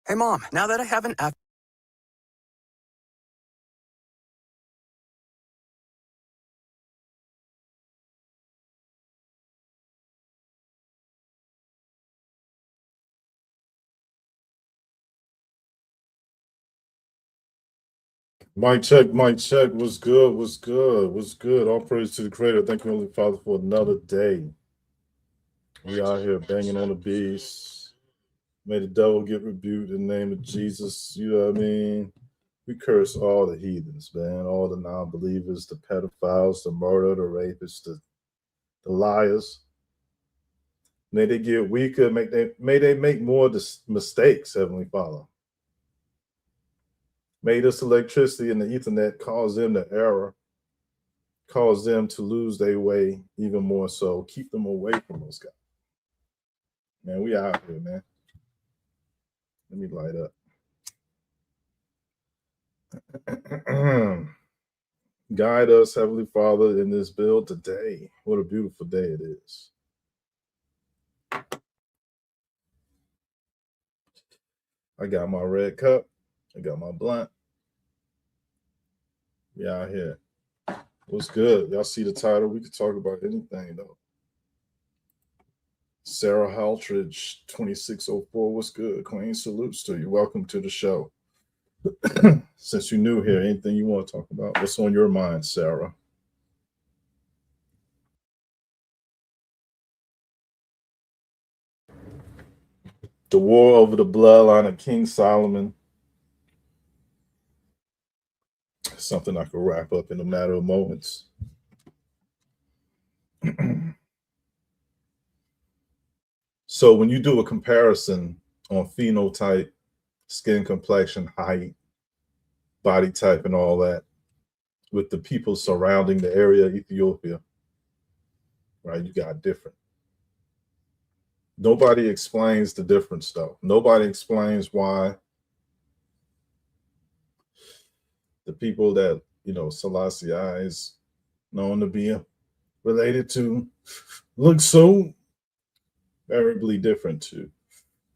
Hey, Mom, now that I have an app. Mic check, mic check. What's good? What's good? What's good? All praise to the Creator. Thank you, Holy Father, for another day. We out here banging on the beast. May the devil get rebuked in the name of Jesus. You know what I mean? We curse all the heathens, man, all the non-believers, the pedophiles, the murder, the rapists, the liars. May they get weaker. May they make more mistakes, Heavenly Father. May this electricity and the Ethernet cause them to error, cause them to lose their way even more so. Keep them away from those guys. Man, we out here, man. Let me light up. Guide us, Heavenly Father, in this build today. What a beautiful day it is. I got my red cup. I got my blunt. We out here. What's good? Y'all see the title? We could talk about anything, though. Sarah Haltridge, 2604. What's good? Queen, salutes to you. Welcome to the show. Since you're new here, anything you want to talk about? What's on your mind, Sarah? The war over the bloodline of King Solomon. Something I could wrap up in a matter of moments. So when you do a comparison on phenotype, skin complexion, height, body type, and all that with the people surrounding the area of Ethiopia, right? You got different. Nobody explains the difference, though. Nobody explains why the people that, Selassie is known to be related to look so variably different to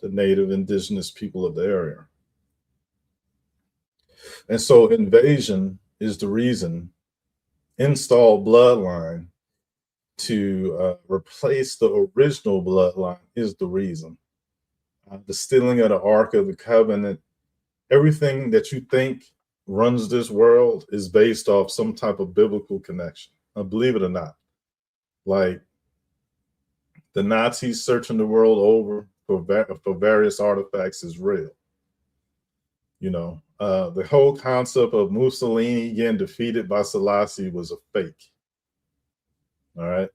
the native indigenous people of the area. And so invasion is the reason, install bloodline to replace the original bloodline is the reason. The stealing of the Ark of the Covenant, everything that you think runs this world is based off some type of biblical connection. Believe it or not. Like the Nazis searching the world over for various artifacts is real. The whole concept of Mussolini getting defeated by Selassie was a fake. All right.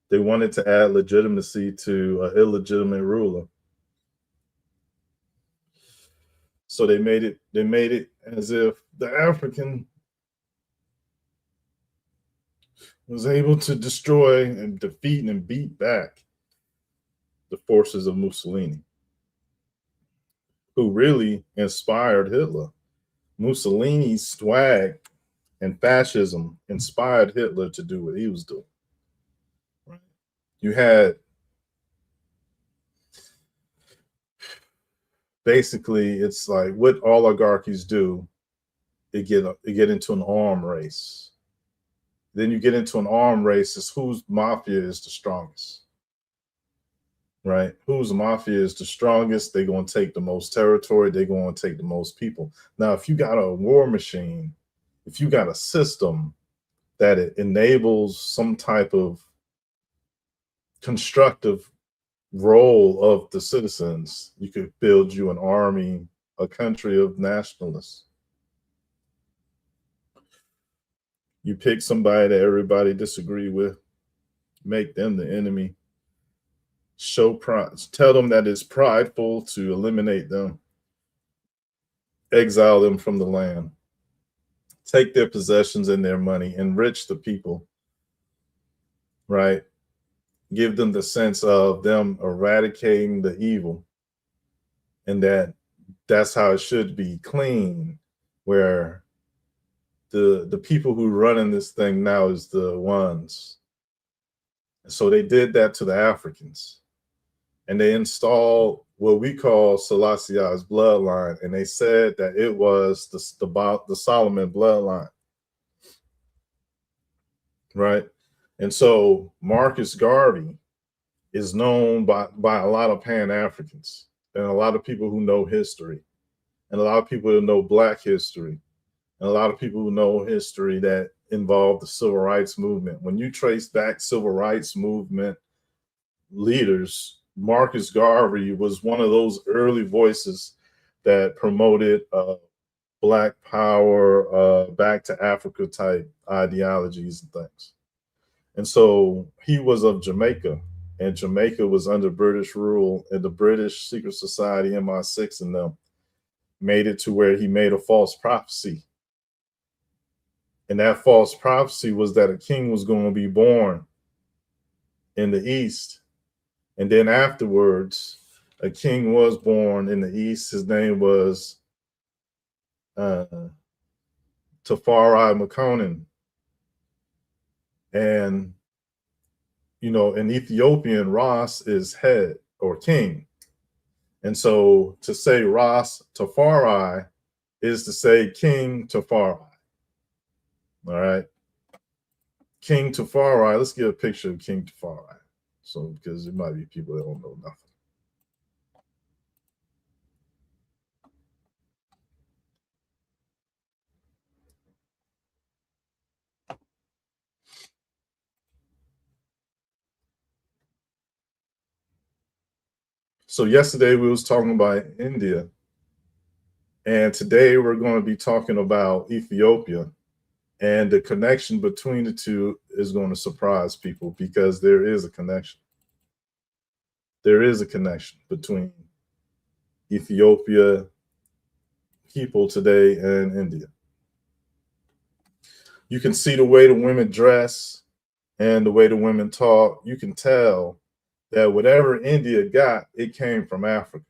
They wanted to add legitimacy to an illegitimate ruler. So they made it as if the African was able to destroy and defeat and beat back the forces of Mussolini, who really inspired Hitler. Mussolini's swag and fascism inspired Hitler to do what he was doing. Right? You had basically, it's like what oligarchies do. They get into an arm race. Then you get into an arm race is whose mafia is the strongest. Right? Whose mafia is the strongest, they're going to take the most territory, they're going to take the most people. Now, if you got a war machine, if you got a system that it enables some type of constructive role of the citizens, you could build you an army, a country of nationalists. You pick somebody that everybody disagree with, make them the enemy, show pride, tell them that it's prideful to eliminate them, exile them from the land, take their possessions and their money, enrich the people, right? Give them the sense of them eradicating the evil, and that's how it should be, clean, where the people who running this thing now is the ones. So they did that to the Africans, and they installed what we call Selassie's bloodline, and they said that it was the Solomon bloodline, right? And so Marcus Garvey is known by a lot of Pan-Africans and a lot of people who know history, and a lot of people who know Black history, and a lot of people who know history that involved the civil rights movement. When you trace back civil rights movement leaders, Marcus Garvey was one of those early voices that promoted Black power, back to Africa type ideologies and things. And so he was of Jamaica, and Jamaica was under British rule, and the British Secret Society, MI6 and them, made it to where he made a false prophecy. And that false prophecy was that a king was going to be born in the East. And then afterwards, a king was born in the East. His name was Tafari Makonnen. And, you know, in Ethiopian, Ras is head or king. And so to say Ras Tafari is to say King Tafari. All right. King Tafari, let's get a picture of King Tafari. So, because there might be people that don't know nothing. So yesterday we was talking about India, and today we're going to be talking about Ethiopia, and the connection between the two is going to surprise people because there is a connection. There is a connection between Ethiopia people today and India. You can see the way the women dress and the way the women talk. You can tell that whatever India got, it came from Africa,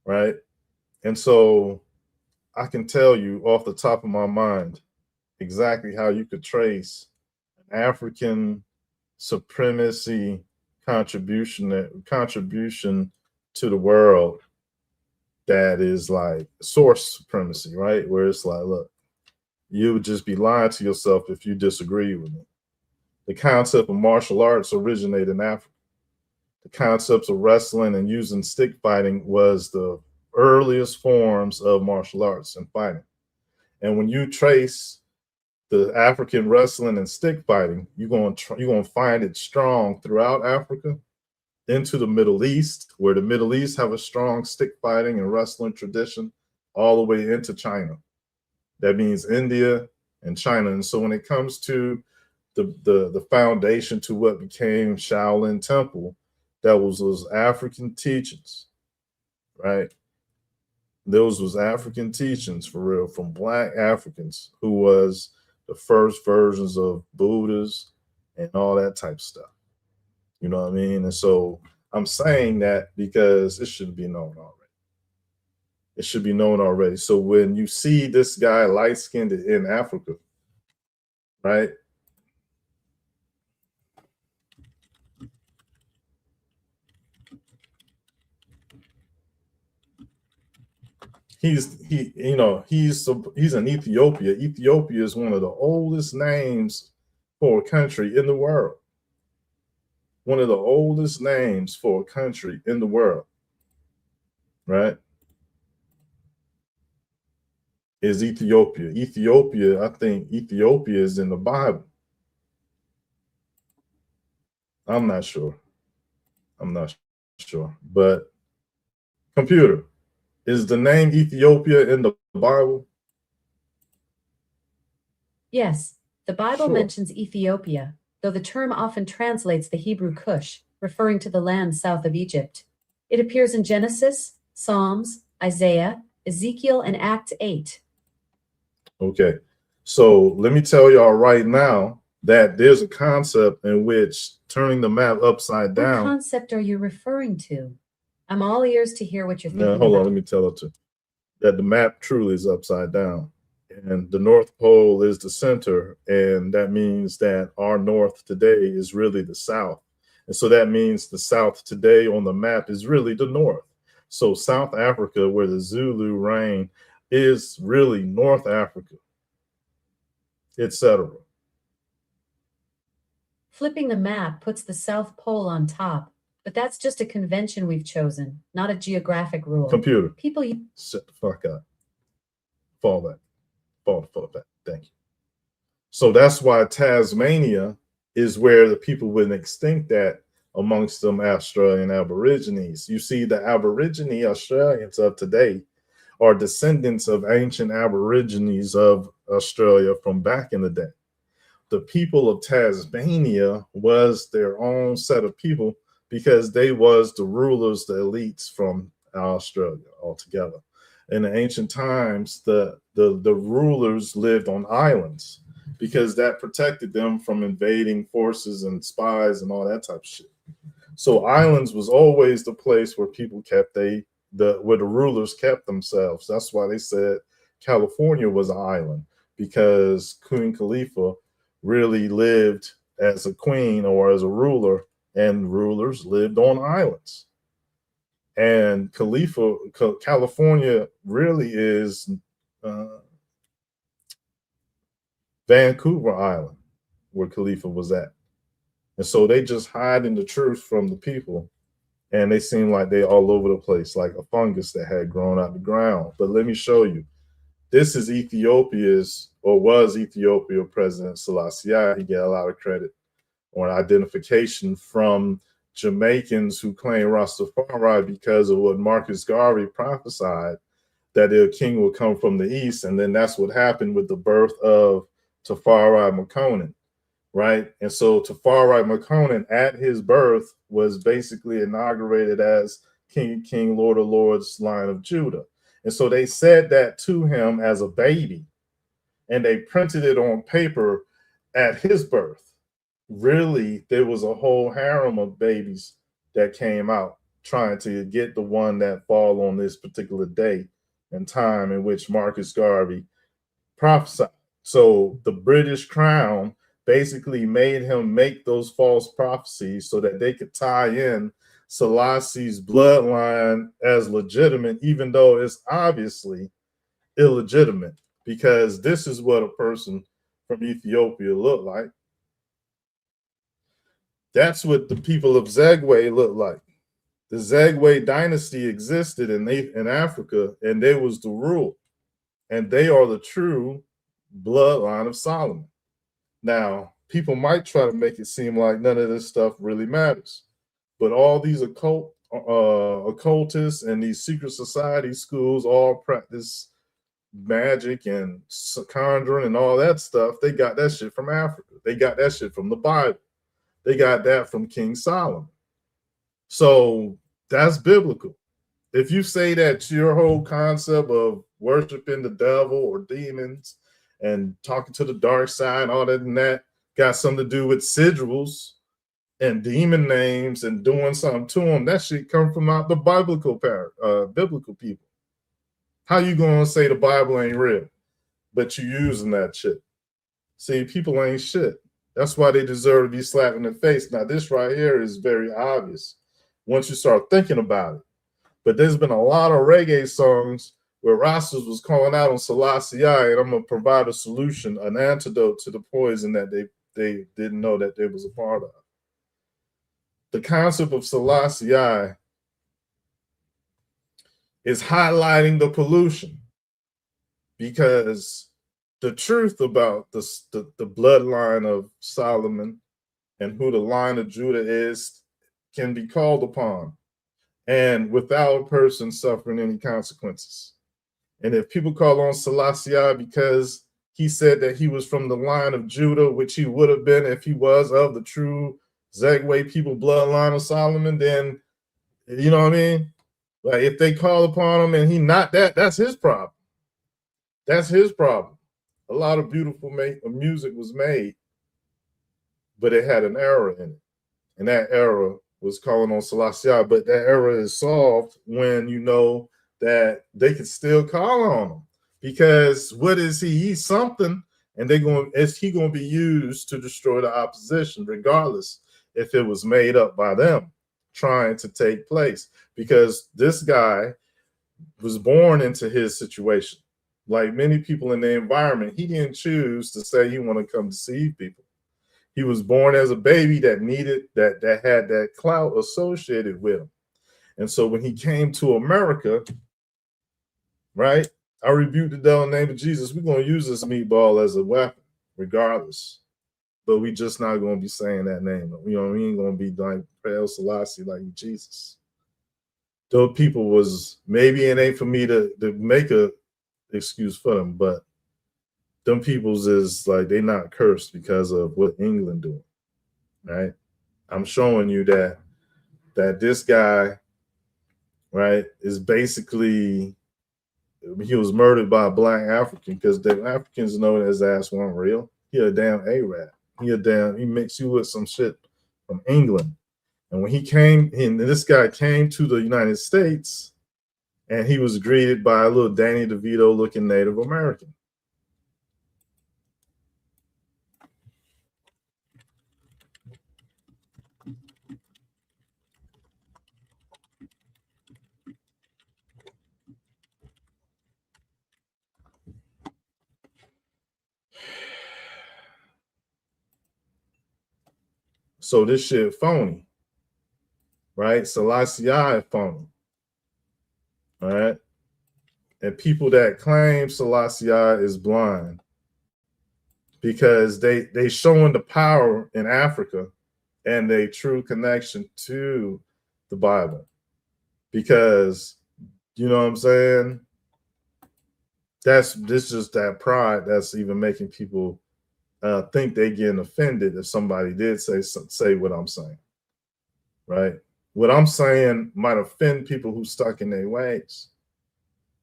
right? And so I can tell you off the top of my mind exactly how you could trace an African supremacy contribution to the world that is like source supremacy, right? Where it's like, look, you would just be lying to yourself if you disagree with me. The concept of martial arts originated in Africa. The concepts of wrestling and using stick fighting was the earliest forms of martial arts and fighting. And when you trace the African wrestling and stick fighting, you're going to find it strong throughout Africa, into the Middle East, where the Middle East have a strong stick fighting and wrestling tradition, all the way into China. That means India and China. And so when it comes to the foundation to what became Shaolin Temple, that was those African teachings, right? Those was African teachings for real, from Black Africans, who was the first versions of Buddhas and all that type of stuff. You know what I mean? And so I'm saying that because it should be known already. It should be known already. So when you see this guy light-skinned in Africa, right? He's in Ethiopia. Ethiopia is one of the oldest names for a country in the world. One of the oldest names for a country in the world, right? Is Ethiopia. Ethiopia, I think Ethiopia is in the Bible. I'm not sure. But computer, is the name Ethiopia in the Bible? Yes, the Bible mentions Ethiopia, though the term often translates the Hebrew Cush, referring to the land south of Egypt. It appears in Genesis, Psalms, Isaiah, Ezekiel, and Acts 8. Okay, so let me tell y'all right now that there's a concept in which turning the map upside down. What concept are you referring to? I'm all ears to hear what you're thinking. Now, hold on, let me tell it to you. That the map truly is upside down. And the North Pole is the center. And that means that our north today is really the south. And so that means the South today on the map is really the North. So South Africa, where the Zulu reign, is really North Africa, etc. Flipping the map puts the South Pole on top, but that's just a convention we've chosen, not a geographic rule. Computer, People shut the fuck up. Fall back. Fall the fuck back. Thank you. So that's why Tasmania is where the people went extinct at amongst them Australian Aborigines. You see, the Aborigine Australians of today are descendants of ancient Aborigines of Australia from back in the day. The people of Tasmania was their own set of people because they was the rulers, the elites from Australia altogether. In the ancient times, the rulers lived on islands because that protected them from invading forces and spies and all that type of shit. So islands was always the place where people kept where the rulers kept themselves. That's why they said California was an island, because Queen Khalifa really lived as a queen or as a ruler, and rulers lived on islands. And California really is Vancouver Island, where Khalifa was at. And so they just hiding the truth from the people, and they seem like they all over the place, like a fungus that had grown out the ground. But let me show you. This is Ethiopia's, or was Ethiopia, President Selassie. He get a lot of credit on identification from Jamaicans who claim Rastafari because of what Marcus Garvey prophesied, that their king would come from the east. And then that's what happened with the birth of Tafari Makonnen, right? And so Tafari Makonnen at his birth was basically inaugurated as King, Lord of Lords, Lion of Judah. And so they said that to him as a baby, and they printed it on paper at his birth. Really, there was a whole harem of babies that came out trying to get the one that fall on this particular day and time in which Marcus Garvey prophesied. So the British Crown basically made him make those false prophecies so that they could tie in Selassie's bloodline as legitimate, even though it's obviously illegitimate, because this is what a person from Ethiopia looked like. That's what the people of Zegwe looked like. The Zegwe dynasty existed in Africa, and they was the rule, and they are the true bloodline of Solomon. Now, people might try to make it seem like none of this stuff really matters, but all these occultists and these secret society schools all practice magic and conjuring and all that stuff. They got that shit from Africa. They got that shit from the Bible. They got that from King Solomon. So that's biblical. If you say that your whole concept of worshiping the devil or demons and talking to the dark side, all that and that got something to do with sigils and demon names and doing something to them, that shit come from out the biblical people. How you gonna say the Bible ain't real, but you using that shit? See, people ain't shit. That's why they deserve to be slapped in the face. Now, this right here is very obvious once you start thinking about it. But there's been a lot of reggae songs where Rastas was calling out on Selassie, and I'm gonna provide a solution, an antidote to the poison that they didn't know that they was a part of. The concept of Selassie is highlighting the pollution, because the truth about the bloodline of Solomon and who the line of Judah is can be called upon, and without a person suffering any consequences. And if people call on Selassie because he said that he was from the line of Judah, which he would have been if he was of the true Zegwe people bloodline of Solomon, then, you know what I mean? Like, if they call upon him and he not that, that's his problem. That's his problem. A lot of beautiful music was made, but it had an error in it. And that error was calling on Selassie. But that error is solved when you know that they can still call on him. Because what is he? He's something, and he going to be used to destroy the opposition, regardless if it was made up by them trying to take place, because this guy was born into his situation. Like many people in the environment, he didn't choose to say he wanted to come deceive people. He was born as a baby that needed that had that clout associated with him. And so when he came to America, right, I rebuked the devil in the name of Jesus. We're going to use this meatball as a weapon, regardless. But we just not going to be saying that name. You know, we ain't going to be like El Selassie like Jesus. Those people was, maybe it ain't for me to make a excuse for them, but them peoples is like, they not cursed because of what England doing, right? I'm showing you that this guy, right, is basically, he was murdered by a black African because the Africans know that his ass wasn't real. He a damn Arab. He mixed you with some shit from England. And when he came, and this guy came to the United States, and he was greeted by a little Danny DeVito looking Native American. So this shit phony, right? Selassie phony, all right? And people that claim Selassie is blind because they showing the power in Africa and their true connection to the Bible. Because, you know what I'm saying? This just that pride that's even making people think they getting offended if somebody did say what I'm saying, right? What I'm saying might offend people who stuck in their ways,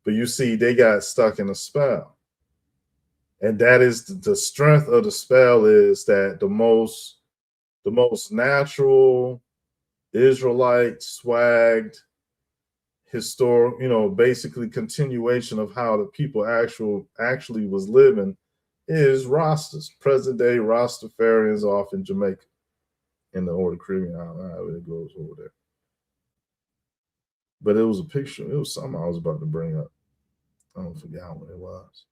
but you see, they got stuck in a spell, and that is the strength of the spell is that the most natural Israelite swagged historic, you know, basically continuation of how the people actually was living is Rastas, present day Rastafarians off in Jamaica, in the Order Caribbean Island, however it goes over there. But it was a picture. It was something I was about to bring up. I don't forget what it was.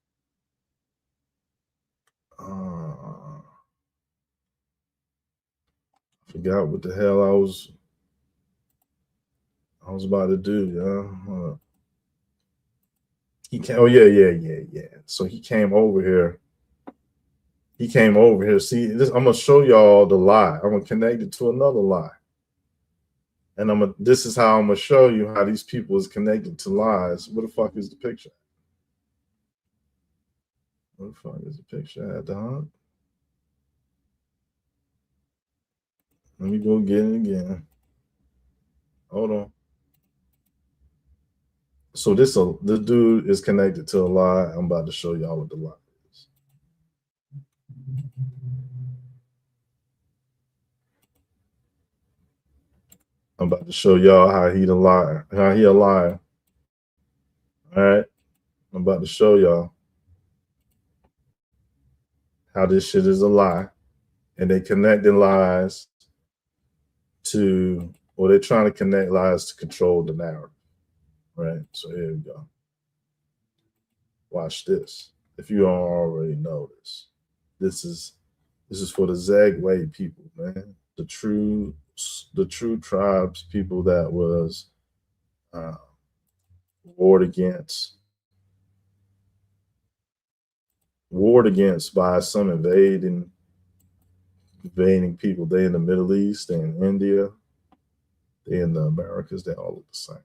I forgot what the hell I was about to do. Yeah. He came. Oh yeah. So he came over here. See, this, I'm gonna show y'all the lie. I'm gonna connect it to another lie, and this is how I'm gonna show you how these people is connected to lies. What the fuck is the picture? What the fuck is the picture at, dog? Let me go get it again. Hold on. So this dude is connected to a lie. I'm about to show y'all what the lie is. I'm about to show y'all how he a liar. All right. I'm about to show y'all how this shit is a lie. And they connecting lies to, or they're trying to connect lies to control the narrative. Right. So here we go. Watch this. If you don't already know this, this is for the Zagway people, man. The true tribes people that was warred against by some invading people. They in the Middle East, they in India, they in the Americas. They all look the same.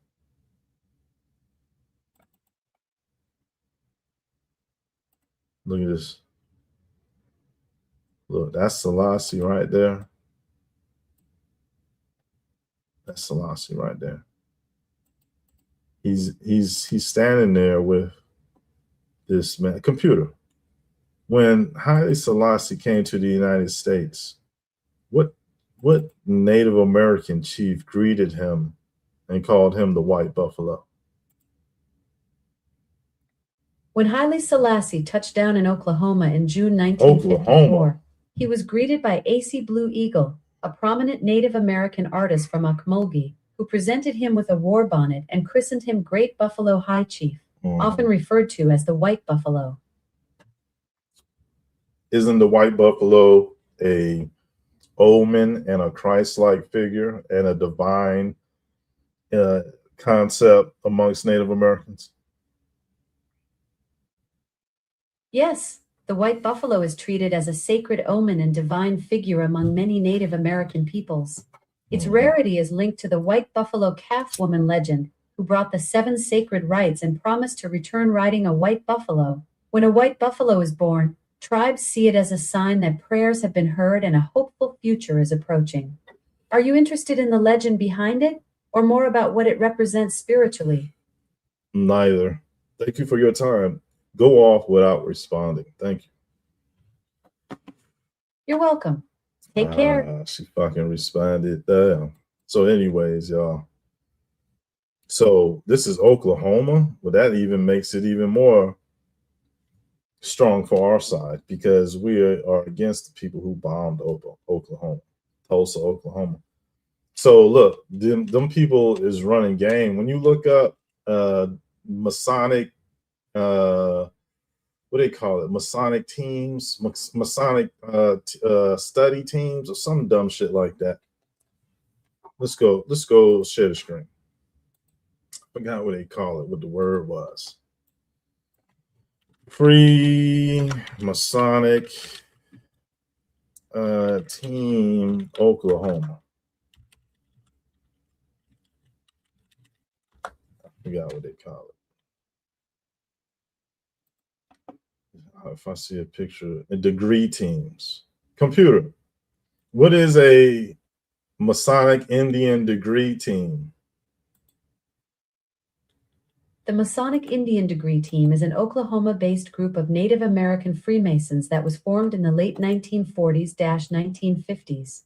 Look at this. Look, that's Selassie right there. That's Selassie right there. He's standing there with this man, computer. When Haile Selassie came to the United States, what Native American chief greeted him and called him the White Buffalo? When Haile Selassie touched down in Oklahoma in June 1954, he was greeted by AC Blue Eagle, a prominent Native American artist from Ocmulgee, who presented him with a war bonnet and christened him Great Buffalo High Chief, often referred to as the White Buffalo. Isn't the white buffalo a omen and a Christ-like figure and a divine concept amongst Native Americans? Yes, the white buffalo is treated as a sacred omen and divine figure among many Native American peoples. Its rarity is linked to the white buffalo calf woman legend, who brought the 7 sacred rites and promised to return riding a white buffalo. When a white buffalo is born, tribes see it as a sign that prayers have been heard and a hopeful future is approaching. Are you interested in the legend behind it, or more about what it represents spiritually? Neither. Thank you for your time. Go off without responding. Thank you. You're welcome. Take care. She fucking responded. So anyways, y'all. So this is Oklahoma. Well, that even makes it even more strong for our side, because we are against the people who bombed Oklahoma, Tulsa, Oklahoma. So look, them people is running game. When you look up Masonic, what do they call it? Masonic teams, Masonic study teams, or some dumb shit like that. Let's go share the screen. I forgot what they call it, what the word was. Free Masonic Team Oklahoma. I forgot what they call it. If I see a picture, degree teams. Computer, what is a Masonic Indian degree team? The Masonic Indian Degree Team is an Oklahoma-based group of Native American Freemasons that was formed in the late 1940s-1950s.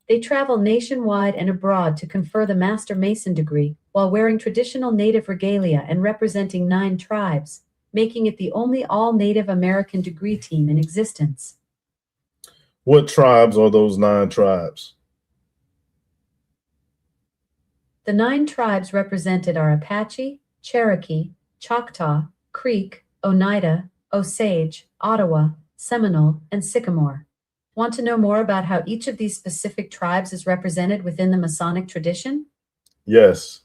They travel nationwide and abroad to confer the Master Mason degree while wearing traditional Native regalia and representing 9 tribes, making it the only all-Native American degree team in existence. What tribes are those 9 tribes? The 9 tribes represented are Apache, Cherokee, Choctaw, Creek, Oneida, Osage, Ottawa, Seminole, and Sycamore. Want to know more about how each of these specific tribes is represented within the Masonic tradition? Yes.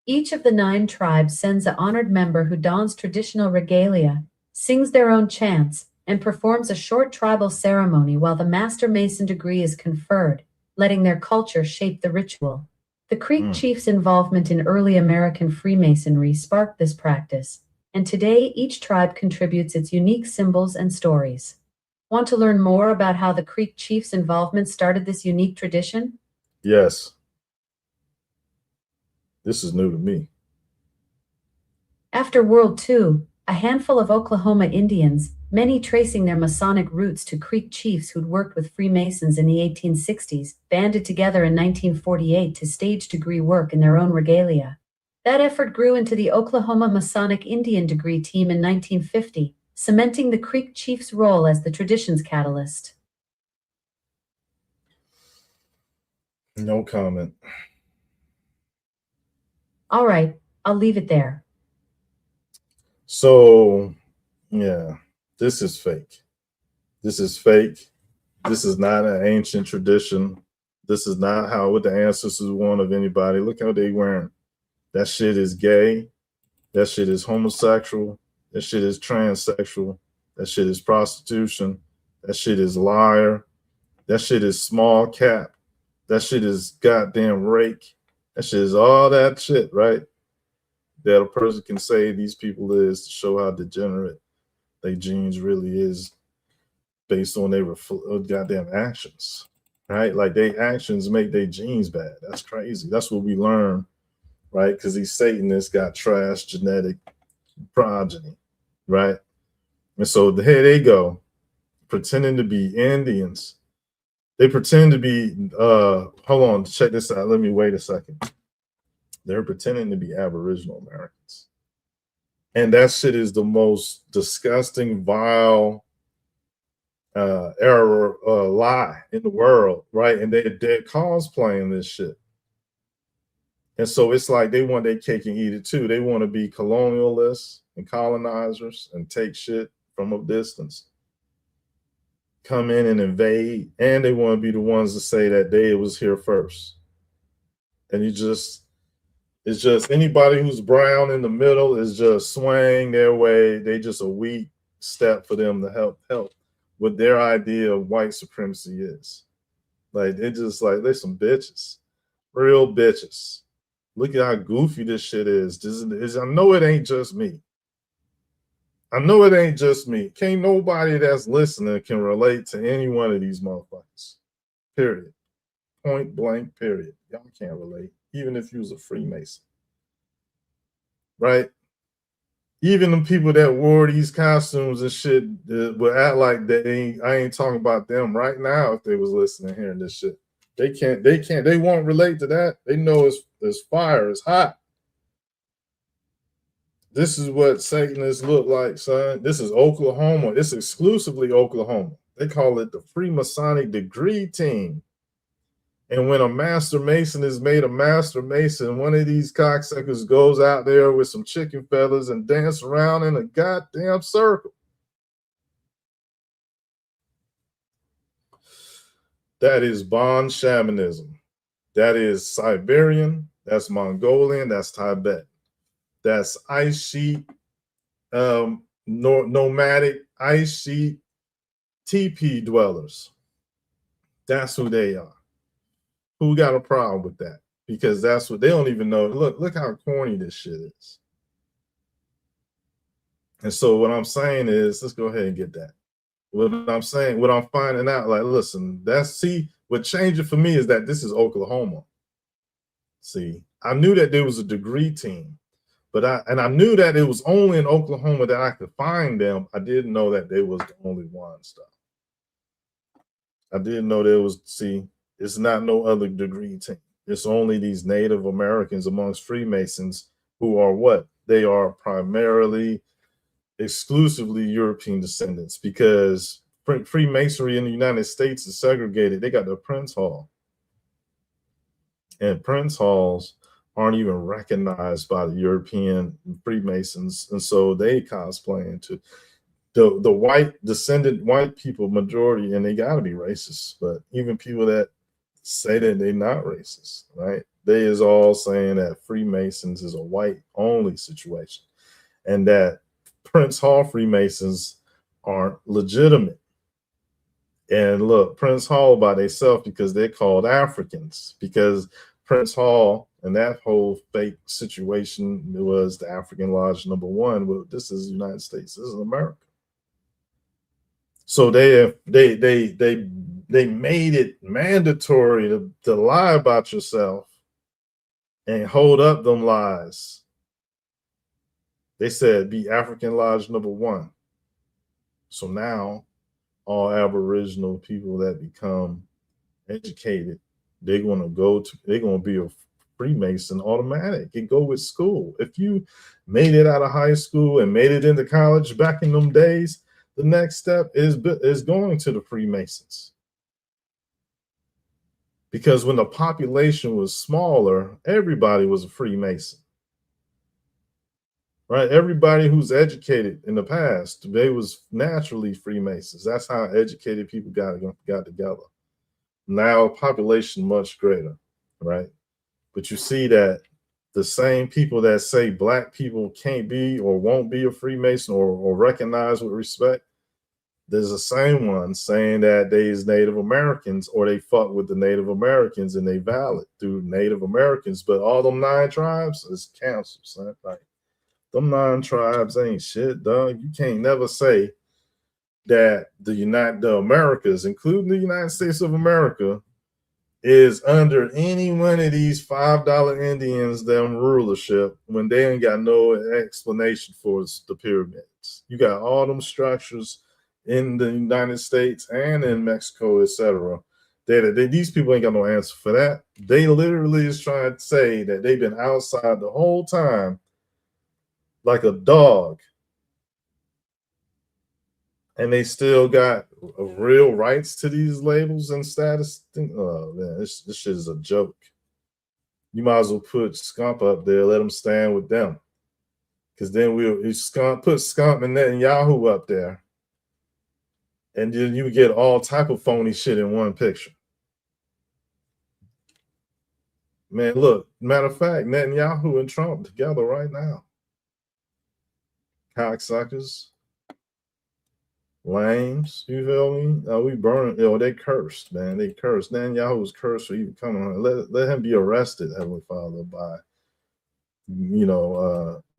Each of the 9 tribes sends an honored member who dons traditional regalia, sings their own chants, and performs a short tribal ceremony while the Master Mason degree is conferred, letting their culture shape the ritual. The Creek chiefs' involvement in early American Freemasonry sparked this practice, and today each tribe contributes its unique symbols and stories. Want to learn more about how the Creek chiefs' involvement started this unique tradition? Yes. This is new to me. After World II, a handful of Oklahoma Indians, many tracing their Masonic roots to Creek chiefs who'd worked with Freemasons in the 1860s, banded together in 1948 to stage degree work in their own regalia. That effort grew into the Oklahoma Masonic Indian Degree Team in 1950, cementing the Creek chiefs' role as the tradition's catalyst. No comment. All right, I'll leave it there. So, yeah, this is fake. This is fake. This is not an ancient tradition. This is not what the ancestors want of anybody. Look how they wearing. That shit is gay. That shit is homosexual. That shit is transsexual. That shit is prostitution. That shit is liar. That shit is small cap. That shit is goddamn rake. That shit is all that shit, right? That a person can say these people is to show how degenerate their genes really is based on their goddamn actions, right? Like their actions make their genes bad. That's crazy. That's what we learn, right? Because these Satanists got trash genetic progeny, right? And so here they go, pretending to be Indians. They pretend to be, hold on, check this out. Let me wait a second. They're pretending to be Aboriginal Americans. And that shit is the most disgusting, vile, error lie in the world, right? And they're cosplaying this shit. And so it's like they want their cake and eat it too. They want to be colonialists and colonizers and take shit from a distance, come in and invade, and they want to be the ones to say that they was here first. And it's just anybody who's brown in the middle is just swaying their way. They just a weak step for them to help what their idea of white supremacy is. Like they're just like they're some bitches, real bitches. Look at how goofy this shit is. I know it ain't just me. I know it ain't just me. Can't nobody that's listening can relate to any one of these motherfuckers. Period. Point blank, period. Y'all can't relate, even if you was a Freemason. Right? Even the people that wore these costumes and shit would act like I ain't talking about them right now if they was listening, hearing this shit. They won't relate to that. They know it's fire, it's hot. This is what Satanists look like, son. This is Oklahoma. It's exclusively Oklahoma. They call it the Freemasonic Degree Team. And when a Master Mason is made a Master Mason, one of these cocksuckers goes out there with some chicken feathers and dance around in a goddamn circle. That is Bon shamanism. That is Siberian. That's Mongolian. That's Tibet. That's ice sheet, nomadic ice sheet teepee dwellers. That's who they are. Who got a problem with that? Because that's what they don't even know. Look how corny this shit is. And so what I'm saying is, let's go ahead and get that. What I'm finding out, like, listen, what changed it for me is that this is Oklahoma. See, I knew that there was a degree team, but I knew that it was only in Oklahoma that I could find them. I didn't know that there was the only one stuff. I didn't know there was, it's not no other degree team. It's only these Native Americans amongst Freemasons who are what? They are primarily, exclusively European descendants, because Freemasonry in the United States is segregated. They got the Prince Hall. And Prince Halls aren't even recognized by the European Freemasons. And so they cosplay into the white descendant white people majority, and they got to be racist. But even people that say that they're not racist, right? They is all saying that Freemasons is a white only situation, and that Prince Hall Freemasons aren't legitimate. And look, Prince Hall by themselves, because they're called Africans, because Prince Hall and that whole fake situation was the African Lodge number 1. Well, this is the United States. This is America. So they made it mandatory to lie about yourself and hold up them lies. They said be African Lodge number 1. So now all Aboriginal people that become educated, they're going to be a Freemason automatic. It go with school. If you made it out of high school and made it into college back in them days, the next step is going to the Freemasons. Because when the population was smaller, everybody was a Freemason. Right? Everybody who's educated in the past, they was naturally Freemasons. That's how educated people got together. Now population much greater, right? But you see that the same people that say black people can't be or won't be a Freemason or recognized with respect, there's the same one saying that they is Native Americans, or they fuck with the Native Americans and they valid through Native Americans. But all them 9 tribes is canceled, son. Like, them 9 tribes ain't shit, dog. You can't never say that the Americas, including the United States of America, is under any one of these $5 Indians, them rulership, when they ain't got no explanation for the pyramids. You got all them structures in the United States and in Mexico, etc. These people ain't got no answer for that. They literally is trying to say that they've been outside the whole time like a dog, and they still got real rights to these labels and status. Oh man, this shit is a joke. You might as well put Scump up there, let him stand with them, because then we'll put Scump and Netanyahu up there, and then you get all type of phony shit in one picture. Man, look, matter of fact, Netanyahu and Trump together right now. Cocksuckers. Lames, you feel me? We burn, they cursed, man. They cursed. Netanyahu was cursed for even coming on. Let him be arrested, Heavenly Father, by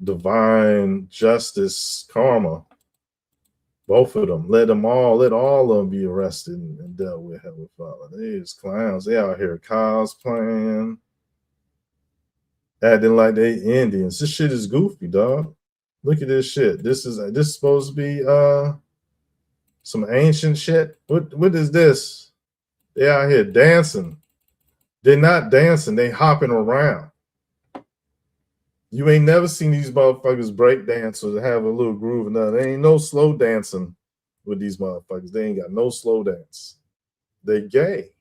divine justice, karma. Both of them. Let all of them be arrested and dealt with, Heavenly Father. These clowns, they out here cosplaying, acting like they Indians. This shit is goofy, dog. Look at this shit. This is supposed to be some ancient shit. What is this? They out here dancing. They're not dancing. They hopping around. You ain't never seen these motherfuckers break dance or have a little groove. No, there ain't no slow dancing with these motherfuckers. They ain't got no slow dance. They gay.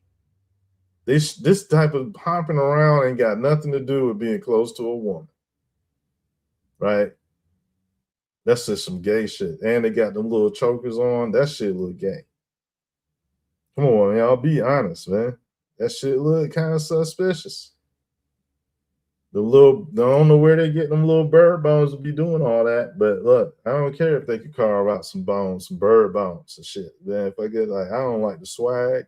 This type of hopping around ain't got nothing to do with being close to a woman. Right? That's just some gay shit. And they got them little chokers on. That shit look gay. Come on, y'all. Be honest, man. That shit look kind of suspicious. I don't know where they get them little bird bones to be doing all that. But look, I don't care if they could carve out some bones, some bird bones and shit. Man, if I don't like the swag.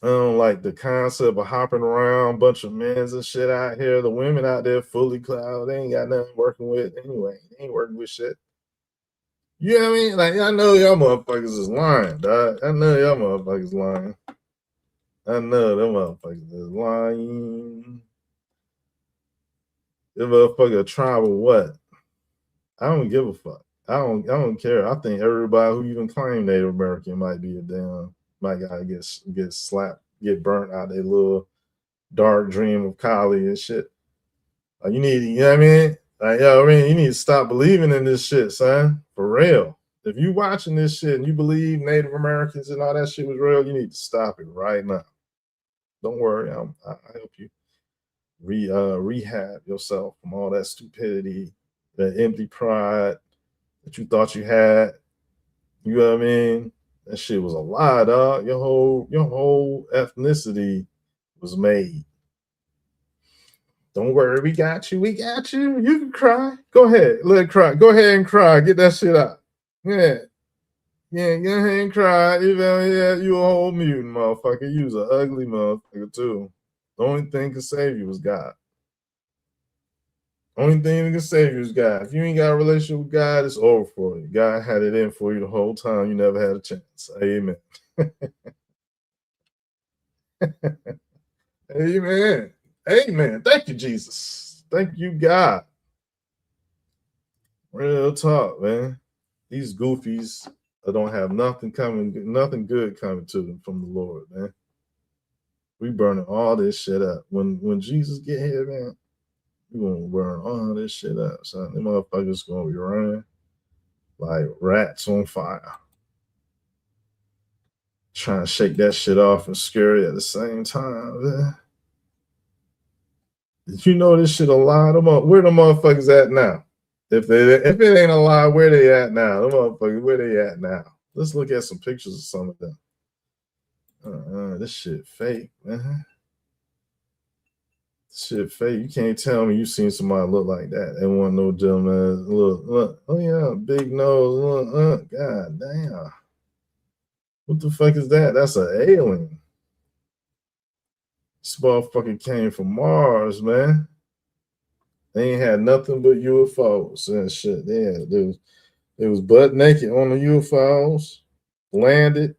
I don't like the concept of hopping around, bunch of men's and shit out here. The women out there fully cloud, they ain't got nothing working with anyway. They ain't working with shit. You know what I mean? Like, I know y'all motherfuckers is lying, dog. I know y'all motherfuckers lying. I know them motherfuckers is lying. Them motherfucker tribe of what? I don't give a fuck. I don't care. I think everybody who even claim Native American might be a damn. My guy get slapped, get burnt out their little dark dream of Kali and shit. You need, you know what I mean? Like, you need to stop believing in this shit, son. For real. If you watching this shit and you believe Native Americans and all that shit was real, you need to stop it right now. Don't worry, I help you rehab yourself from all that stupidity, that empty pride that you thought you had. You know what I mean? That shit was a lie, dog. Your whole ethnicity was made. Don't worry, we got you. We got you. You can cry. Go ahead. Let it cry. Go ahead and cry. Get that shit out. Yeah. Yeah, go ahead and cry. You a whole mutant, motherfucker. You was an ugly motherfucker, too. The only thing can save you was God. Only thing that can save you is God. If you ain't got a relationship with God, it's over for you. God had it in for you the whole time. You never had a chance. Amen. Amen. Amen. Thank you, Jesus. Thank you, God. Real talk, man. These goofies don't have nothing good coming to them from the Lord, man. We burning all this shit up. When Jesus get here, man, we gonna burn all this shit up, son. Them motherfuckers gonna be running like rats on fire. Trying to shake that shit off and scary at the same time, man. Did you know this shit a lie? Where the motherfuckers at now? If it ain't a lie, where they at now? The motherfuckers, where they at now? Let's look at some pictures of some of them. This shit fake, man. Shit fake. You can't tell me you seen somebody look like that. They want no dumbass. Look. Oh yeah, big nose. Look, god damn. What the fuck is that? That's an alien. This motherfucker came from Mars, man. They ain't had nothing but UFOs and shit. They was butt naked on the UFOs, landed,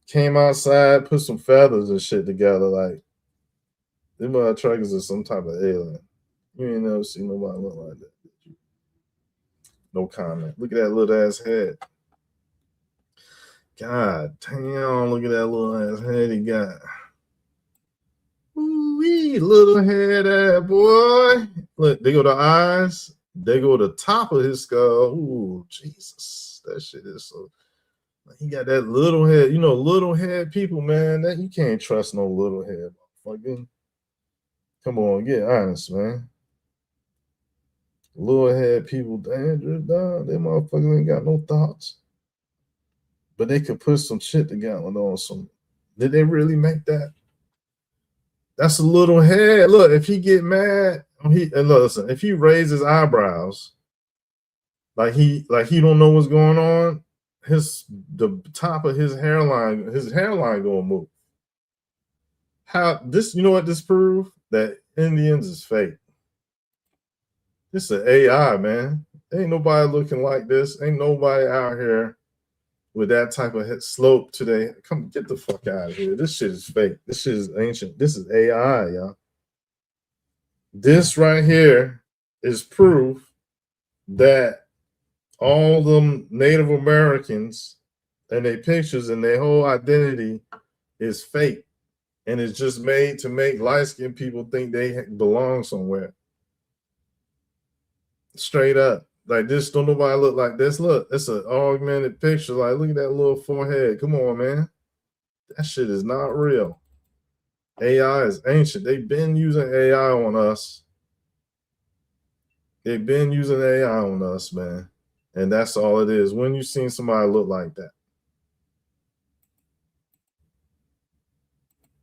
came outside, put some feathers and shit together. Like, them motherfuckers are some type of alien. You ain't never seen nobody look like that, did you? No comment. Look at that little ass head. God damn, look at that little ass head he got. Ooh-wee, little head, boy. Look, they go the eyes. They go to the top of his skull. Ooh, Jesus. That shit is so. He got that little head. You know, little head people, man. That you can't trust no little head. Fucking. Come on, get honest, man. Little head people, dangerous, dog. They motherfuckers ain't got no thoughts. But they could put some shit together on some. Did they really make that? That's a little head. Look, if he get mad, and listen, if he raises his eyebrows, like he don't know what's going on, the top of his hairline gonna move. How this? You know what this proves? That Indians is fake. This is an AI, man. Ain't nobody looking like this. Ain't nobody out here with that type of slope today. Come get the fuck out of here. This shit is fake. This shit is ancient. This is AI, y'all. This right here is proof that all them Native Americans and their pictures and their whole identity is fake. And it's just made to make light-skinned people think they belong somewhere. Straight up. Like this, don't nobody look like this. Look, it's an augmented picture. Like, look at that little forehead. Come on, man. That shit is not real. AI is ancient. They've been using AI on us. They've been using AI on us, man. And that's all it is. When you seen somebody look like that?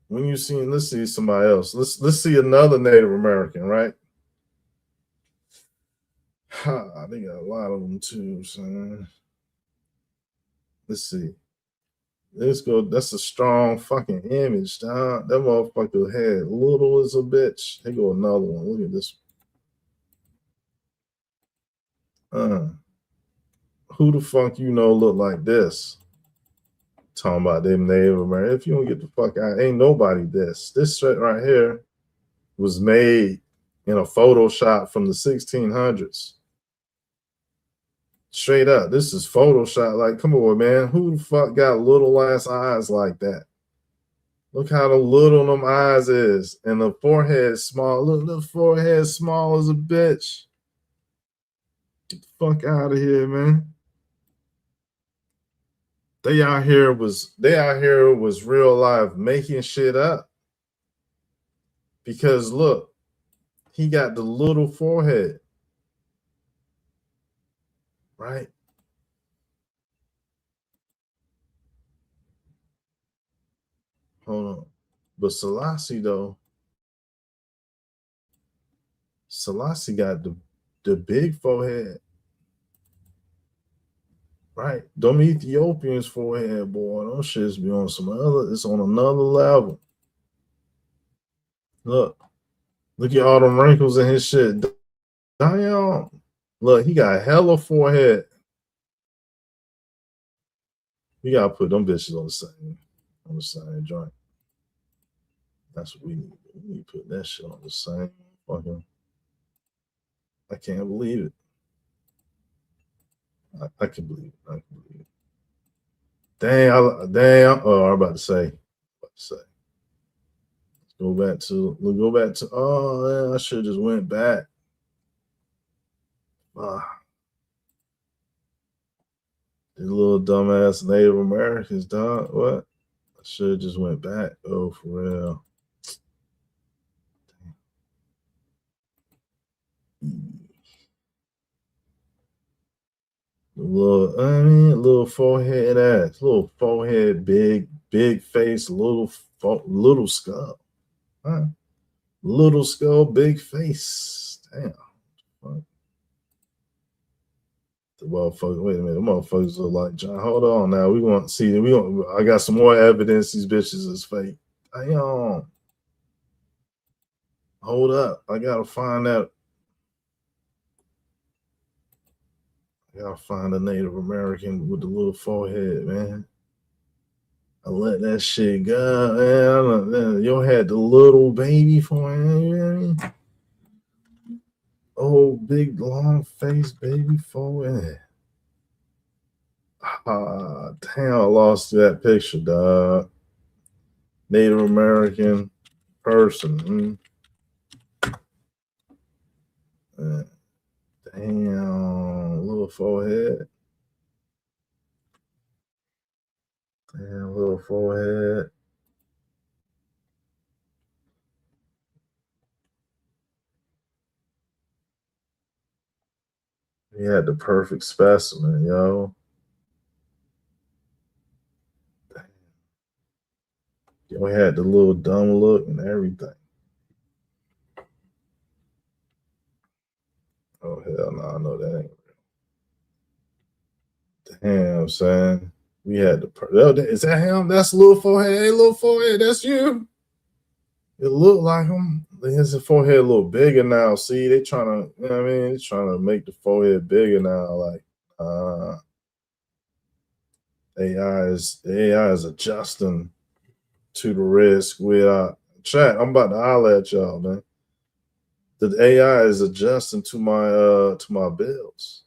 When you seen, let's see somebody else. Let's see another Native American, right? They got a lot of them too, son. Let's see. Let's go. That's a strong fucking image, dog. That motherfucker head little as a bitch. Here go another one. Look at this. Who the fuck you know look like this? Talking about them Native American. If you don't get the fuck out, ain't nobody this. This shit right here was made in a Photoshop from the 1600s. Straight up, this is Photoshop. Like, come on, man. Who the fuck got little ass eyes like that? Look how the little them eyes is, and the forehead small. Look, the forehead small as a bitch. Get the fuck out of here, man. They out here was real life making shit up. Because look, he got the little forehead. Right? Hold on. But Selassie, though, Selassie got the big forehead. Right? Them Ethiopians forehead, boy, those shits be on some other, it's on another level. Look at all them wrinkles in his shit. Damn. Look, he got hella forehead. We gotta put them bitches on the same joint. That's what we need. We need to put that shit on the same fucking. I can't believe it. I can believe it. I can believe it. Damn. Oh, I'm about to say. Let's go back to. Oh, man, I should have just went back. The little dumbass Native Americans, dog. What? I should have just went back. Oh, for real. Little forehead ass, little forehead, big face, little skull. Huh? Little skull, big face. Damn. Fuck. The motherfucker, wait a minute, the motherfuckers look like John. Hold on now. We want to see. I got some more evidence these bitches is fake. Damn. Hold up. I gotta find that. I gotta find a Native American with the little forehead, man. I let that shit go. Man, you had the little baby forehead, you know what I mean? Oh, big long face baby forehead. Damn, I lost that picture, dog. Native American person. Damn, Damn, little forehead. Damn, little forehead. He had the perfect specimen, yo. Yo, he had the little dumb look and everything. Oh, hell no, I know that ain't real. Damn, son. We had the is that him? That's little forehead. Hey, little forehead, that's you. It looked like him. His forehead a little bigger now. See, they trying to, you know what I mean? They're trying to make the forehead bigger now. Like, AI is adjusting to the risk. Chat. I'm about to holler at y'all, man. The AI is adjusting to my bills.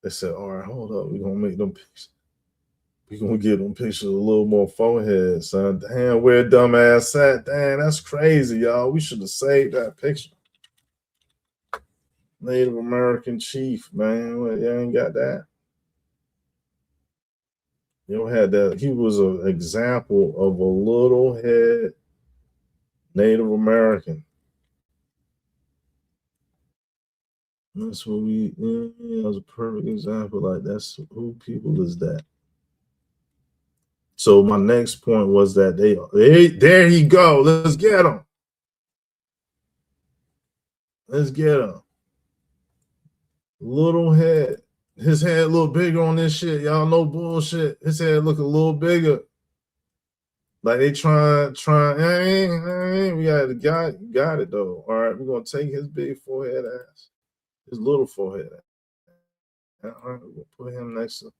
They said, all right, hold up, we're gonna make them pictures. We're gonna get them pictures a little more forehead, son. Damn, where dumbass at? Damn, that's crazy, y'all. We should have saved that picture. Native American chief, man. Well, you ain't got that. You had that. He was an example of a little head Native American. That's what that was a perfect example. Like, that's who people is that? So my next point was that there he go. Let's get him. Let's get him. Little head. His head a little bigger on this shit. Y'all know bullshit. His head look a little bigger. Like they trying. We got it though. All right, we're gonna take his big forehead ass, his little forehead ass. All right, we'll put him next to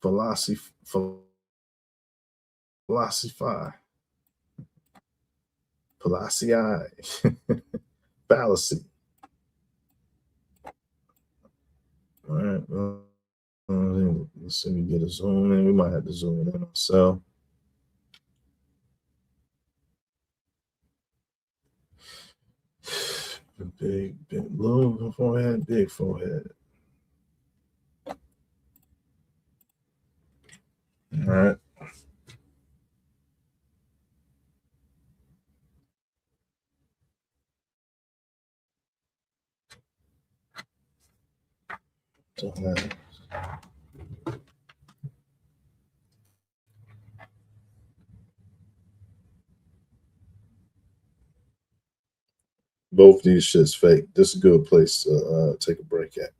philosophy, fallacy. All right. Let's see. We get a zoom in. We might have to zoom in ourselves. Big, little forehead, big forehead. All right. Both these shit's fake. This is a good place to take a break at.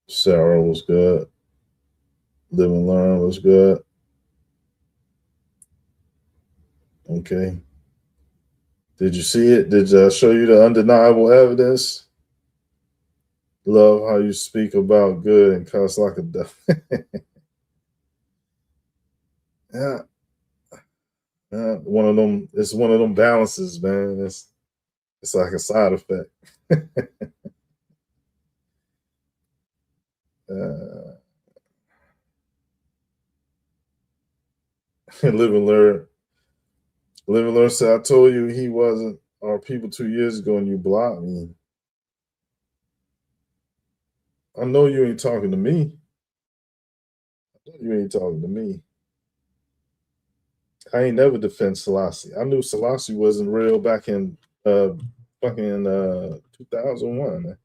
Sarah was good. Live and Learn was good. Okay. Did you see it? Did I show you the undeniable evidence? Love how you speak about good and cuss like a duck. Yeah. One of them. It's one of them balances, man. It's like a side effect. Live and Learn. Live and Learn said, I told you he wasn't our people 2 years ago and you blocked me. I know you ain't talking to me. You ain't talking to me. I ain't never defend Selassie. I knew Selassie wasn't real back in fucking 2001. Man. What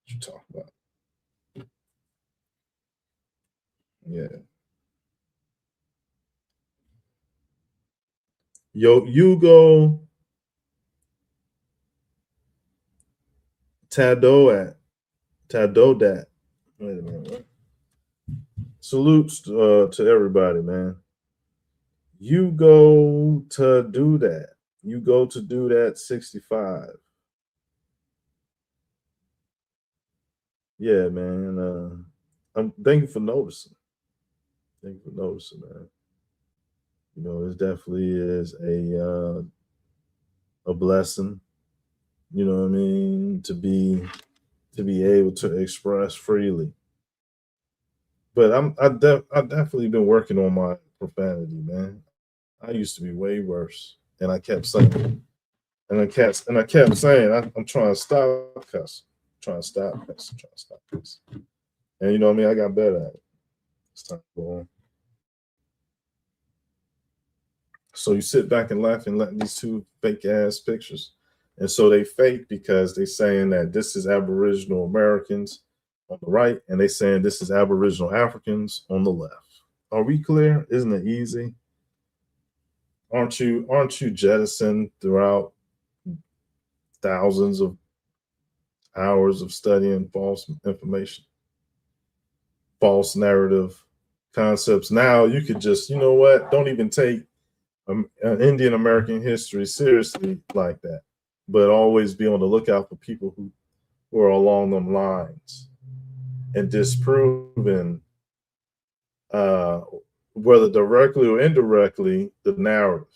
you talking about? Yeah. Yo, Hugo Tadoat. Wait a minute. Salutes to everybody, man. You go to do that. You go to do that 65. Yeah, man. Thank you for noticing. Thank you for noticing, man. You know, it definitely is a blessing. You know what I mean? To be to be able to express freely. But I've definitely been working on my profanity, man. I used to be way worse, and I kept saying, and I kept saying, I'm trying to stop cuss, trying to stop cuss, trying to stop cuss. And you know what I mean? I got better at it. It's time to go on. So you sit back and laugh and let these two fake ass pictures. And so they fake because they saying that this is Aboriginal Americans on the right, and they saying this is Aboriginal Africans on the left. Are we clear? Isn't it easy? Aren't you jettisoned throughout thousands of hours of studying false information, false narrative concepts? Now you could just, you know what? Don't even take Indian American history seriously like that, but always be on the lookout for people who are along them lines and disproving, whether directly or indirectly, the narrative,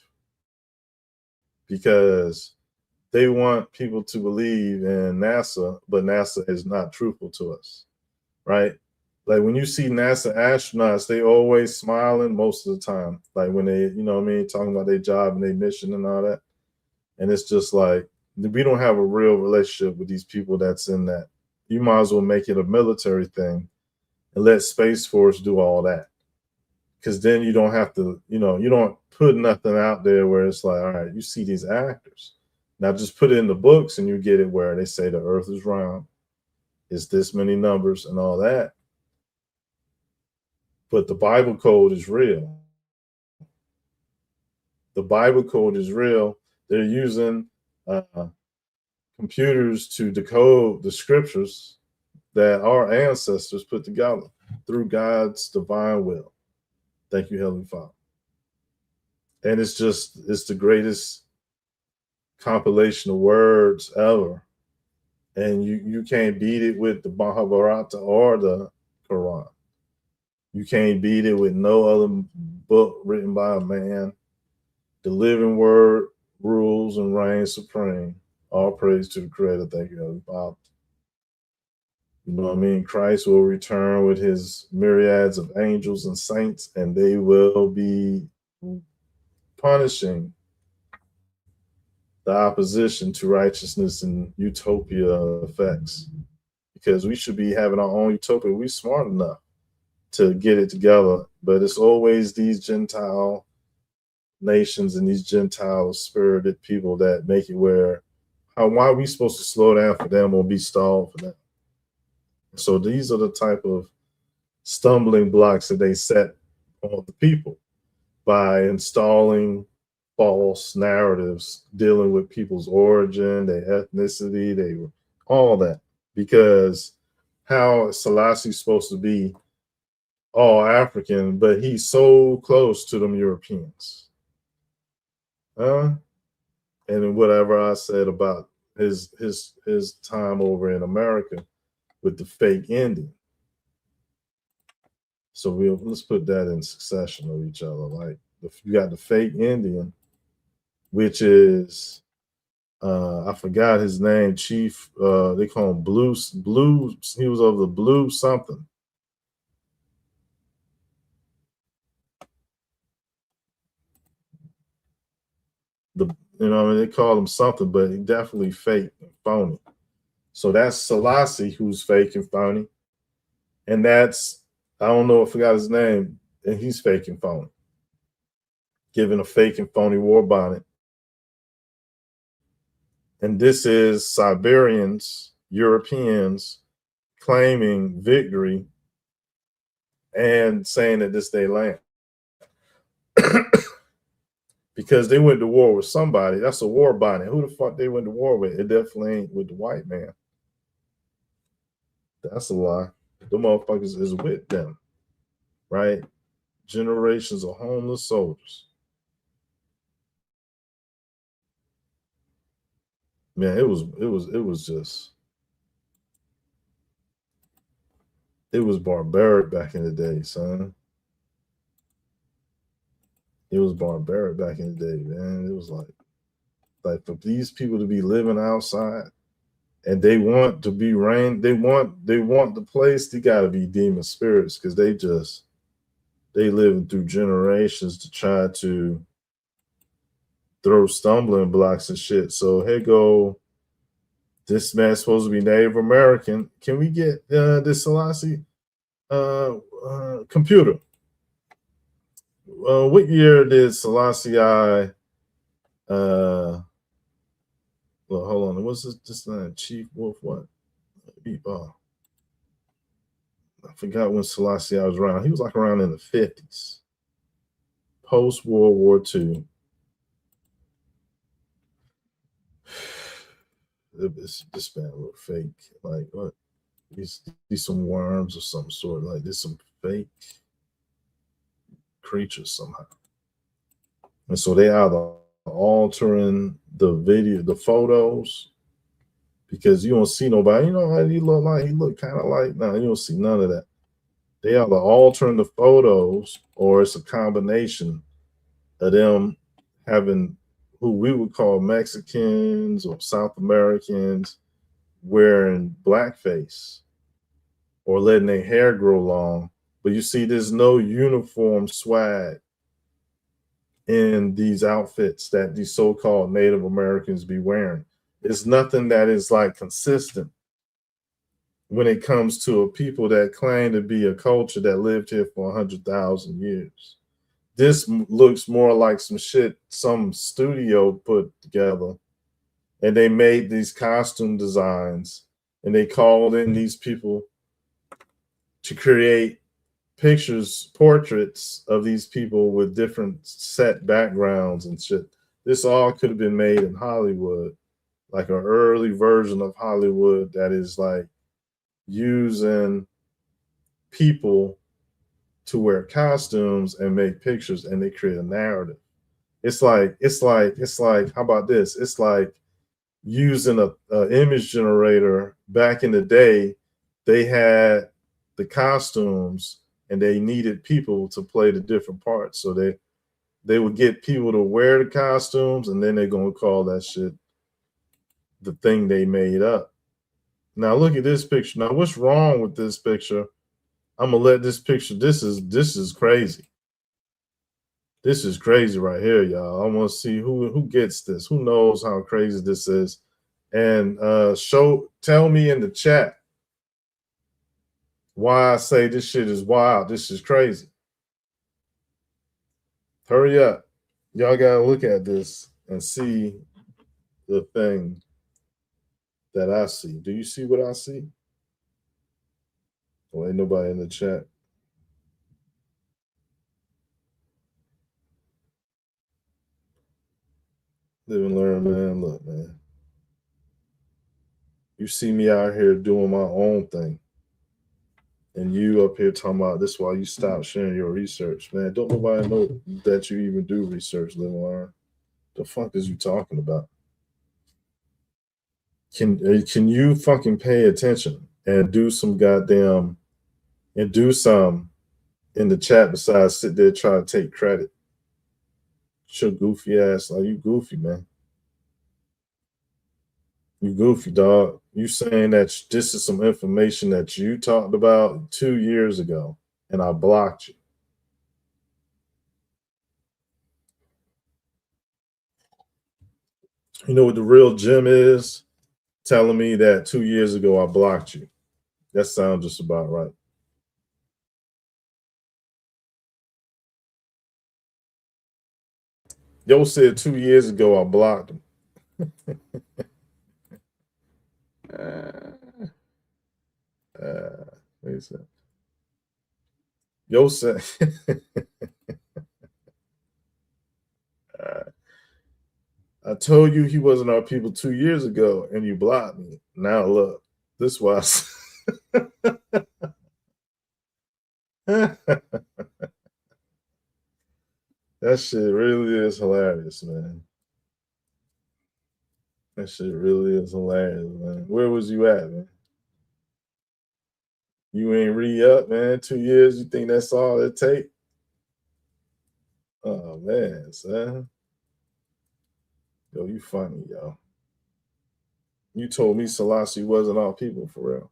because they want people to believe in NASA, but NASA is not truthful to us, right? Like when you see NASA astronauts, they always smiling most of the time. Like when they, you know what I mean, talking about their job and their mission and all that. And it's just like, we don't have a real relationship with these people that's in that. You might as well make it a military thing and let Space Force do all that. Because then you don't have to, you don't put nothing out there where it's like, all right, you see these actors. Now just put it in the books and you get it where they say the earth is round, it's this many numbers and all that. But the Bible code is real. The Bible code is real. They're using computers to decode the scriptures that our ancestors put together through God's divine will. Thank you, Heavenly Father. And it's the greatest compilation of words ever. And you can't beat it with the Mahabharata or the Quran. You can't beat it with no other book written by a man. The living word rules and reigns supreme. All praise to the Creator. Thank you, Heavenly Father. You know what I mean? Christ will return with his myriads of angels and saints, and they will be punishing the opposition to righteousness and utopia effects. Because we should be having our own utopia. We're smart enough to get it together, but it's always these Gentile nations and these Gentile spirited people that make it where, why are we supposed to slow down for them or be stalled for them? So these are the type of stumbling blocks that they set on the people by installing false narratives dealing with people's origin, their ethnicity, all that. Because how Selassie's supposed to be all African, but he's so close to them Europeans. And whatever I said about his time over in America with the fake Indian. So let's put that in succession of each other. Like you got the fake Indian, which is I forgot his name, Chief. They call him Blue. He was of the Blue something. They call him something, but he definitely fake and phony. So that's Selassie, who's fake and phony, and that's, I don't know, I forgot his name, and he's fake and phony, giving a fake and phony war bonnet. And this is Siberians, Europeans claiming victory and saying that this their land. Because they went to war with somebody. That's a war bonnet. Who the fuck they went to war with? It definitely ain't with the white man. That's a lie. The motherfuckers is with them, right? Generations of homeless soldiers. Man, it was barbaric back in the day, son. It was barbaric back in the day, man. It was like for these people to be living outside and they want to be reigned. They want the place. They got to be demon spirits because they living through generations to try to throw stumbling blocks and shit. So here go. This man's supposed to be Native American. Can we get this Selassie computer? What year did Selassie well, hold on. What's this Chief Wolf? What? I forgot when Selassie was around. He was like around in the 50s, post World War II. This man look fake. Like what? These some worms or some sort. Like this some fake creatures somehow. And so they either altering the video, the photos, because you don't see nobody. You know how he look like? He look kind of like, no, you don't see none of that. They either altering the photos or it's a combination of them having who we would call Mexicans or South Americans wearing blackface or letting their hair grow long. But you see, there's no uniform swag in these outfits that these so-called Native Americans be wearing. It's nothing that is like consistent when it comes to a people that claim to be a culture that lived here for 100,000 years. This looks more like some shit some studio put together, and they made these costume designs, and they called in these people to create pictures, portraits of these people with different set backgrounds and shit. This all could have been made in Hollywood, like an early version of Hollywood that is like using people to wear costumes and make pictures, and they create a narrative. It's like how about this? It's like using a image generator. Back in the day, they had the costumes and they needed people to play the different parts. So they would get people to wear the costumes, and then they're gonna call that shit the thing they made up. Now look at this picture. Now what's wrong with this picture? I'm gonna let this picture. This is crazy. This is crazy right here, y'all. I want to see who gets this. Who knows how crazy this is? And tell me in the chat why I say this shit is wild. This is crazy. Hurry up. Y'all gotta look at this and see the thing that I see. Do you see what I see? Well, ain't nobody in the chat. Live and learn, man. Look, man. You see me out here doing my own thing. And you up here talking about this while you stop sharing your research. Man, don't nobody know that you even do research, Live and Learn. The fuck is you talking about? Can you fucking pay attention and do some goddamn and do some in the chat besides sit there trying to take credit? Your goofy ass. Like, you goofy, man. You goofy, dog. You saying that this is some information that you talked about 2 years ago, and I blocked you. You know what the real gem is? Telling me that 2 years ago I blocked you. That sounds just about right. Yo said 2 years ago I blocked him. Wait a second. Yo said I told you he wasn't our people 2 years ago, and you blocked me. Now look, this was that shit really is hilarious, man. That shit really is hilarious, man. Where was you at, man? You ain't re-up, man. 2 years, you think that's all it take? Oh, man, son. Yo, you funny, yo. You told me Selassie wasn't all people for real.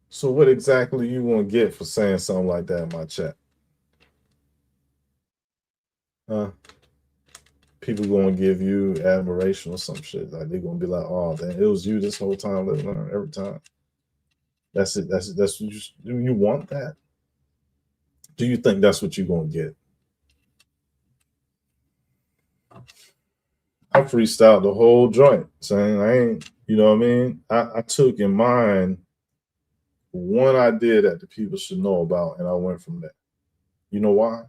So what exactly you want to get for saying something like that in my chat? Huh? People going to give you admiration or some shit. Like they're going to be like, oh, damn, it was you this whole time, living on every time. That's it. That's what you do. You want that? Do you think that's what you're going to get? I freestyled the whole joint, saying I ain't, you know what I mean? I took in mind one idea that the people should know about, and I went from there. You know why?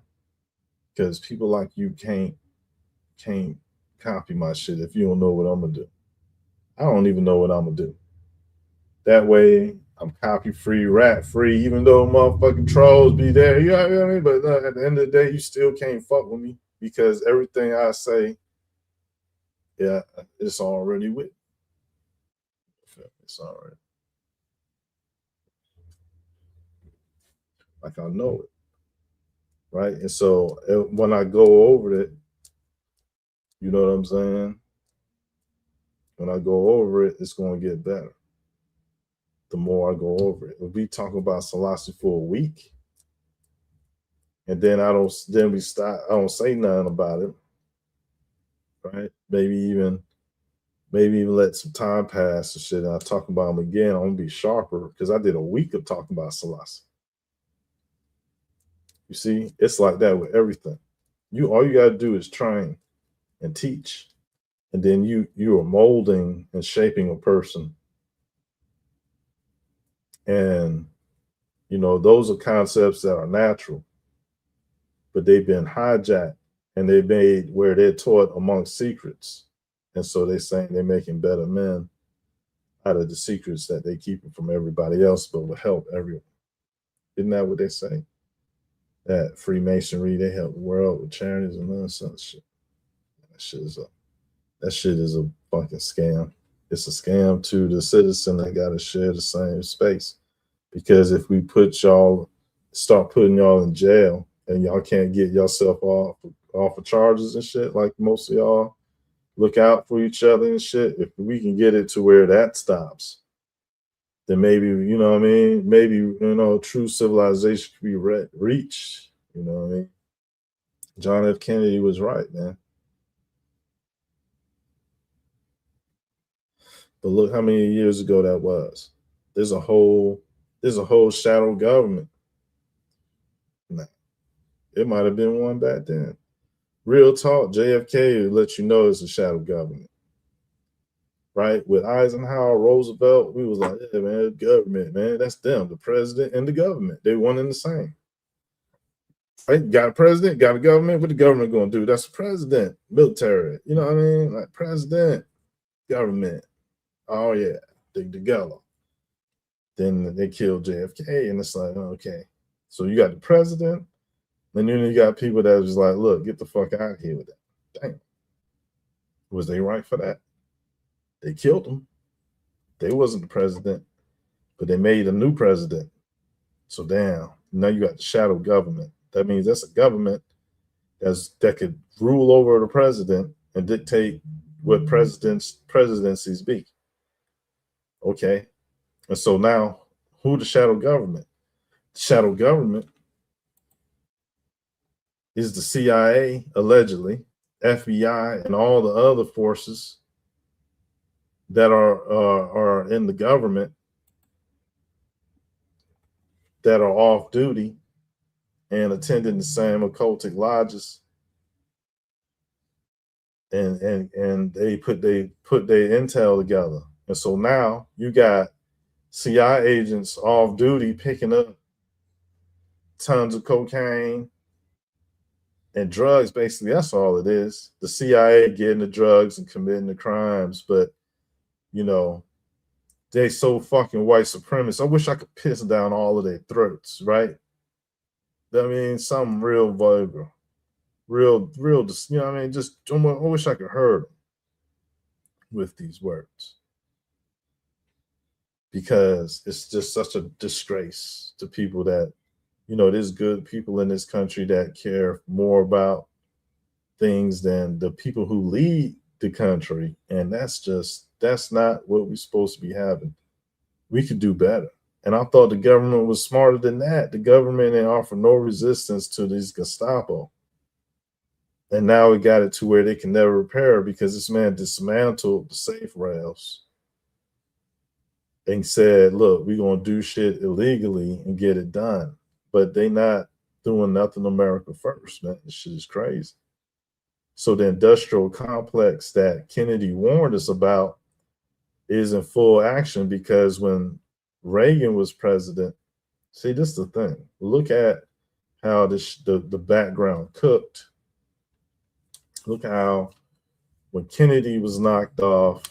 Because people like you can't copy my shit if you don't know what I'm gonna do. I don't even know what I'm gonna do. That way, I'm copy free, rap free, even though motherfucking trolls be there. You know what I mean? But at the end of the day, you still can't fuck with me because everything I say, yeah, it's already with. It's already like I know it, right? And so when I go over it, you know what I'm saying? When I go over it, it's going to get better. The more I go over it, if we talk about Selassie for a week, and then I don't say nothing about it, right? Maybe even let some time pass and shit, and I talk about him again. I'm gonna be sharper because I did a week of talking about Selassie. You see, it's like that with everything. All you gotta do is train and teach, and then you are molding and shaping a person. And those are concepts that are natural, but they've been hijacked and they made where they're taught amongst secrets. And so they're saying they're making better men out of the secrets that they keep from everybody else, but will help everyone. Isn't that what they say? That Freemasonry, they help the world with charities and none such shit. That shit is a fucking scam. It's a scam to the citizen that got to share the same space. Because if we start putting y'all in jail and y'all can't get yourself off of charges and shit, like most of y'all look out for each other and shit, if we can get it to where that stops, then maybe, you know what I mean? Maybe, true civilization could be reached. You know what I mean? John F. Kennedy was right, man. But look how many years ago that was. There's a whole shadow government. Nah, it might have been one back then. Real talk, JFK will let you know it's a shadow government. Right? With Eisenhower, Roosevelt, we was like, yeah, man, government, man, that's them, the president and the government. They one and the same. Right? Got a president, got a government. What the government gonna do? That's the president, military. You know what I mean? Like president, government. Oh yeah, they together. Then they killed JFK, and it's like, okay. So you got the president, and then you got people that was like, look, get the fuck out of here with that. Damn. Was they right for that? They killed him. They wasn't the president, but they made a new president. So damn, now you got the shadow government. That means that's a government that could rule over the president and dictate what presidencies be. Okay. And so now, who the shadow government? The shadow government is the CIA, allegedly, FBI, and all the other forces that are in the government that are off duty and attending the same occultic lodges, and they put their intel together. And so now you got CIA agents off duty picking up tons of cocaine and drugs. Basically, that's all it is. The CIA getting the drugs and committing the crimes, but they so fucking white supremacist. I wish I could piss down all of their throats, right? I mean, something real vulgar, real, just, I mean, just, I wish I could hurt them with these words, because it's just such a disgrace to people that, You know, there's good people in this country that care more about things than the people who lead the country. And that's not what we're supposed to be having. We could do better. And I thought the government was smarter than that. The government didn't offer no resistance to these Gestapo. And now we got it to where they can never repair because this man dismantled the safe rails and said, look, we're going to do shit illegally and get it done. But they not doing nothing America first, man. This shit is crazy. So the industrial complex that Kennedy warned us about is in full action because when Reagan was president, see, this is the thing. Look at how the background cooked. Look how when Kennedy was knocked off,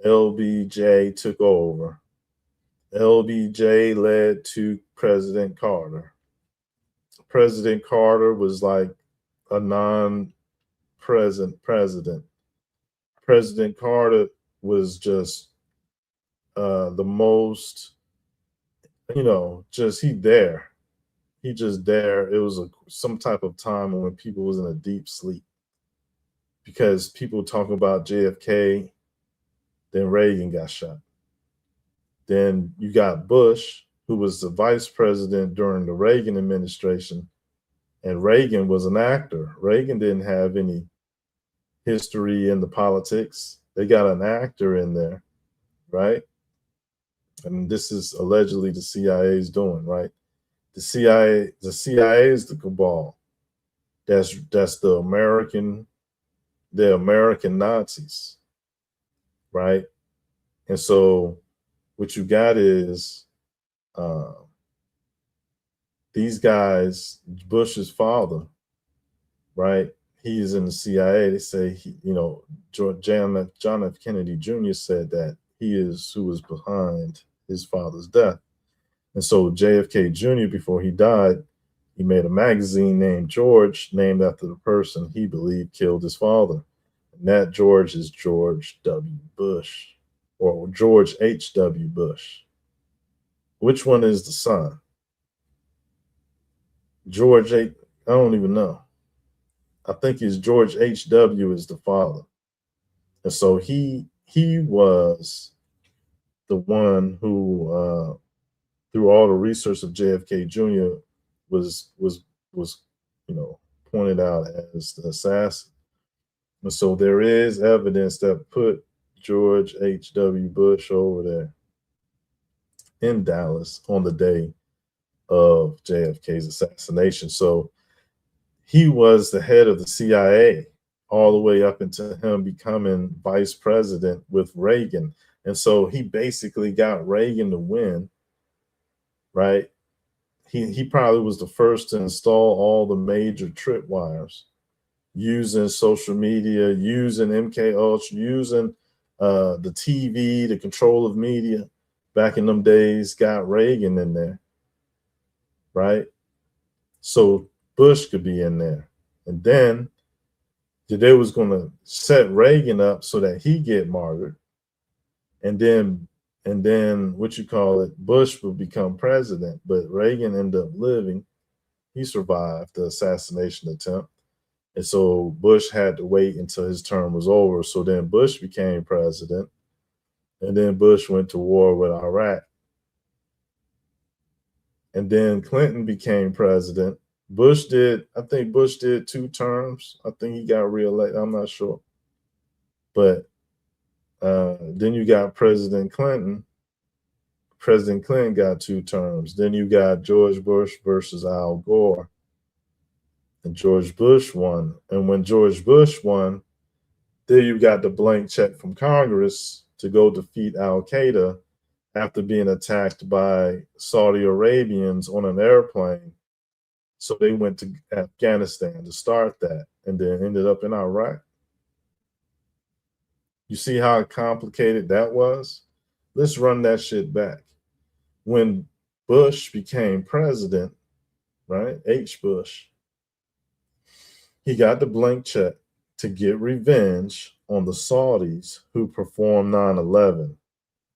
LBJ took over. LBJ led to President Carter. President Carter was like a non-present president. President Carter was just the most, just he just there. It was some type of time when people was in a deep sleep because people talk about JFK, then Reagan got shot. Then you got Bush, who was the vice president during the Reagan administration, and Reagan was an actor. Reagan didn't have any history in the politics. They got an actor in there, right? And this is allegedly the CIA's doing, right? The CIA is the cabal. That's the American Nazis, right? And so what you got is these guys, Bush's father, right? He is in the CIA. They say John F. Kennedy Jr. said that he is who was behind his father's death. And so JFK Jr., before he died, he made a magazine named George, named after the person he believed killed his father. And that George is George W. Bush, or George H.W. Bush. Which one is the son? George H. I don't even know. I think it's George H.W. is the father. And so he was the one who, through all the research of JFK Jr., was pointed out as the assassin. And so there is evidence that put George H.W. Bush over there in Dallas on the day of JFK's assassination. So he was the head of the CIA all the way up until him becoming vice president with Reagan. And so he basically got Reagan to win, right? He probably was the first to install all the major tripwires using social media, using MK Ultra, using the TV, the control of media back in them days, got Reagan in there, right? So Bush could be in there. And then they was going to set Reagan up so that he get martyred. And then Bush would become president, but Reagan ended up living. He survived the assassination attempt. And so Bush had to wait until his term was over. So then Bush became president. And then Bush went to war with Iraq. And then Clinton became president. I think Bush did 2 terms. I think he got reelected. I'm not sure. But then you got President Clinton. President Clinton got 2 terms. Then you got George Bush versus Al Gore. And George Bush won. And when George Bush won, there you got the blank check from Congress to go defeat Al Qaeda after being attacked by Saudi Arabians on an airplane. So they went to Afghanistan to start that and then ended up in Iraq. You see how complicated that was? Let's run that shit back. When Bush became president, right? H. Bush, he got the blank check to get revenge on the Saudis who performed 9/11.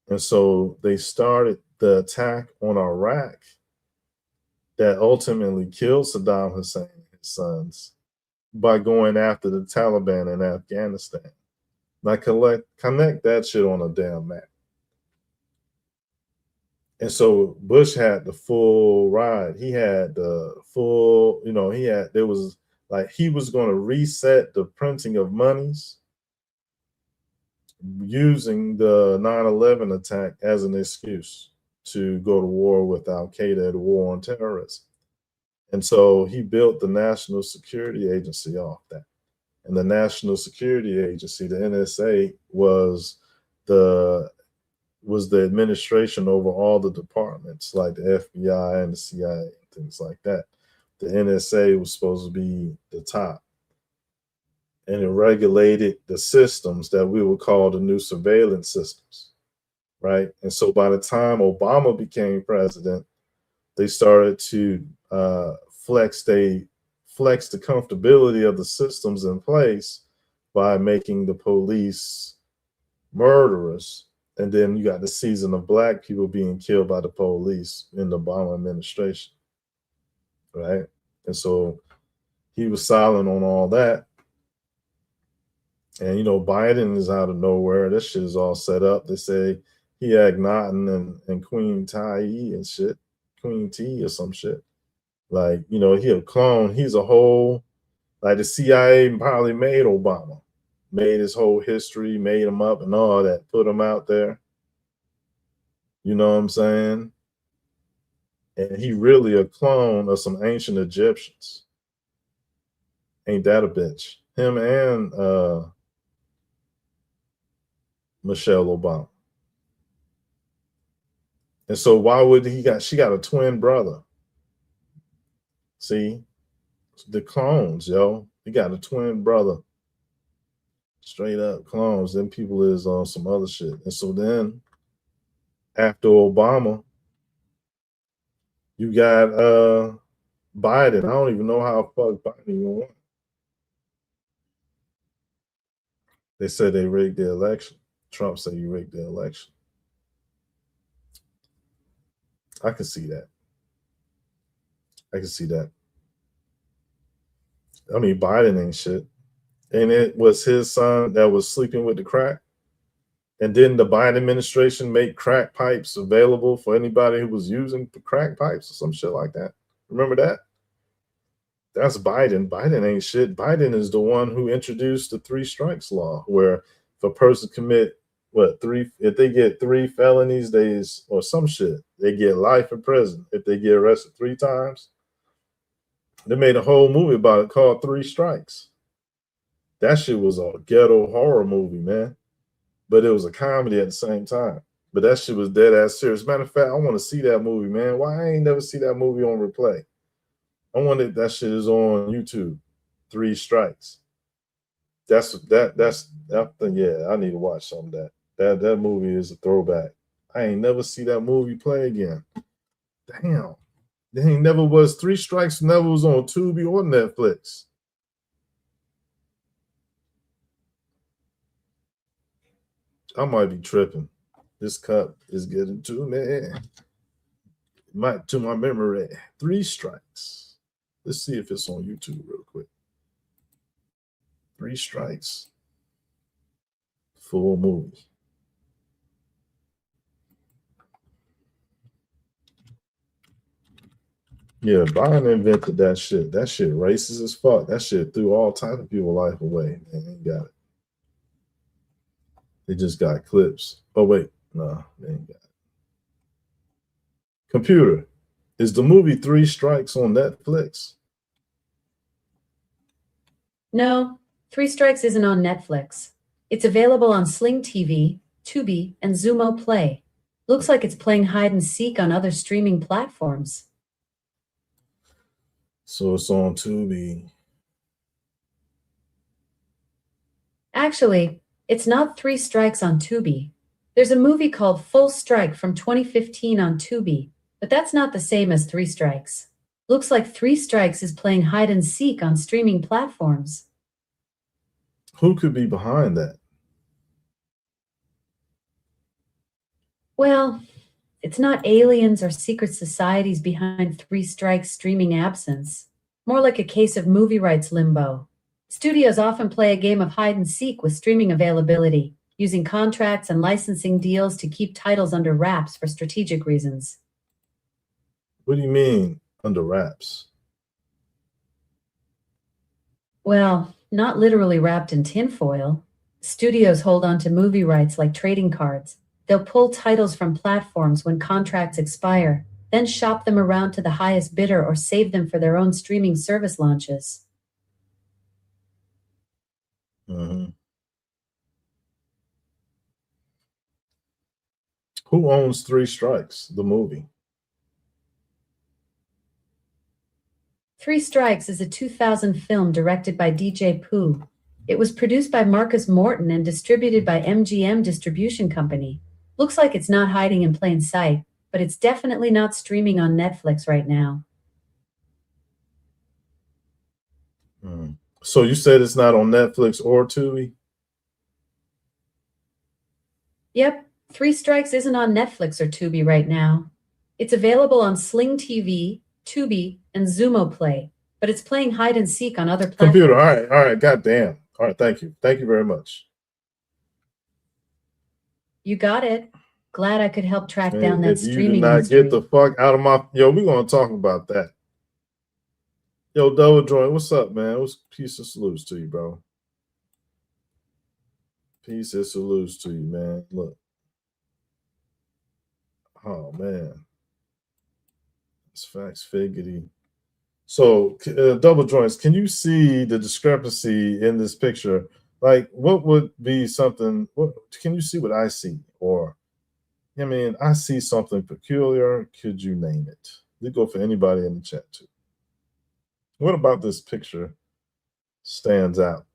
And so they started the attack on Iraq that ultimately killed Saddam Hussein and his sons by going after the Taliban in Afghanistan. Like connect that shit on a damn map. And so Bush had the full ride. He had the full, there was like he was going to reset the printing of monies using the 9/11 attack as an excuse to go to war with Al Qaeda, the war on terrorism. And so he built the National Security Agency off that. And the National Security Agency, the NSA, was the administration over all the departments like the FBI and the CIA and things like that. The NSA was supposed to be the top. And it regulated the systems that we would call the new surveillance systems, right? And so by the time Obama became president, they started to flex the comfortability of the systems in place by making the police murderers. And then you got the season of black people being killed by the police in the Obama administration, right? And so he was silent on all that. And, Biden is out of nowhere. This shit is all set up. They say he had Akhenaten and Queen Tai and shit, Queen T or some shit. Like, he a clone. He's a whole, like the CIA probably made Obama, made his whole history, made him up and all that, put him out there. You know what I'm saying? And he really a clone of some ancient Egyptians. Ain't that a bitch? Him and Michelle Obama. And so why would she got a twin brother. See, the clones, yo. He got a twin brother. Straight up clones. Then people is on some other shit. And so then after Obama, you got Biden. I don't even know how fuck Biden even won. They said they rigged the election. Trump said he rigged the election. I can see that. I can see that. I mean, Biden ain't shit. And it was his son that was sleeping with the crack. And then the Biden administration make crack pipes available for anybody who was using crack pipes or some shit like that. Remember that? That's Biden. Biden ain't shit. Biden is the one who introduced the 3 strikes law, where if a person commit if they get 3 felonies, or some shit, they get life in prison. If they get arrested 3 times, they made a whole movie about it called 3 Strikes. That shit was a ghetto horror movie, man. But it was a comedy at the same time. But that shit was dead ass serious. Matter of fact, I want to see that movie, man. Why I ain't never see that movie on replay? I wonder if that shit is on YouTube. 3 Strikes. Yeah, I need to watch some of that. That movie is a throwback. I ain't never see that movie play again. Damn. There ain't never was 3 Strikes, never was on Tubi or Netflix. I might be tripping. This cup is getting to me. To my memory. 3 Strikes. Let's see if it's on YouTube real quick. 3 Strikes. Full movie. Yeah, Biden invented that shit. That shit racist as fuck. That shit threw all type of people's life away. They ain't got it. They just got clips. Oh, wait. No, they ain't got it. Computer, is the movie 3 Strikes on Netflix? No, 3 Strikes isn't on Netflix. It's available on Sling TV, Tubi, and Zumo Play. Looks like it's playing hide and seek on other streaming platforms. So it's on Tubi. Actually, it's not 3 Strikes on Tubi. There's a movie called Full Strike from 2015 on Tubi, but that's not the same as 3 Strikes. Looks like 3 Strikes is playing hide and seek on streaming platforms. Who could be behind that? Well, It's not aliens or secret societies behind Three Strikes' streaming absence. More like a case of movie rights limbo. Studios often play a game of hide and seek with streaming availability, using contracts and licensing deals to keep titles under wraps for strategic reasons. What do you mean under wraps? Well, not literally wrapped in tinfoil. Studios hold on to movie rights like trading cards. They'll pull titles from platforms when contracts expire, then shop them around to the highest bidder or save them for their own streaming service launches. Mm-hmm. Who owns Three Strikes, the movie? Three Strikes is a 2000 film directed by DJ Pooh. It was produced by Marcus Morton and distributed by MGM Distribution Company. Looks like it's not hiding in plain sight, but it's definitely not streaming on Netflix right now. So you said it's not on Netflix or Tubi? Yep, Three Strikes isn't on Netflix or Tubi right now. It's available on Sling TV, Tubi, and Zumo Play, but it's playing hide and seek on other platforms. Computer, all right, goddamn. All right, thank you very much. You got it. Glad I could help track down that If you do streaming not history. get the fuck out of my... Yo, we're going to talk about that. Yo, Double Joint, what's up, man? What's peace and salutes to you, bro? Peace and salutes to you, man. Look. Oh, man. It's facts, figgity. So, Double Joints, can you see the discrepancy in this picture? Like, what would be something... What can you see what I see? Or... I mean, I see something peculiar. Could you name it? We go for anybody in the chat too. What about this picture stands out?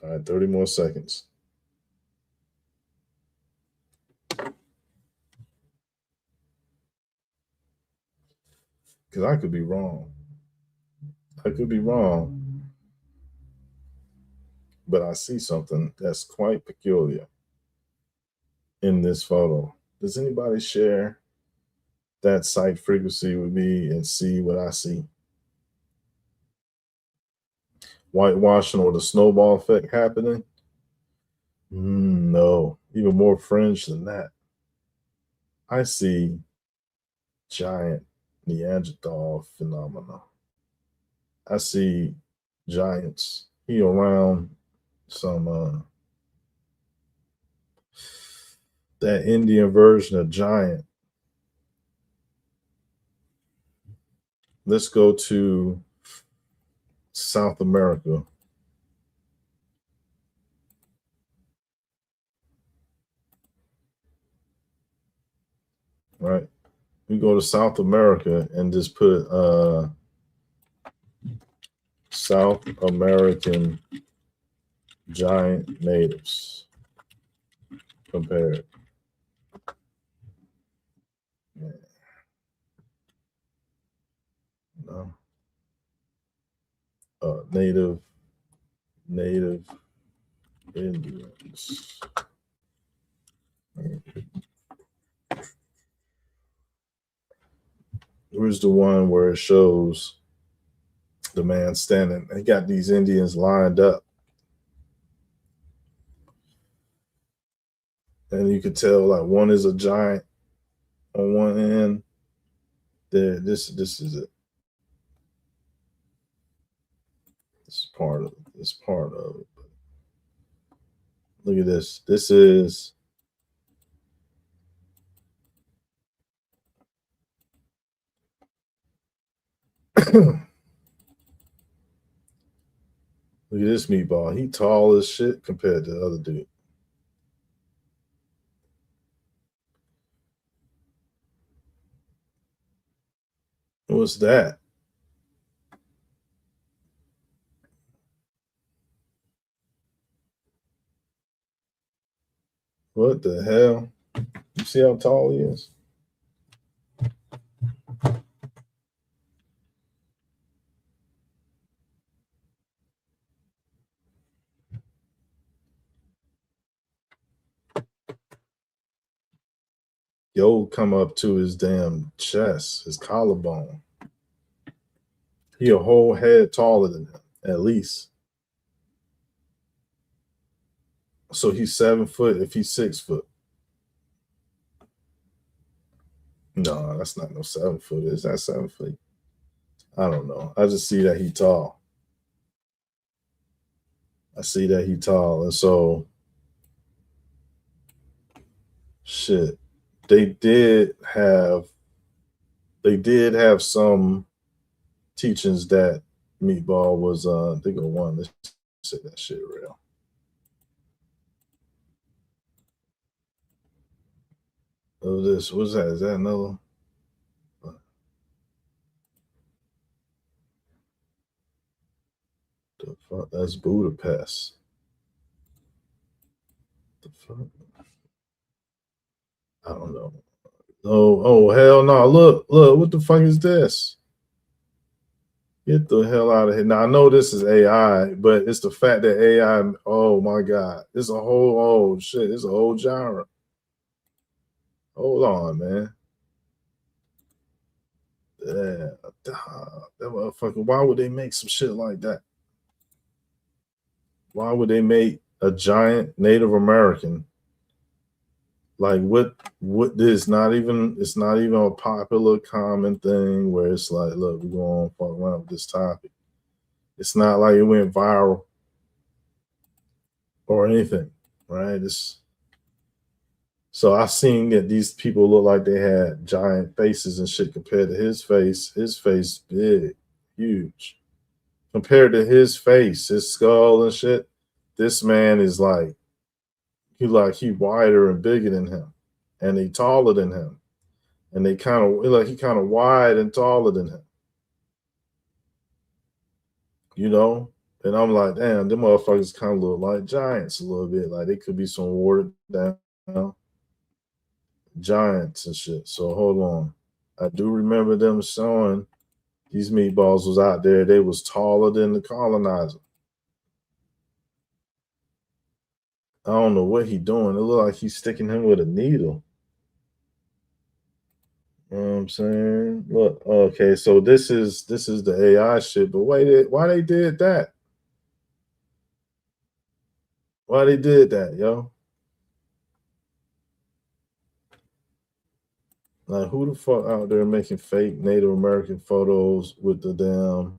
All right, 30 more seconds. Because I could be wrong. I could be wrong. But I see something that's quite peculiar in this photo. Does anybody share that sight frequency with me and see what I see? Whitewashing or the snowball effect happening? No, even more fringe than that. I see giant Neanderthal phenomena. I see giants. He around some that Indian version of giant. Let's go to South America. Right. We go to South America and just put South American giant natives compared. Yeah. No. Native Indians. Where's the one where it shows the man standing? He got these Indians lined up. And you could tell like one is a giant on one end. This is it. This is part of it. Look at this. This is look at this meatball. He tall as shit compared to the other dude. What's that? What the hell? You see how tall he is? Yo, come up to his damn chest, his collarbone. He a whole head taller than him, at least. So he's 7 foot if he's 6 foot. No, that's not no 7 foot. Is that 7 foot? I don't know. I just see that he tall. I see that he tall. And so shit. They did have some teachings that Meatball was they go one. Let's say that shit real. Oh, this what's that? Is that another? The fuck? That's Budapest. The fuck? I don't know. Oh hell no! Look! What the fuck is this? Get the hell out of here! Now I know this is AI, but it's the fact that AI. Oh my god! It's a whole shit! It's a whole genre. Hold on, man. Yeah, that motherfucker. Why would they make some shit like that? Why would they make a giant Native American? Like what this not even it's not even a popular common thing where it's like, look, we're going to fuck around with this topic. It's not like it went viral or anything, right? So I seen that these people look like they had giant faces and shit compared to his face. His face big, huge. Compared to his face, his skull and shit, this man is like he wider and bigger than him, and he taller than him, and they kind of he kind of wide and taller than him, you know. And I'm like, damn, them motherfuckers kind of look like giants a little bit, like they could be some watered down giants and shit. So hold on, I do remember them showing these meatballs was out there. They was taller than the colonizer. I don't know what he doing. It looked like he's sticking him with a needle. You know what I'm saying? Look, okay, so this is the AI shit, but why they did that? Why they did that, yo? Like who the fuck out there making fake Native American photos with the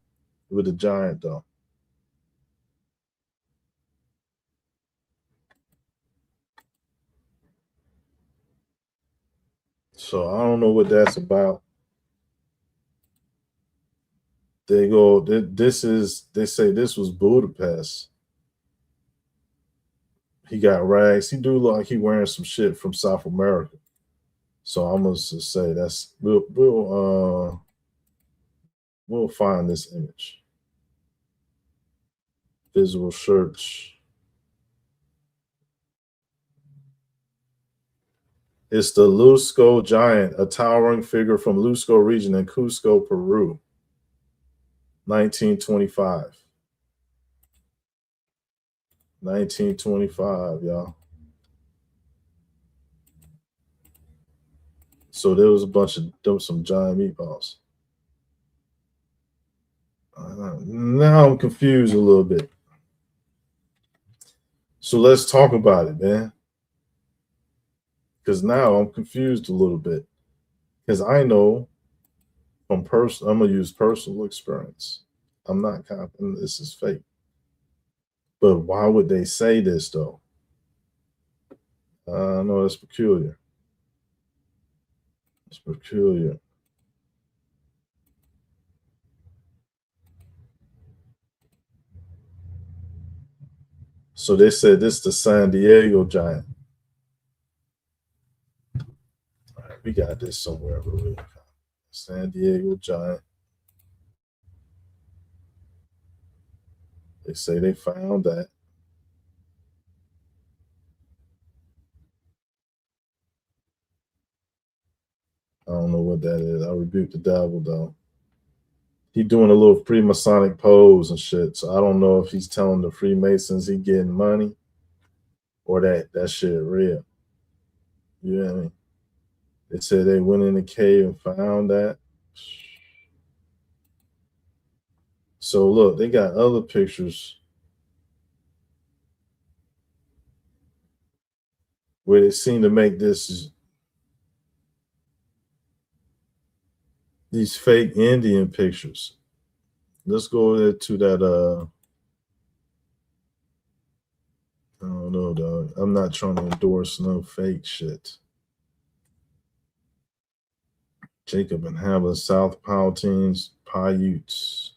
giant though? So I don't know what that's about. They say this was Budapest. He got rags. He do look like he wearing some shit from South America. So I'm gonna just say that's we'll find this image. Visual search. It's the Lusco giant, a towering figure from Lusco region in Cusco, Peru. 1925. 1925, y'all. So there was some giant meatballs. Now I'm confused a little bit. So let's talk about it, man. Because now I'm confused a little bit. Because I know I'm gonna use personal experience. I'm not confident this is fake. But why would they say this though? I know it's peculiar. It's peculiar. So they said this is the San Diego giant. All right, we got this somewhere. San Diego Giant. They say they found that. I don't know what that is. I rebuke the devil though. He doing a little Freemasonic pose and shit. So I don't know if he's telling the Freemasons he getting money or that shit real. You know what I mean? They said they went in the cave and found that. So look, they got other pictures where they seem to make these fake Indian pictures. Let's go to that I don't know, dog. I'm not trying to endorse no fake shit. Jacob and Hamlet, South Powhatan, Paiutes.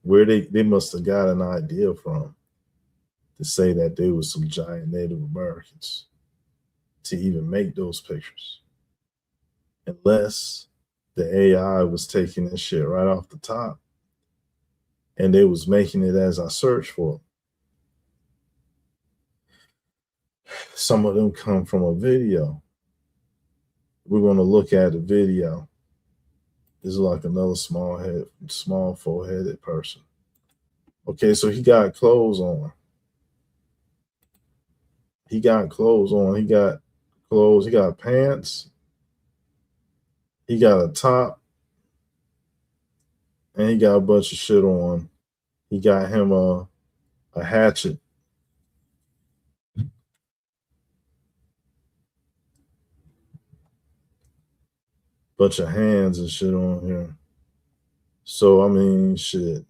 Where they must have got an idea from to say that there was some giant Native Americans to even make those pictures. Unless the AI was taking this shit right off the top and they was making it as I searched for it. Some of them come from a video. We're going to look at the video. This is like another small four-headed person. Okay, so he got clothes on. He got clothes on. He got clothes. He got pants. He got a top. And he got a bunch of shit on. He got him a hatchet. Bunch of hands and shit on here. So I mean, shit.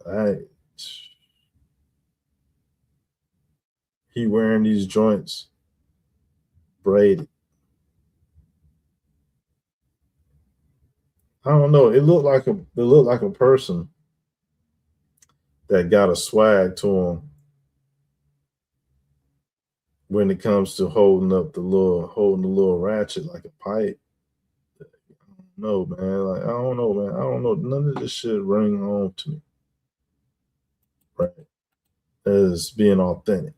He wearing these joints braided. I don't know. It looked like a person that got a swag to him when it comes to holding the little ratchet like a pipe. No, man. Like I don't know, man. I don't know. None of this shit ring home to me. Right. As being authentic.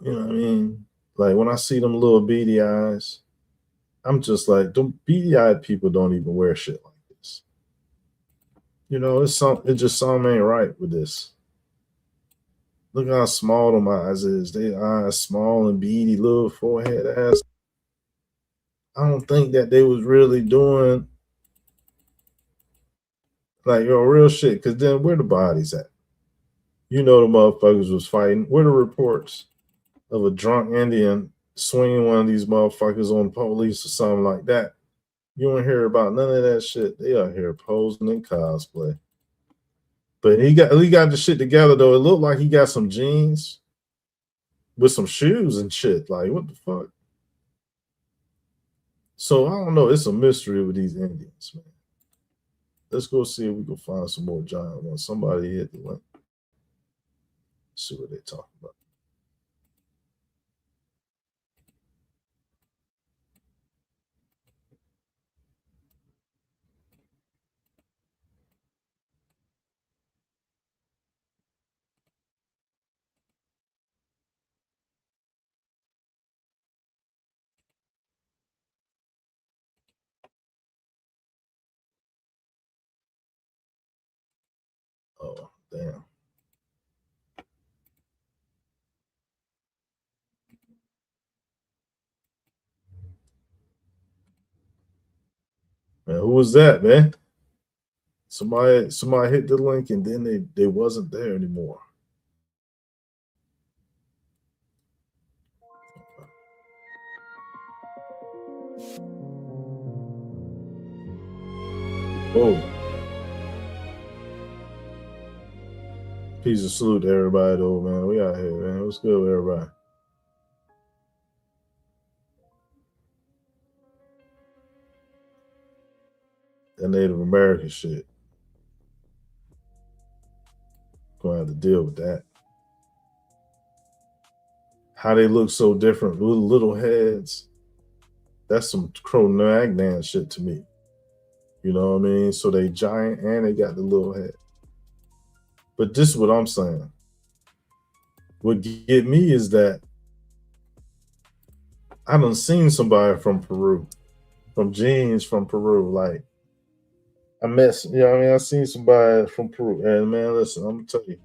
You know what I mean? Like when I see them little beady eyes, I'm just like, them beady eyed people don't even wear shit like this. You know, it just something ain't right with this. Look how small them eyes is. They eyes small and beady, little forehead ass. I don't think that they was really doing like real shit. Cause then where the bodies at? You know the motherfuckers was fighting. Where the reports of a drunk Indian swinging one of these motherfuckers on police or something like that? You don't hear about none of that shit. They out here posing in cosplay. But he got the shit together though. It looked like he got some jeans with some shoes and shit. Like what the fuck? So I don't know. It's a mystery with these Indians, man. Let's go see if we can find some more giant ones. Somebody hit the link. See what they talking about. Oh, damn. Man, who was that, man? Somebody hit the link and then they wasn't there anymore. Whoa. Peace and salute to everybody though, man. We out here, man. What's good with everybody? That Native American shit. Gonna have to deal with that. How they look so different with little heads. That's some Cro-Magnon shit to me. You know what I mean? So they giant and they got the little head. But this is what I'm saying. What get me is that I done seen somebody from Peru, from genes from Peru. Like I met, you know what I mean? I seen somebody from Peru. And man, listen, I'm gonna tell you,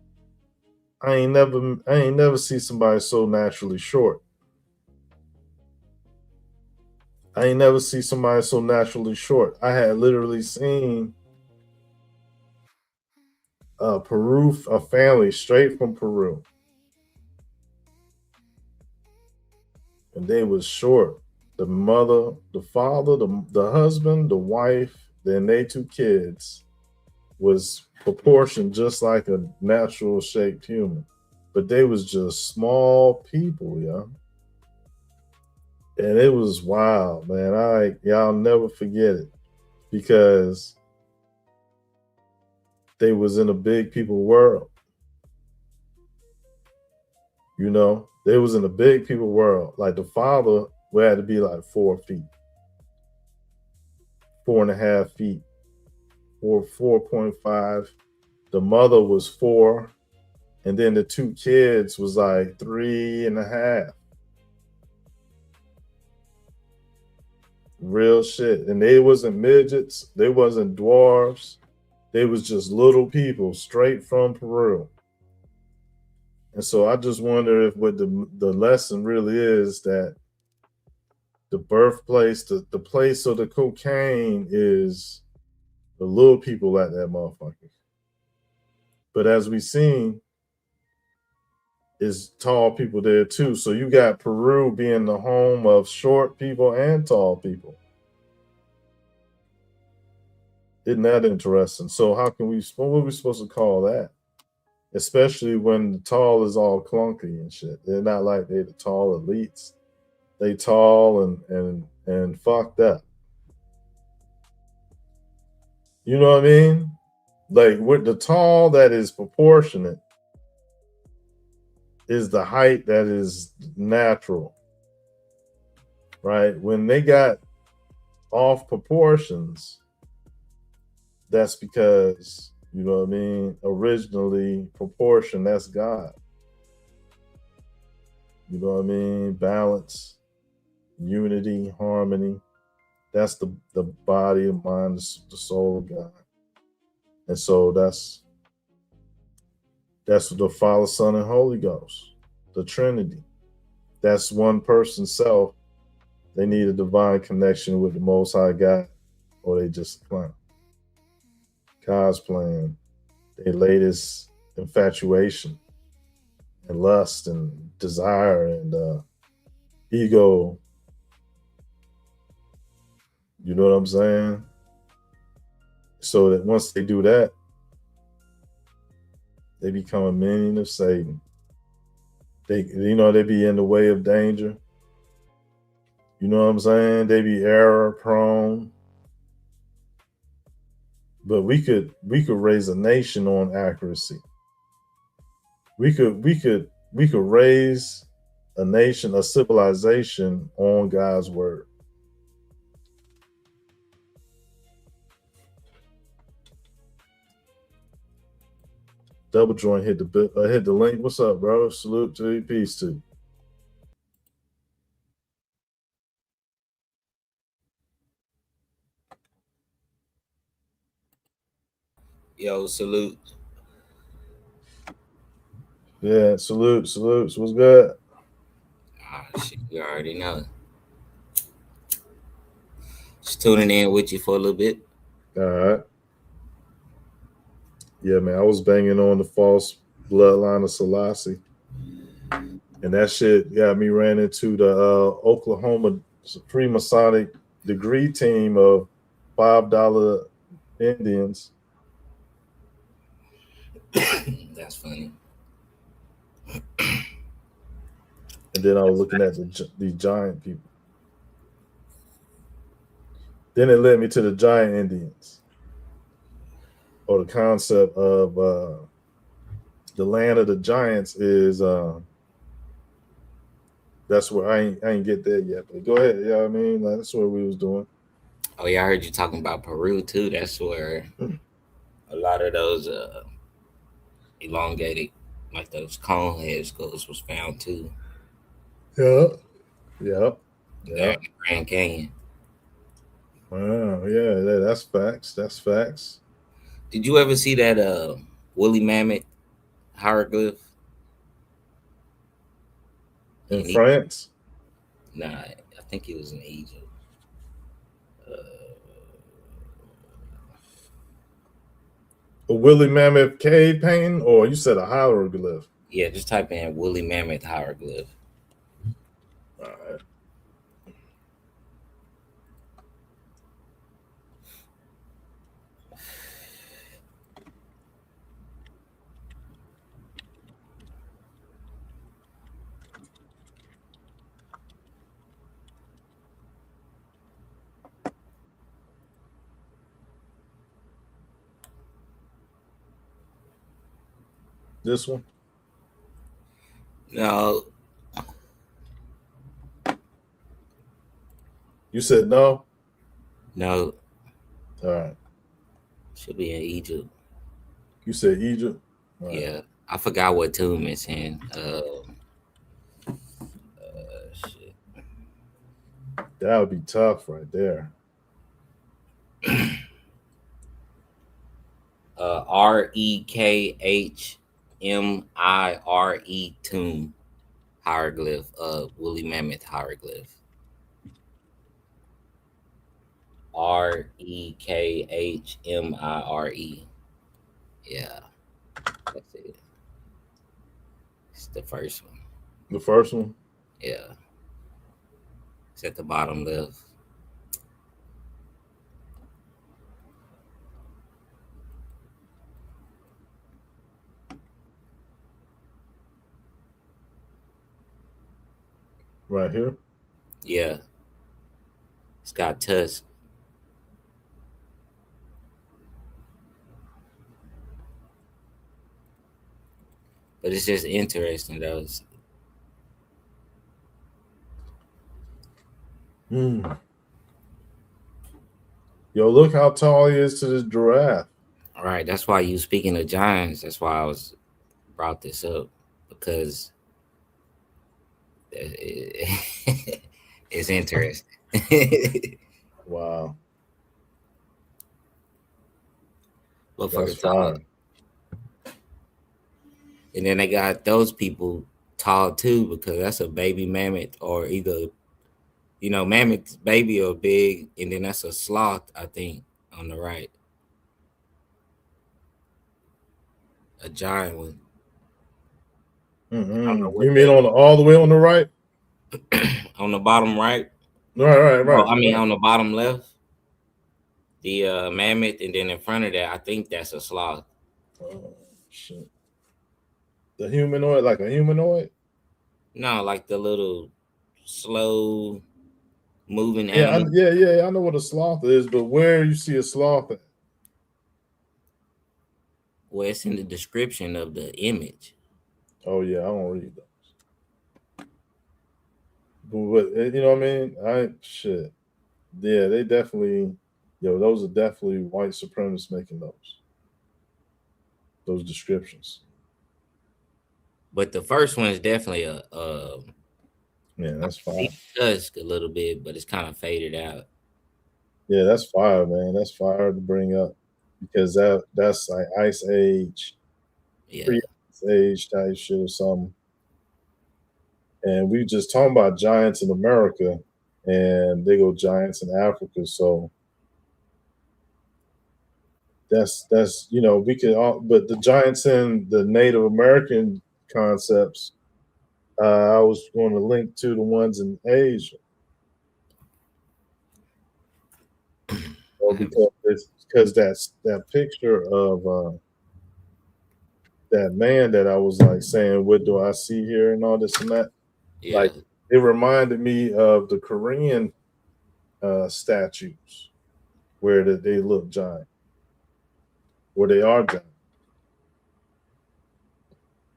I ain't never see somebody so naturally short. I ain't never see somebody so naturally short. I had literally seen Peru, a family straight from Peru, and they was short. The mother, the father, the husband, the wife, then they 2 kids was proportioned just like a natural shaped human, but they was just small people, yeah. And it was wild, man. Y'all never forget it because they was in a big people world. You know, they was in a big people world. Like the father had to be like 4 feet, 4.5 feet, or 4.5. The mother was 4, and then the 2 kids was like 3.5. Real shit. And they wasn't midgets, they wasn't dwarfs, they was just little people straight from Peru. And so I just wonder if what the lesson really is that the birthplace, the place of the cocaine is the little people at that motherfucker. But as we seen, is tall people there too. So you got Peru being the home of short people and tall people. Isn't that interesting? So how can we, what are we supposed to call that? Especially when the tall is all clunky and shit. They're not like they're the tall elites. They tall and fucked up. You know what I mean? Like with the tall that is proportionate is the height that is natural, right? When they got off proportions, that's because, you know what I mean, originally proportion, that's God. You know what I mean? Balance, unity, harmony. That's the body, the mind, the soul of God. And so that's the Father, Son, and Holy Ghost, the Trinity. That's one person's self. They need a divine connection with the Most High God, or they just a clown. God's plan, their latest infatuation and lust and desire and ego. You know what I'm saying? So that once they do that, they become a minion of Satan. They be in the way of danger. You know what I'm saying? They be error prone. But we could raise a nation on accuracy. We could raise a nation, a civilization on God's word. Double joint hit the link. What's up, bro? Salute to you. Peace to you. Yo, salute. Yeah, salute. What's good? Shit, you already know. Just tuning in with you for a little bit. All right. Yeah, man, I was banging on the false bloodline of Selassie. And that shit got me ran into the Oklahoma Freemasonic degree team of $5 Indians. That's funny. And then I was looking at the giant people. Then it led me to the giant Indians, or the concept of the land of the giants is That's where I ain't get there yet. But go ahead. Yeah, I mean, like, that's what we was doing. Oh yeah, I heard you talking about Peru too. That's where a lot of those elongated, like those cone head skulls, was found too. Yeah. Yeah. There Yeah. in the Grand Canyon. Wow. Yeah. That's facts. That's facts. Did you ever see that woolly mammoth hieroglyph? In In Egypt? France, Nah, I think it was in Egypt. a woolly mammoth cave painting, or you said a hieroglyph? Yeah, just type in woolly mammoth hieroglyph. All right. This one? No, You said no? no, All right. should be in Egypt. You said Egypt? All right. Yeah, I forgot what tomb it's in. Shit. That would be tough right there. Rekhmire tomb hieroglyph. Woolly mammoth hieroglyph. Rekhmire. Yeah, that's it. It's the first one. The first one? Yeah, it's at the bottom left. Right here? Yeah, it's got tusks. But it's just interesting though. Hmm. Yo, look how tall he is to this giraffe. All right, that's why you speaking of giants. That's why I was brought this up because it's interesting. Wow. Motherfucker That's tall. fine. And then they got those people tall too because that's a baby mammoth or either mammoth baby or big, and then that's a sloth, I think, on the right. A giant one. I don't know You what mean on all the way on the right? on the bottom right. Right. No, I mean on the bottom left. The mammoth, and then in front of that, I think that's a sloth. Oh, shit. The humanoid, like a humanoid? No, like the little slow moving Yeah, animal. I know what a sloth is, but where you see a sloth at? Well, it's in the description of the image. Oh yeah, I don't read those. But you know what I mean? Shit. Yeah, they definitely, those are definitely white supremacists making those descriptions. But the first one is definitely a Yeah, that's see fire. the tusk a little bit, but it's kind of faded out. Yeah, that's fire, man. That's fire to bring up because that's like Ice Age, Yeah, pre-Ice Age type shit or something. And we just talking about giants in America, and they go giants in Africa. So that's we could all, but the giants in the Native American concepts, I was going to link to the ones in Asia. Because that's that picture of that man that I was like saying, what do I see here and all this and that. yeah. Like it reminded me of the Korean statues where they look giant, where they are giant.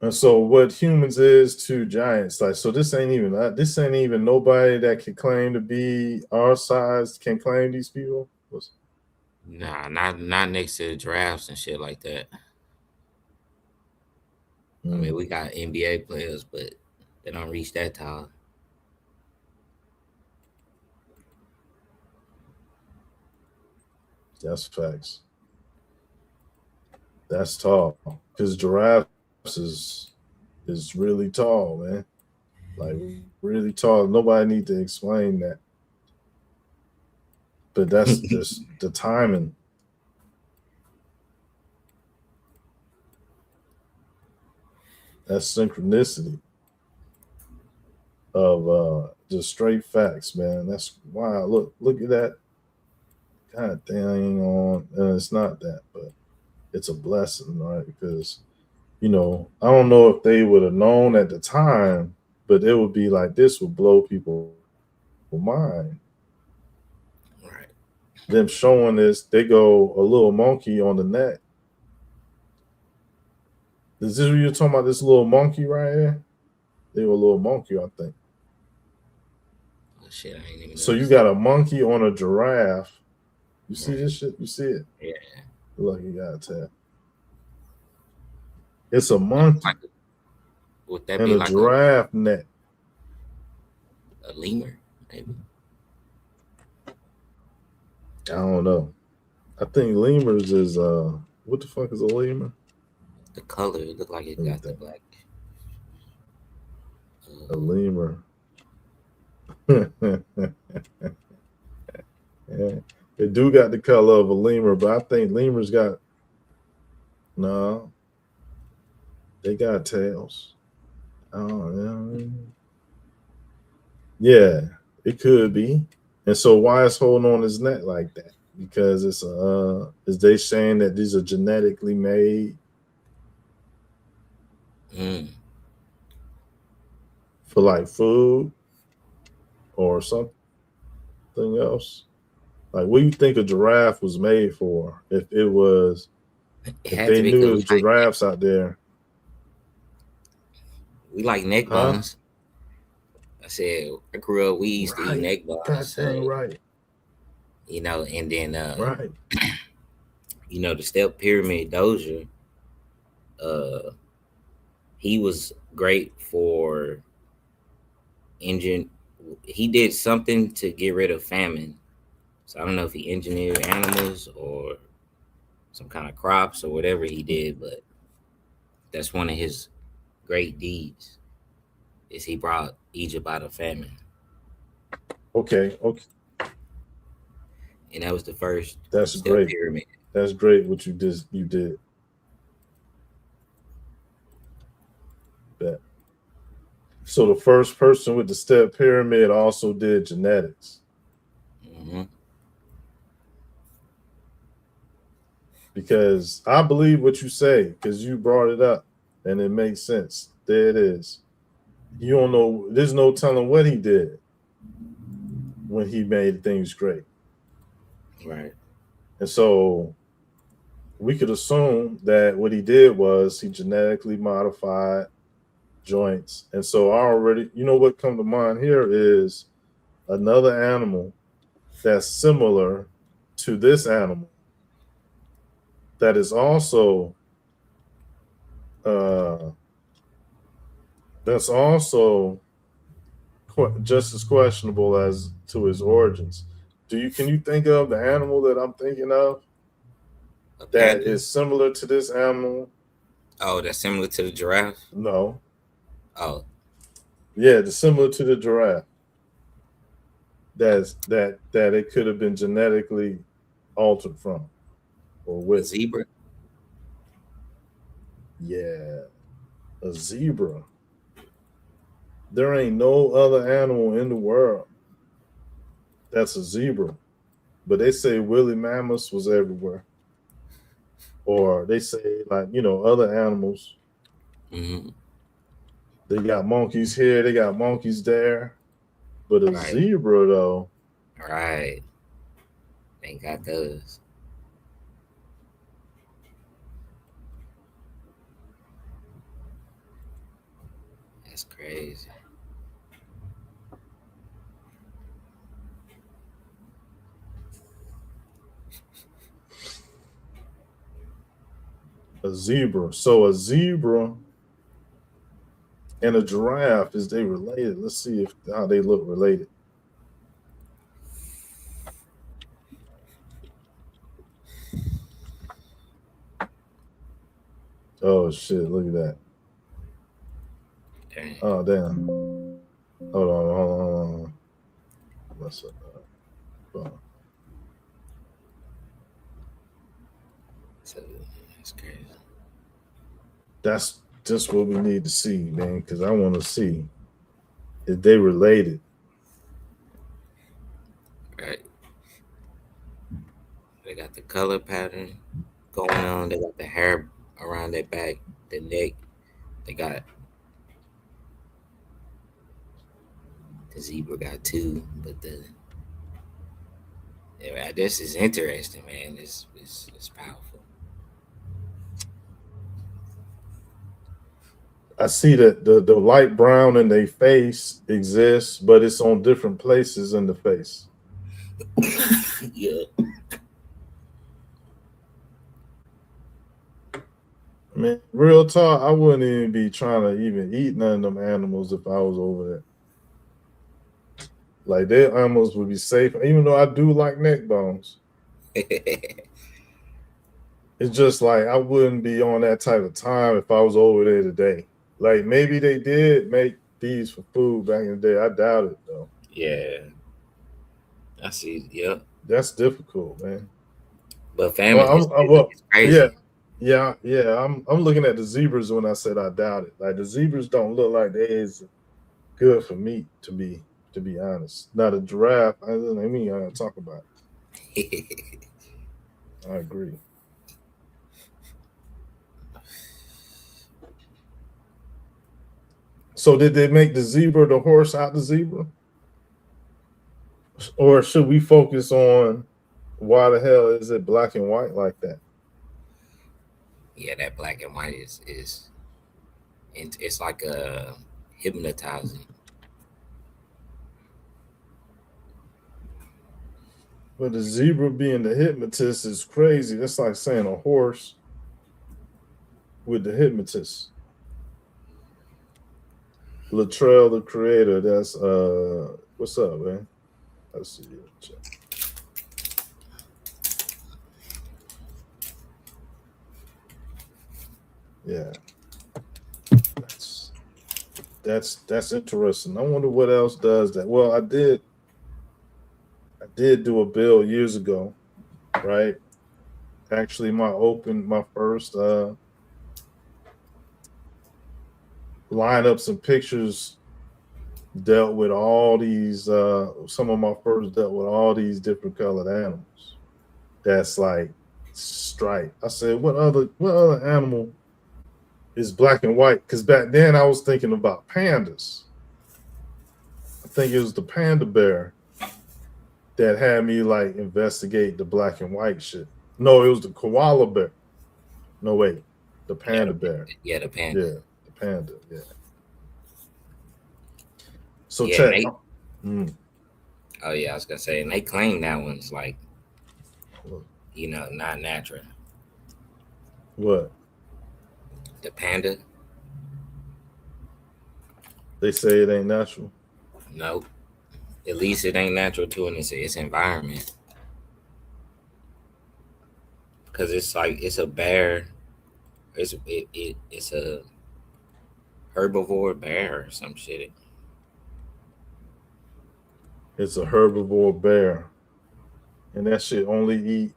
And so what humans is to giants, like, so this ain't even nobody that can claim to be our size can claim these people. Nah, not next to the giraffes and shit like that. I mean, we got NBA players, but they don't reach that tall. That's facts. That's tall because giraffes is really tall, man. Like really tall. Nobody need to explain that. But that's just the timing. That's synchronicity of just straight facts, man. That's wow. Look at that. God dang on. It's not that, but it's a blessing, right? Because I don't know if they would have known at the time, but it would be like this would blow people's mind. Right. Them showing this, they go a little monkey on the neck. Is this what you're talking about? This little monkey right here? They were a little monkey, I think. Oh, shit, I ain't even So you noticed got that. a monkey on a giraffe. You see Right. this shit? You see it? Yeah. Look, you gotta tell. It's a monkey Like, would that and be a like giraffe neck. a lemur? Maybe. I don't know. I think lemurs is what the fuck is a lemur? The color, it looked like it Let me got the think. black. A lemur. Yeah. They do got the color of a lemur, but I think lemurs got no. They got tails. Oh yeah, it could be. And so why is holding on his neck like that? Because it's is they saying that these are genetically made for like food or something else? Like, what do you think a giraffe was made for? If it was, It if had to they be knew because there's giraffes out there, we like neck huh? bones. I said I grew up. We used to eat Right. neck bones. God So dang right. and then Right. the step pyramid dozier. He was great for engine. He did something to get rid of famine. So I don't know if he engineered animals or some kind of crops or whatever he did, but that's one of his great deeds. Is he brought Egypt out of famine, Okay. and that was the first That's step great. pyramid. That's great what you did. You did that. So the first person with the step pyramid also did genetics. Mm-hmm. Because I believe what you say, because you brought it up and it makes sense. There it is. You don't know, there's no telling what he did when he made things great. Right. And so we could assume that what he did was he genetically modified joints. And so I already, what come to mind here is another animal that's similar to this animal that is also uh, just as questionable as to his origins. Can you think of the animal that I'm thinking of A that panda. is similar to this animal? Oh, that's similar to the giraffe. No. Oh, Yeah, the similar to the giraffe. That it could have been genetically altered from or a with. zebra. Yeah, a zebra. There ain't no other animal in the world that's a zebra. But they say woolly mammoths was everywhere. Or they say like, other animals. Mm-hmm. They got monkeys here, they got monkeys there. But a Right. zebra though, Right. Ain't got those. That's crazy. A zebra. So a zebra and a giraffe, is they related? Let's see if how they look related. Oh shit! Look at that. Dang. Oh damn. Hold on. What's up? So that's crazy. That's just what we need to see, man. Because I want to see if they related. Right. They got the color pattern going on. They got the hair around their back, the neck. They got the zebra got two, but this is interesting, man. It's powerful. I see that the light brown in their face exists, but it's on different places in the face. Yeah. I mean, real talk, I wouldn't even be trying to even eat none of them animals if I was over there. Like, their animals would be safe, even though I do like neck bones. It's just like I wouldn't be on that type of time if I was over there today. Like, maybe they did make these for food back in the day. I doubt it, though. Yeah. I see. Yep. That's difficult, man. But family Well, is crazy. Yeah. I'm looking at the zebras when I said I doubt it. Like, the zebras don't look like they is good for meat, to be honest. Now the giraffe, I mean, I gotta talk about it. I agree. So did they make the zebra the horse out the zebra? Or should we focus on why the hell is it black and white like that? Yeah, that black and white is it's like a hypnotizing. But the zebra being the hypnotist is crazy. That's like saying a horse with the hypnotist. Latrell, the creator. That's what's up, man? Let's see. Yeah. That's interesting. I wonder what else does that. Well, I did do a build years ago, right? Actually, my first lineups and pictures dealt with all these. Some of my first dealt with all these different colored animals. That's like striped. I said, what other animal is black and white? Because back then I was thinking about pandas. I think it was the panda bear that had me like investigate the black and white shit. No, it was the koala bear. No, wait, the panda bear. Yeah, the panda. Yeah, the panda. Yeah. So Yeah, check. Oh yeah, I was gonna say, and they claim that one's like, not natural. What? The panda? They say it ain't natural. Nope. At least it ain't natural to its environment. Because it's like it's a bear. It's a herbivore bear or some shit. It's a herbivore bear, and that shit only eat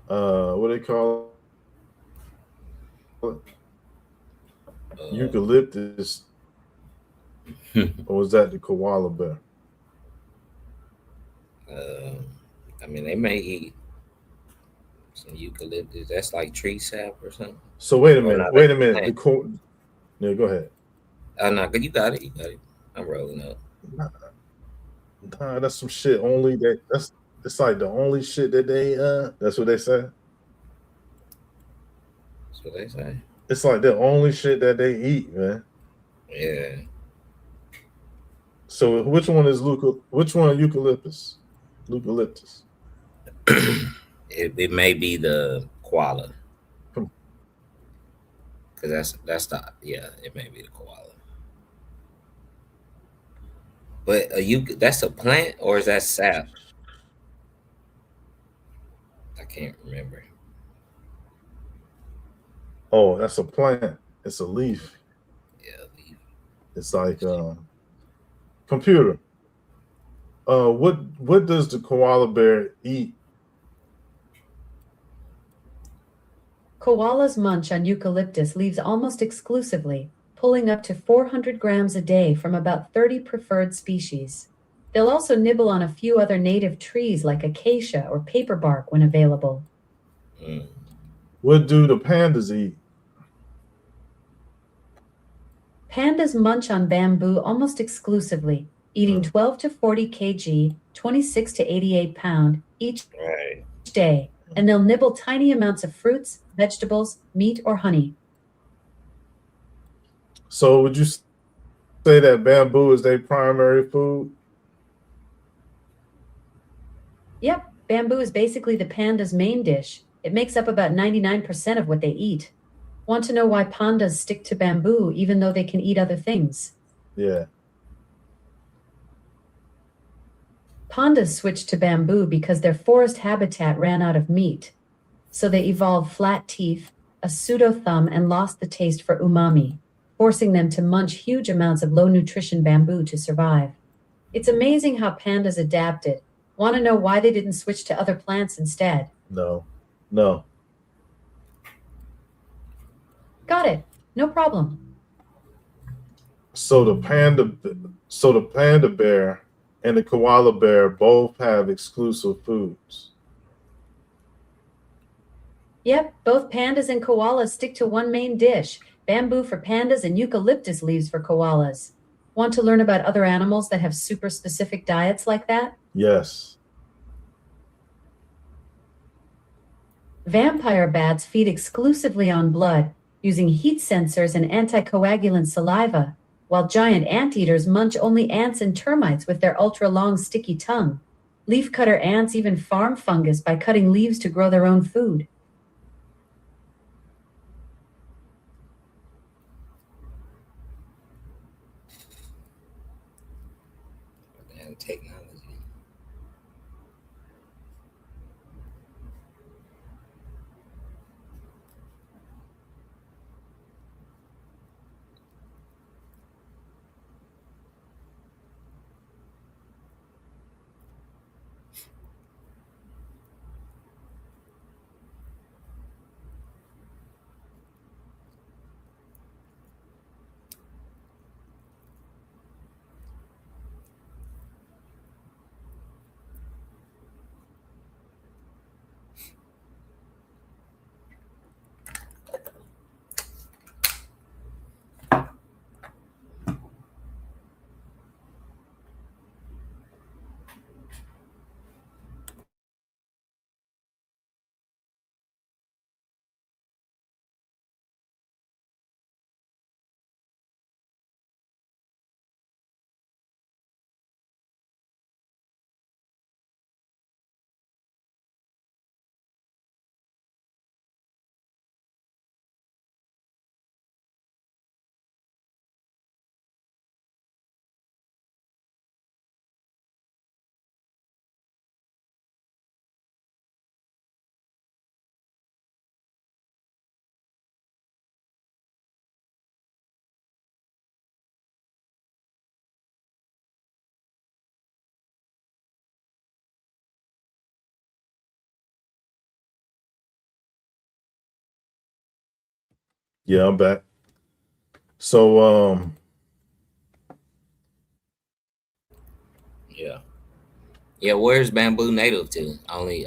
what they call it? Eucalyptus. Or was that the koala bear? I mean, they may eat some eucalyptus. That's like tree sap or something. So wait a minute. Yeah, go ahead. No, you got it. I'm rolling up. Nah, that's some shit only it's like the only shit that they that's what they say. That's what they say. It's like the only shit that they eat, man. Yeah. So which one is which one is eucalyptus? Eucalyptus. It may be the koala. Hmm. Because that's the, yeah, it may be the koala. But that's a plant or is that sap? I can't remember. Oh, that's a plant. It's a leaf. Yeah. It's like computer. What does the koala bear eat? Koalas munch on eucalyptus leaves almost exclusively, pulling up to 400 grams a day from about 30 preferred species. They'll also nibble on a few other native trees like acacia or paperbark when available. Mm. What do the pandas eat? Pandas munch on bamboo almost exclusively, eating 12 to 40 kg, 26 to 88 pound each Right. day, and they'll nibble tiny amounts of fruits, vegetables, meat, or honey. So would you say that bamboo is their primary food? Yep, bamboo is basically the panda's main dish. It makes up about 99% of what they eat. Want to know why pandas stick to bamboo even though they can eat other things? Yeah. Pandas switched to bamboo because their forest habitat ran out of meat. So they evolved flat teeth, a pseudo thumb, and lost the taste for umami, forcing them to munch huge amounts of low nutrition bamboo to survive. It's amazing how pandas adapted. Want to know why they didn't switch to other plants instead? No. Got it. No problem. So the panda bear and the koala bear both have exclusive foods. Yep, both pandas and koalas stick to one main dish, bamboo for pandas and eucalyptus leaves for koalas. Want to learn about other animals that have super specific diets like that? Yes. Vampire bats feed exclusively on blood, using heat sensors and anticoagulant saliva, while giant anteaters munch only ants and termites with their ultra-long sticky tongue. Leafcutter ants even farm fungus by cutting leaves to grow their own food. And technology. Yeah, I'm back. So Yeah. Yeah, where's bamboo native to? Only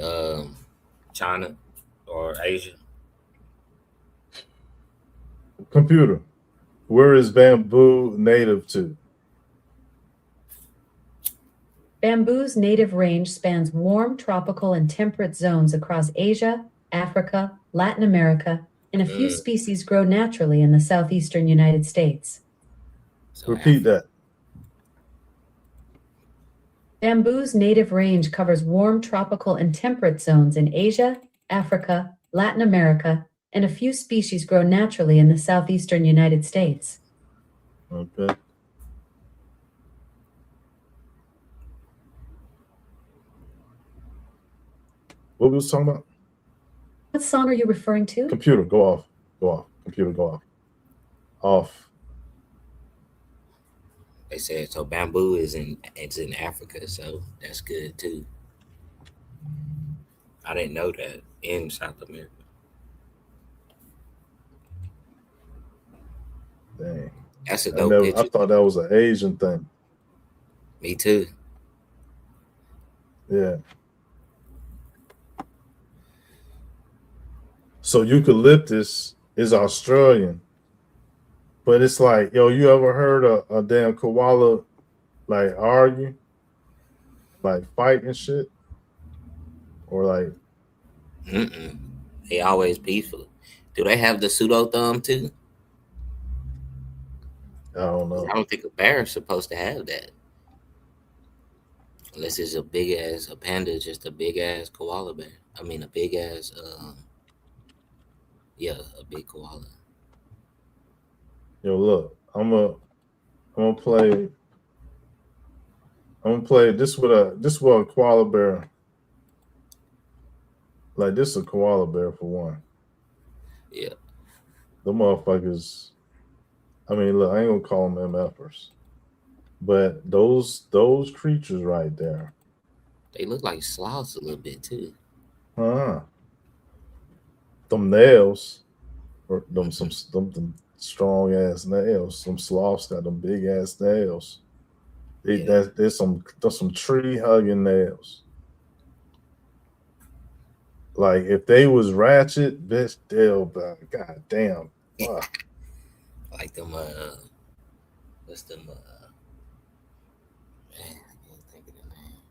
China or Asia? computer, where is bamboo native to? Bamboo's native range spans warm, tropical, and temperate zones across Asia, Africa, Latin America, and a few Mm. species grow naturally in the southeastern United States. So Repeat that. Bamboo's native range covers warm tropical and temperate zones in Asia, Africa, Latin America, and a few species grow naturally in the southeastern United States. Okay. What we was talking about? What song are you referring to? Computer, go off. Go off. Computer, go off. Off. They said so. Bamboo is in Africa, so that's good too. I didn't know that in South America. Dang. That's a dope I picture. thought that was an Asian thing. Me too. Yeah. So eucalyptus is Australian, but it's like, yo, you ever heard a damn koala like argue, like fight and shit, or like? Mm-mm. They always peaceful. Do they have the pseudo thumb too? I don't know. I don't think a bear is supposed to have that. Unless it's a big ass, a panda is just a big ass koala bear. I mean, a big ass, a big koala. Yo, look, I'm gonna play this with a koala bear. Like this is a koala bear for one. Yeah. The motherfuckers. I mean, look, I ain't gonna call them MFers, but those creatures right there. They look like sloths a little bit too. Them nails, or them strong ass nails. Some sloths got them big ass nails. There's some tree hugging nails. Like if they was ratchet, bitch, they'll god damn. Fuck. Like them what's them man, I can't think of the name.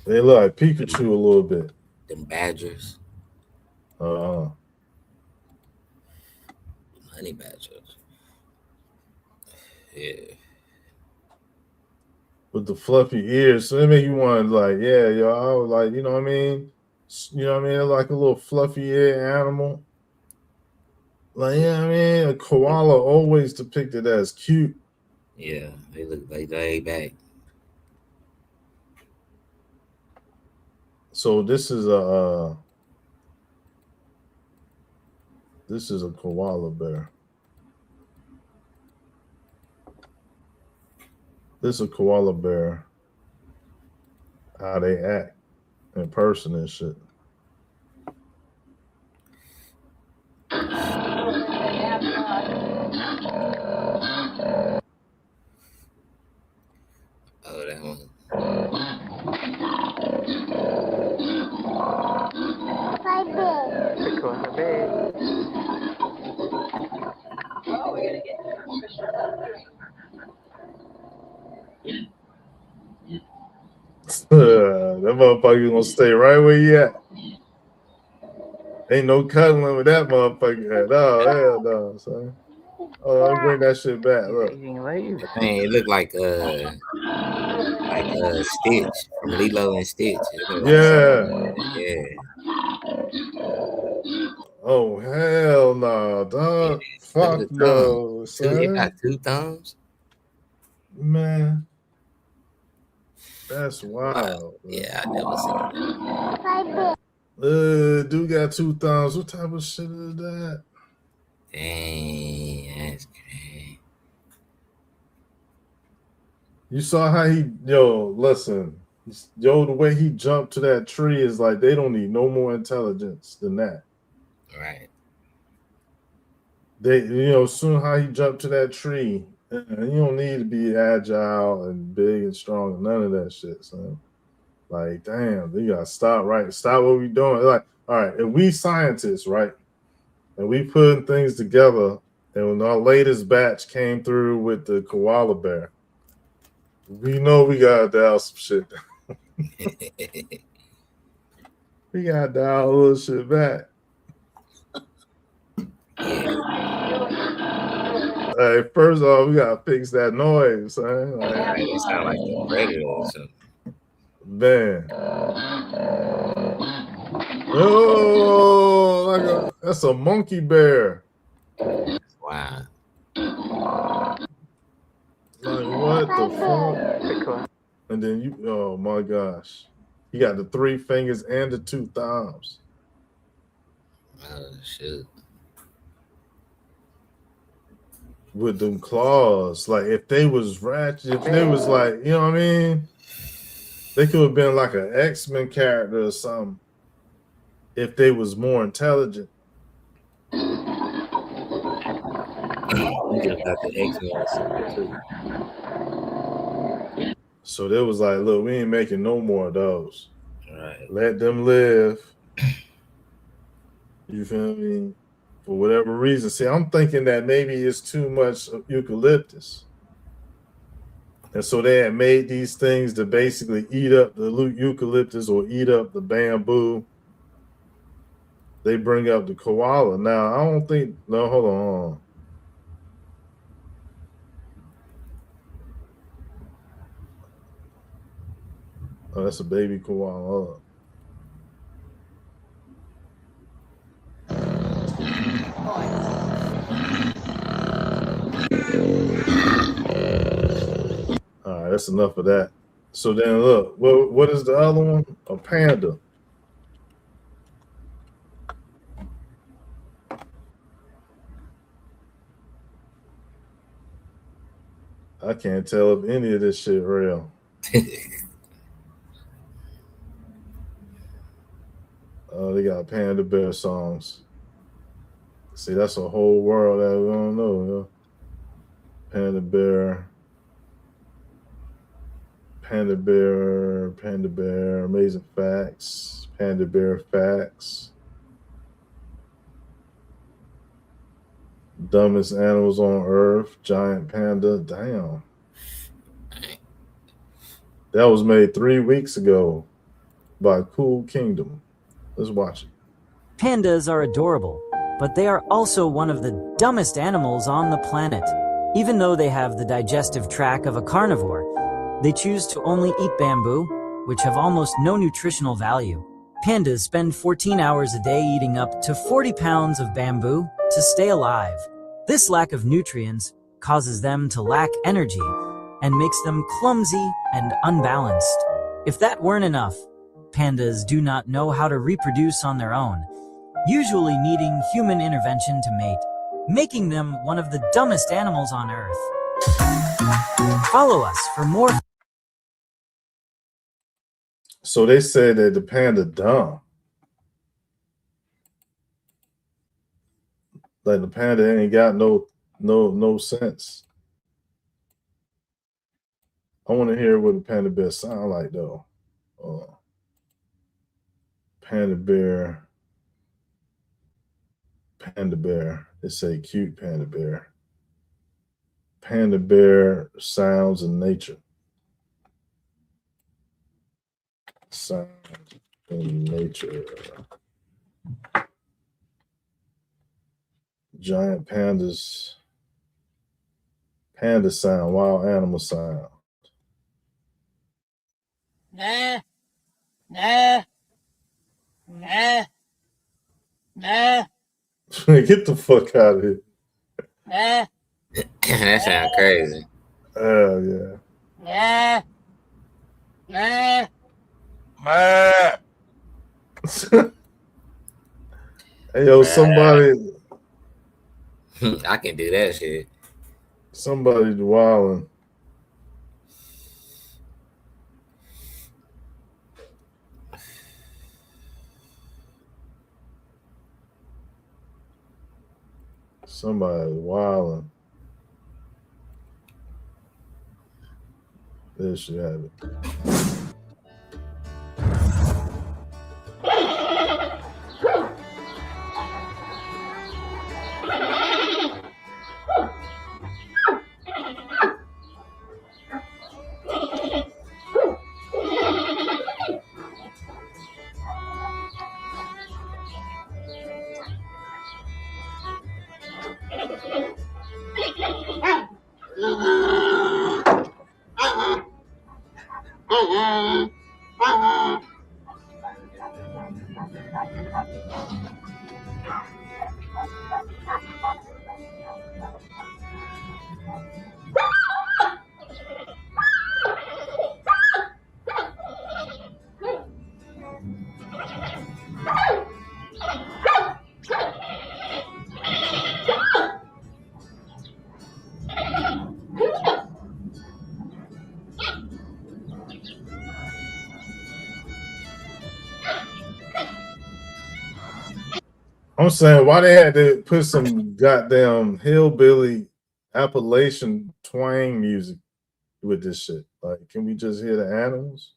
They look like Pikachu a little bit. Them badgers. Honey badgers. Yeah. With the fluffy ears. So they make you want like, yeah, yo, I was like, you know what I mean? You know what I mean? Like a little fluffy ear animal. Like, yeah, I mean, a koala always depicted as cute. Yeah, they look like they back. So this is a koala bear. This is a koala bear. How they act in person and shit. Oh, that one. Oh, we're gonna get That motherfucker gonna stay right where you at. Ain't no cuddling with that motherfucker. No, hell no, son. Oh, let me bring that shit back. Look. Dang, it looked like Stitch from Lilo and Stitch. Yeah. Yeah. Oh hell no, dog. Fuck no, son. It got 2 thumbs. Man, that's wild. Yeah, I never seen that. Dude got 2 thumbs. What type of shit is that? Dang, that's crazy. You saw how listen, the way he jumped to that tree is like they don't need no more intelligence than that. Right. Soon how he jumped to that tree, you don't need to be agile and big and strong, none of that shit, son. Like, damn, you gotta stop what we doing. Like, all right, if we scientists, right, and we putting things together, and when our latest batch came through with the koala bear, we know we gotta dial some shit. We gotta dial a little shit back. Hey, first off, we gotta fix that noise, son. Like, It sound like the predator or something. man. Oh, that's a monkey bear. Wow. Like, what the fuck? And then you, oh my gosh. He got the 3 fingers and the 2 thumbs. Oh, shit. With them claws. Like, if they was ratchet, if they was like, you know what I mean? They could have been like an X-Men character or something. If they was more intelligent. You just got the X-Men too. So they was like, look, we ain't making no more of those. Right. Let them live. You feel me? For whatever reason. See, I'm thinking that maybe it's too much eucalyptus. And so they had made these things to basically eat up the eucalyptus or eat up the bamboo. They bring up the koala. Now, I don't think, no, hold on. Oh, that's a baby koala. All right, that's enough of that. So then look, what is the other one? A panda. I can't tell if any of this shit real. They got panda bear songs. See, that's a whole world that we don't know. Yo. Panda bear, amazing facts, panda bear facts. Dumbest animals on earth, giant panda. Damn. That was made 3 weeks ago by Cool Kingdom. Let's watch it. Pandas are adorable, but they are also one of the dumbest animals on the planet. Even though they have the digestive tract of a carnivore, they choose to only eat bamboo, which have almost no nutritional value. Pandas spend 14 hours a day eating up to 40 pounds of bamboo to stay alive. This lack of nutrients causes them to lack energy and makes them clumsy and unbalanced. If that weren't enough, pandas do not know how to reproduce on their own, usually needing human intervention to mate, making them one of the dumbest animals on Earth. Follow us for more. So they said that the panda dumb. Like the panda ain't got no sense. I want to hear what the panda bear sound like though. Panda bear. They say cute panda bear. Panda bear sounds in nature. Sounds in nature. Giant pandas. Panda sound, wild animal sound. Nah. Nah. Nah. Nah. Get the fuck out of here. Nah. That sounds crazy. Oh yeah. Nah. Nah. Hey yo, somebody I can do that shit. Somebody's wilding. Somebody's wilding. There she have it. I'm saying why they had to put some goddamn hillbilly Appalachian twang music with this shit. Like, can we just hear the animals?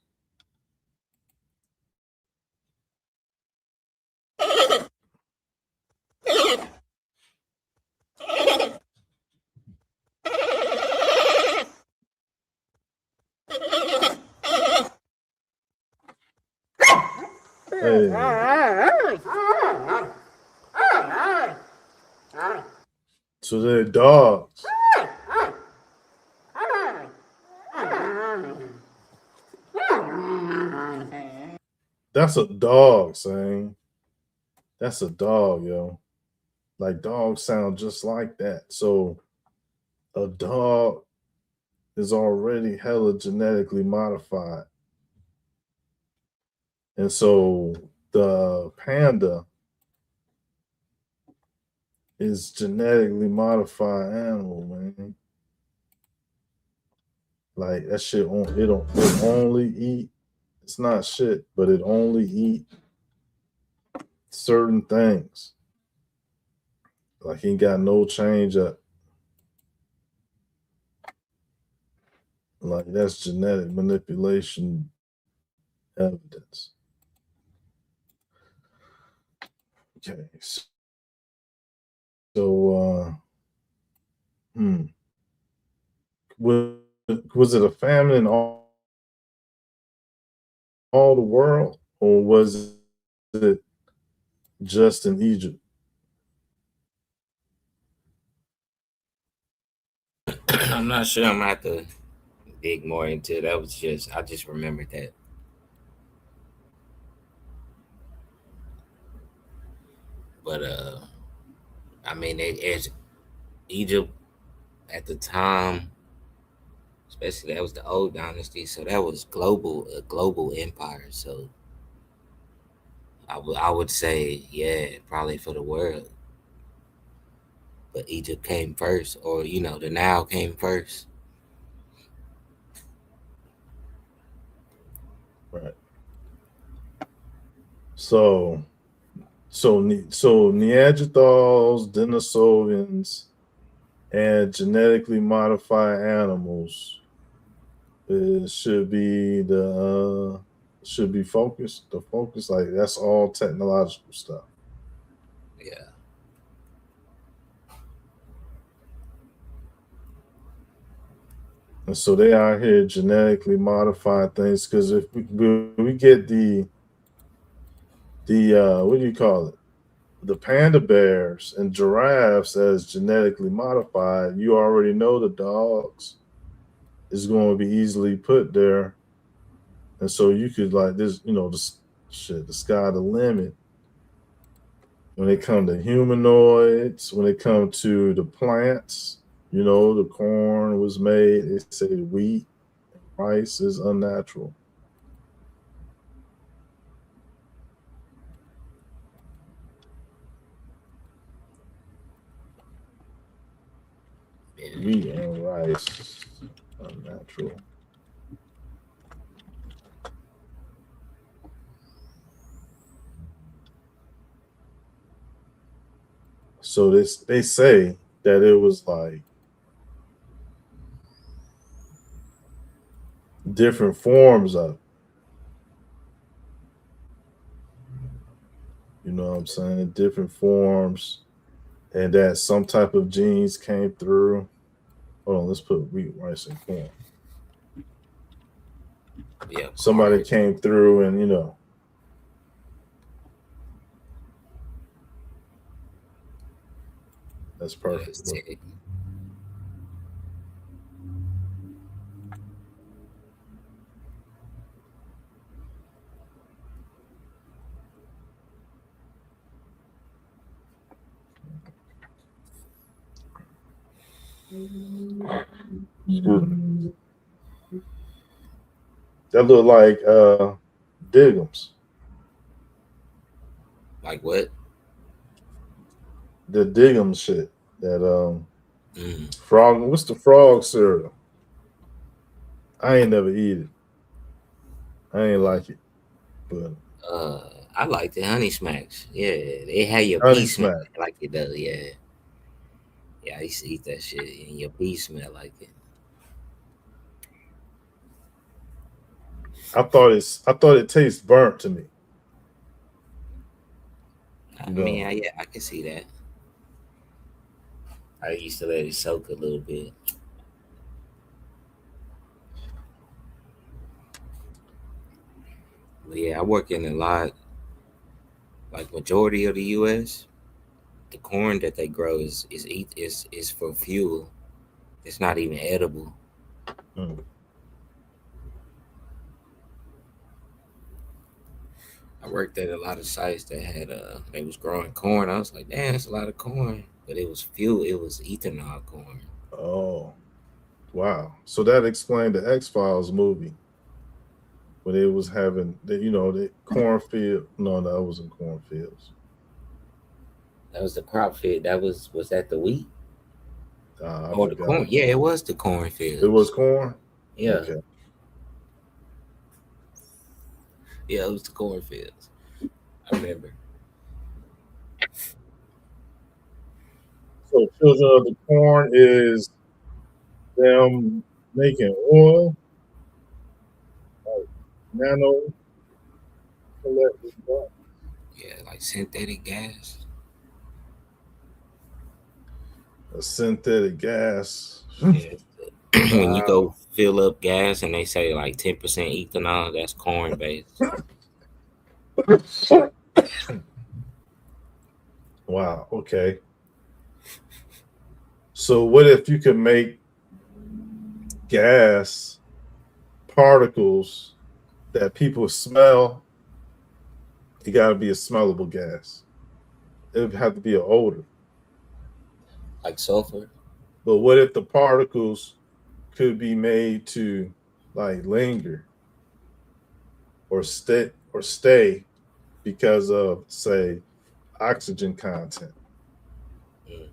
Hey. So they're dogs. That's a dog, saying. That's a dog, yo. Like, dogs sound just like that. So a dog is already hella genetically modified. And so the panda is genetically modified animal, man. Like, that shit it only eat. It's not shit, but it only eat certain things. Like, he ain't got no change up. Like, that's genetic manipulation evidence. Okay. So was it a famine in all the world, or was it just in Egypt? I'm not sure. I'm gonna have to dig more into it. I just remembered that. But I mean, as Egypt at the time, especially that was the old dynasty, so that was a global empire. So I would say, yeah, probably for the world. But Egypt came first, or the Nile came first. Right. So Neanderthals, Denisovans, and genetically modified animals should be focused. The focus, like, that's all technological stuff. Yeah. And so they out here genetically modifying things, because if we get the what do you call it? The panda bears and giraffes as genetically modified, you already know the dogs is going to be easily put there. And so you could, like, this, the sky the limit when it comes to humanoids, when it comes to the plants. The corn was made, they say wheat and rice is unnatural. Yeah. Wheat and rice, unnatural. So they say that it was like different forms of it. You know what I'm saying? Different forms, and that some type of genes came through. Hold on, let's put wheat, rice, and corn. Yeah. Somebody corn. came through and, that's perfect. That's it. Excuse me. That look like Diggums. Like what? The Diggums shit. That Mm. frog. What's the frog cereal? I ain't never eat it. I ain't like it, but I like the Honey Smacks. Yeah, they had your Honey pee smell Smack. like it does. Yeah, yeah. I used to eat that shit, and your pee smell like it. I thought it tastes burnt to me. I You mean, know. yeah, I can see that. I used to let it soak a little bit. But yeah, I work in a lot. Like majority of the U.S., the corn that they grow is for fuel. It's not even edible. Mm. I worked at a lot of sites that had they was growing corn. I was like, damn, that's a lot of corn. But it was fuel. It was ethanol corn. Oh, wow. So that explained the X-Files movie when they was having the cornfield. No, that wasn't cornfields. That was the crop field. Was that the wheat I or the corn? forgot. Yeah, it was the It was cornfields. corn. Yeah, Okay. yeah, it was the cornfields. I remember. So children of the corn is them making oil, like nano collected. Yeah, like synthetic gas. A synthetic gas. Yeah. When you Wow. go fill up gas and they say like 10% ethanol, that's corn based. Wow. Okay. So what if you could make gas particles that people smell? It got to be a smellable gas. It would have to be an odor. Like sulfur. But what if the particles could be made to like linger or stay because of say oxygen content? Mm.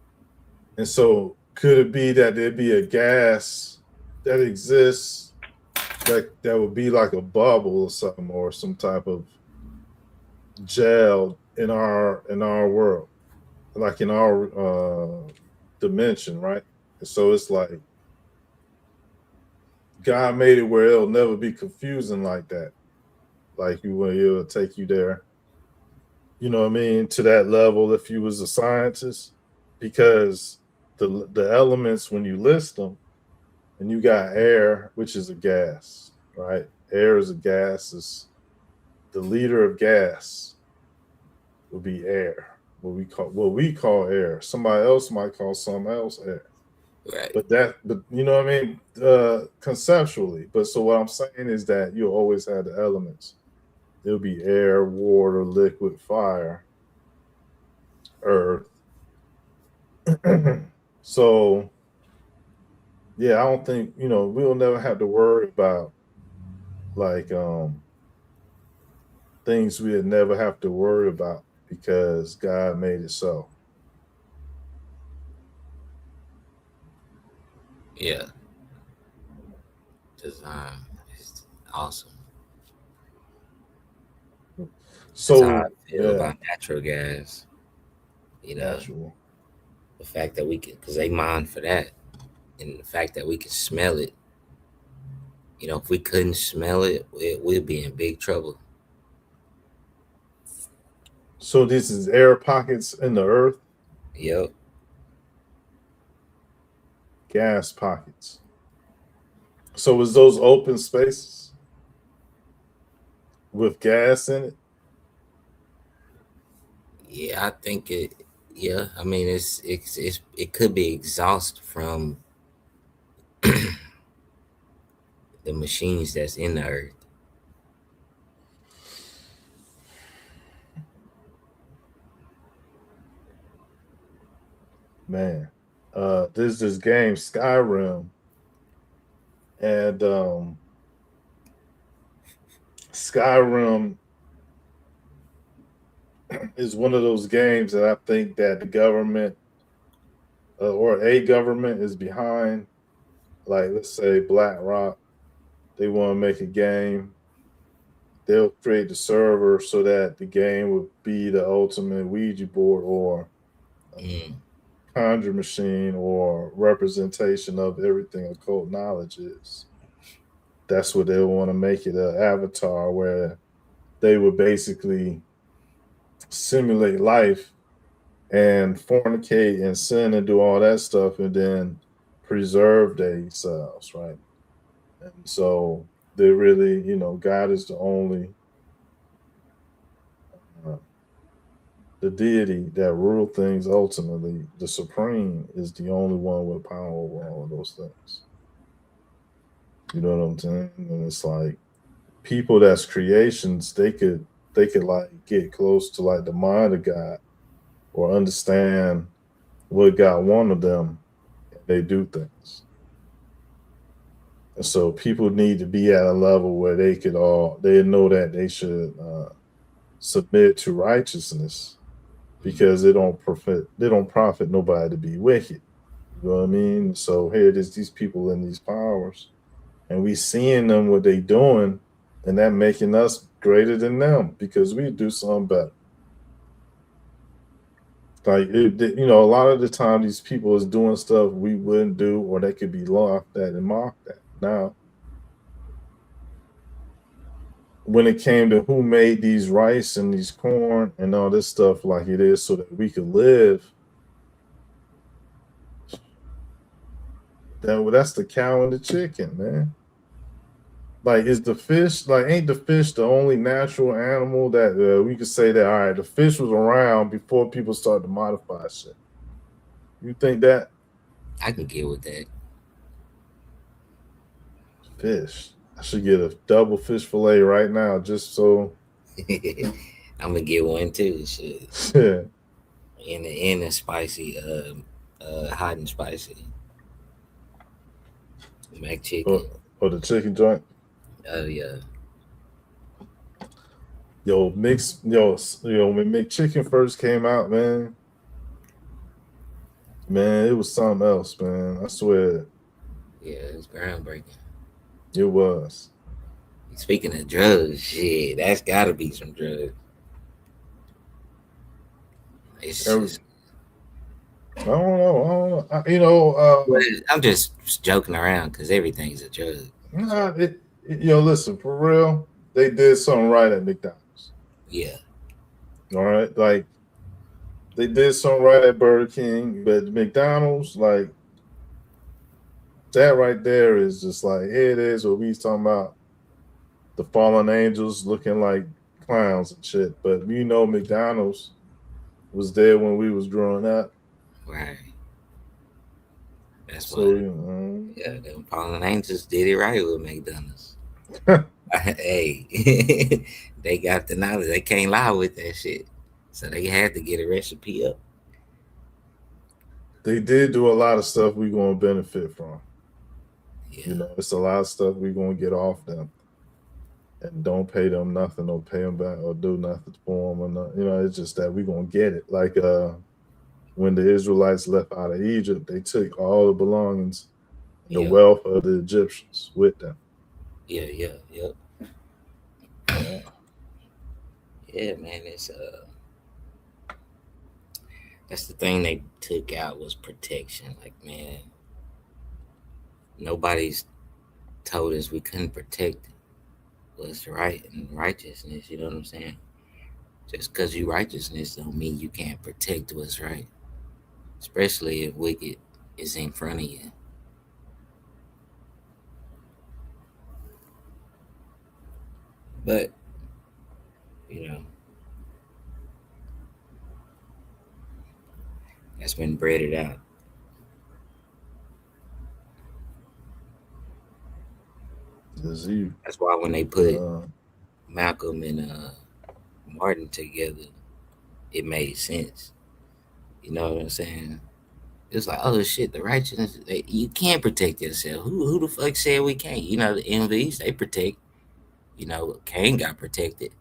And so could it be that there'd be a gas that exists that would be like a bubble or something or some type of gel in our world, like in our dimension, right? And so it's like God made it where it'll never be confusing like that. Like you will it'll take you there, you know what I mean, to that level if you was a scientist. Because the elements when you list them, and you got air, which is a gas, right? Air is a gas, is the leader of gas would be air. What we call air. Somebody else might call something else air. Right. But you know what I mean? Conceptually. But so what I'm saying is that you always have the elements. There'll be air, water, liquid, fire, earth. So yeah, I don't think, we'll never have to worry about like things we'd never have to worry about because God made it so. Yeah. Design is awesome. That's how I So feel yeah, about natural gas. You know, natural. the fact that we can, because they mine for that, and the fact that we can smell it. You know, if we couldn't smell it, we'd be in big trouble. So this is air pockets in the earth, Yep. gas pockets. So is those open spaces with gas in it? Yeah, I think it. Yeah, I mean, it could be exhaust from the machines that's in the earth. Man, there's this game Skyrim, and Skyrim is one of those games that I think that the government or a government is behind. Like, let's say BlackRock, they want to make a game. They'll create the server so that the game would be the ultimate Ouija board or conjure machine or representation of everything occult knowledge is. That's what they want to make it, an avatar where they would basically simulate life and fornicate and sin and do all that stuff and then preserve themselves, right? And so they really, God is the only the deity that rule things ultimately. The supreme is the only one with power over all of those things. You know what I'm saying? And it's like people that's creations, they could like get close to like the mind of God or understand what God wanted them. They do things. And so people need to be at a level where they know that they should submit to righteousness because they don't profit nobody to be wicked. You know what I mean? So here it is, these people in these powers, and we seeing them what they doing, and that making us greater than them because we do something better. Like, a lot of the time these people is doing stuff we wouldn't do, or they could be laughed at and mocked at. Now, when it came to who made these rice and these corn and all this stuff like it is so that we could live, that's the cow and the chicken, man. Like, is the fish, like, ain't the fish the only natural animal that we could say that, all right, the fish was around before people started to modify shit? You think that? I can get with that. Fish. I should get a double fish fillet right now just so. I'm gonna get one too. Shit. Yeah. In a spicy, hot and spicy. Mac chicken. Or the chicken joint. Oh yeah. When McChicken first came out, man, it was something else, man. I swear. Yeah, it was groundbreaking. It was. Speaking of drugs, shit, that's gotta be some drugs. It's just, I don't know. I'm just joking around because everything's a drug. Nah, listen, for real, they did something right at McDonald's. Yeah. All right, like they did something right at Burger King, but McDonald's, like that right there is just like, here it is what we was talking about, the fallen angels looking like clowns and shit. But McDonald's was there when we was growing up. Right. That's So, yeah, them fallen angels did it right with McDonald's. Hey, they got the knowledge. They can't lie with that shit. So they had to get a recipe up. They did do a lot of stuff we're going to benefit from. Yeah. It's a lot of stuff we're going to get off them. And don't pay them nothing or pay them back or do nothing for them. Or nothing. It's just that we're going to get it. Like when the Israelites left out of Egypt, they took all the belongings, the wealth of the Egyptians with them. Yeah. Yeah, man, it's that's the thing they took out was protection. Like, man, nobody's told us we couldn't protect what's right and righteousness. You know what I'm saying? Just because you righteousness don't mean you can't protect what's right, especially if wicked is in front of you. But that's been breaded out. That's why when they put Malcolm and Martin together, it made sense. You know what I'm saying? It's like, oh shit, the righteousness, you can't protect yourself. Who the fuck said we can't? You know, the MVs, they protect. You know, Cain got protected.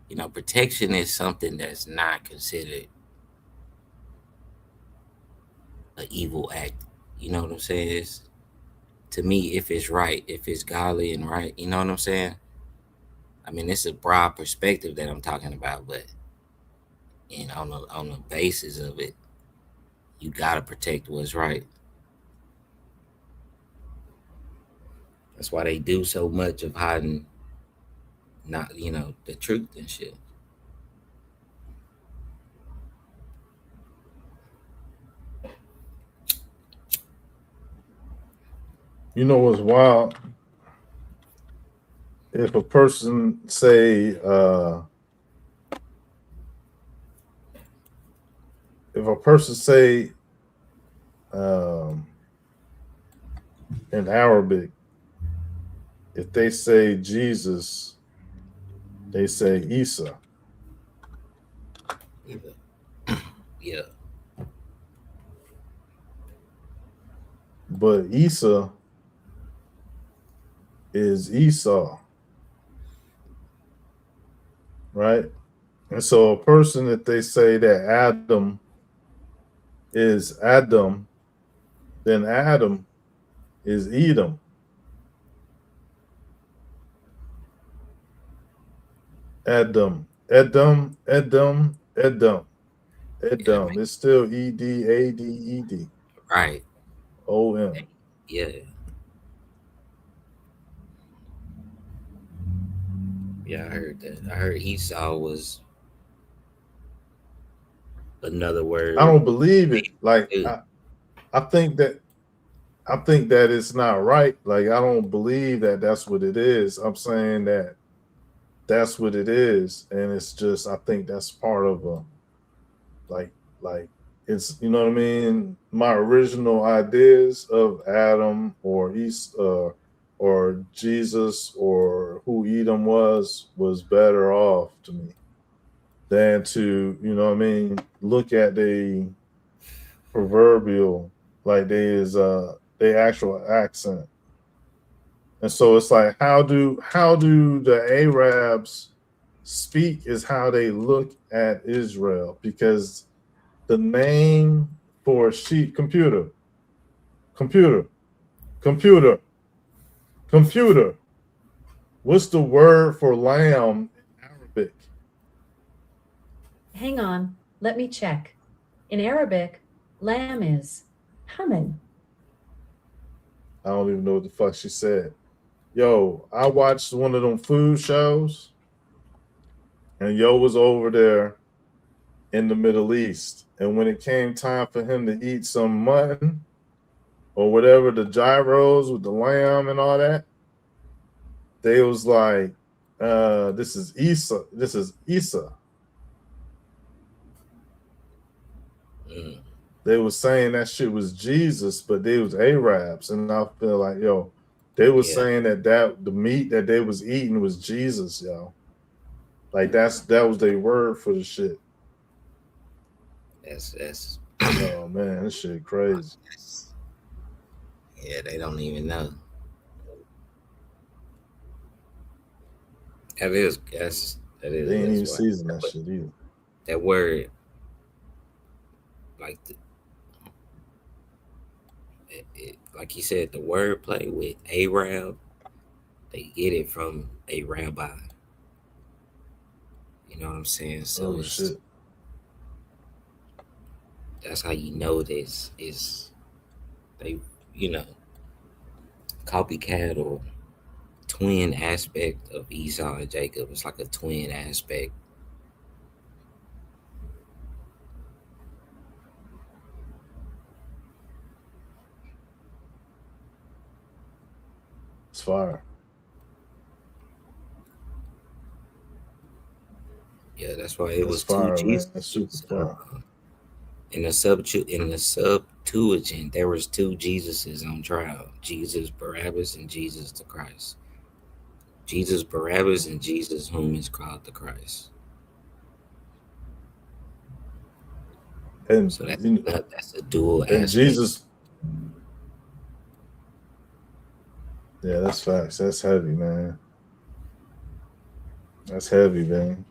You know, protection is something that's not considered an evil act. You know what I'm saying? It's, to me, if it's right, if it's godly and right, you know what I'm saying? I mean, it's a broad perspective that I'm talking about, but on the basis of it, you gotta protect what's right. That's why they do so much of hiding, not the truth and shit. You know what's wild? If a person say, in Arabic, if they say Jesus, they say Isa. Yeah, But Isa is Esau, right? And so a person, if they say that Adam is Adam, then Adam is Edom. Edom. Edom. Edom. Edom. yeah, Edom. It's still Edaded. right. OM. Yeah, yeah. I heard that. I heard Esau was another I word. don't believe it. Like Dude, I think that it's not right. Like I don't believe that that's what it is. I'm saying that that's what it is, and it's just I think that's part of a like it's you know what I mean. My original ideas of Adam or East or Jesus or who Edom was better off to me than to you know what I mean look at the proverbial like they actual accent. And so it's like how do the Arabs speak is how they look at Israel because the name for sheep computer computer computer computer what's the word for lamb in Arabic? Hang on, let me check. In Arabic, lamb is hamel. I don't even know what the fuck she said. Yo, I watched one of them food shows and yo was over there in the Middle East. And when it came time for him to eat some mutton or whatever, the gyros with the lamb and all that, they was like, this is Isa. This is Isa. mm, They was saying that shit was Jesus, but they was Arabs. And I feel like, yo, they was yeah, saying that the meat that they was eating was Jesus, yo. Like that was their word for the shit. that's Oh man, this shit crazy. yeah. They don't even know. That is They ain't even that's why season that shit either. that word, like like you said, the word play with Arab, they get it from a rabbi. You know what I'm saying? So Oh it's shit. that's how you know this is they you know copycat or twin aspect of Esau and Jacob. It's like a twin aspect. It's fire. Yeah, that's why it That's was two fire, man. That's super Jesuses. fire. In the Septuagint, there was two Jesuses on trial: Jesus Barabbas and Jesus the Christ. Jesus Barabbas and Jesus whom is called the Christ. And So that's you know, that's a dual and aspect. Jesus, yeah, that's facts. That's heavy, man. That's heavy, man.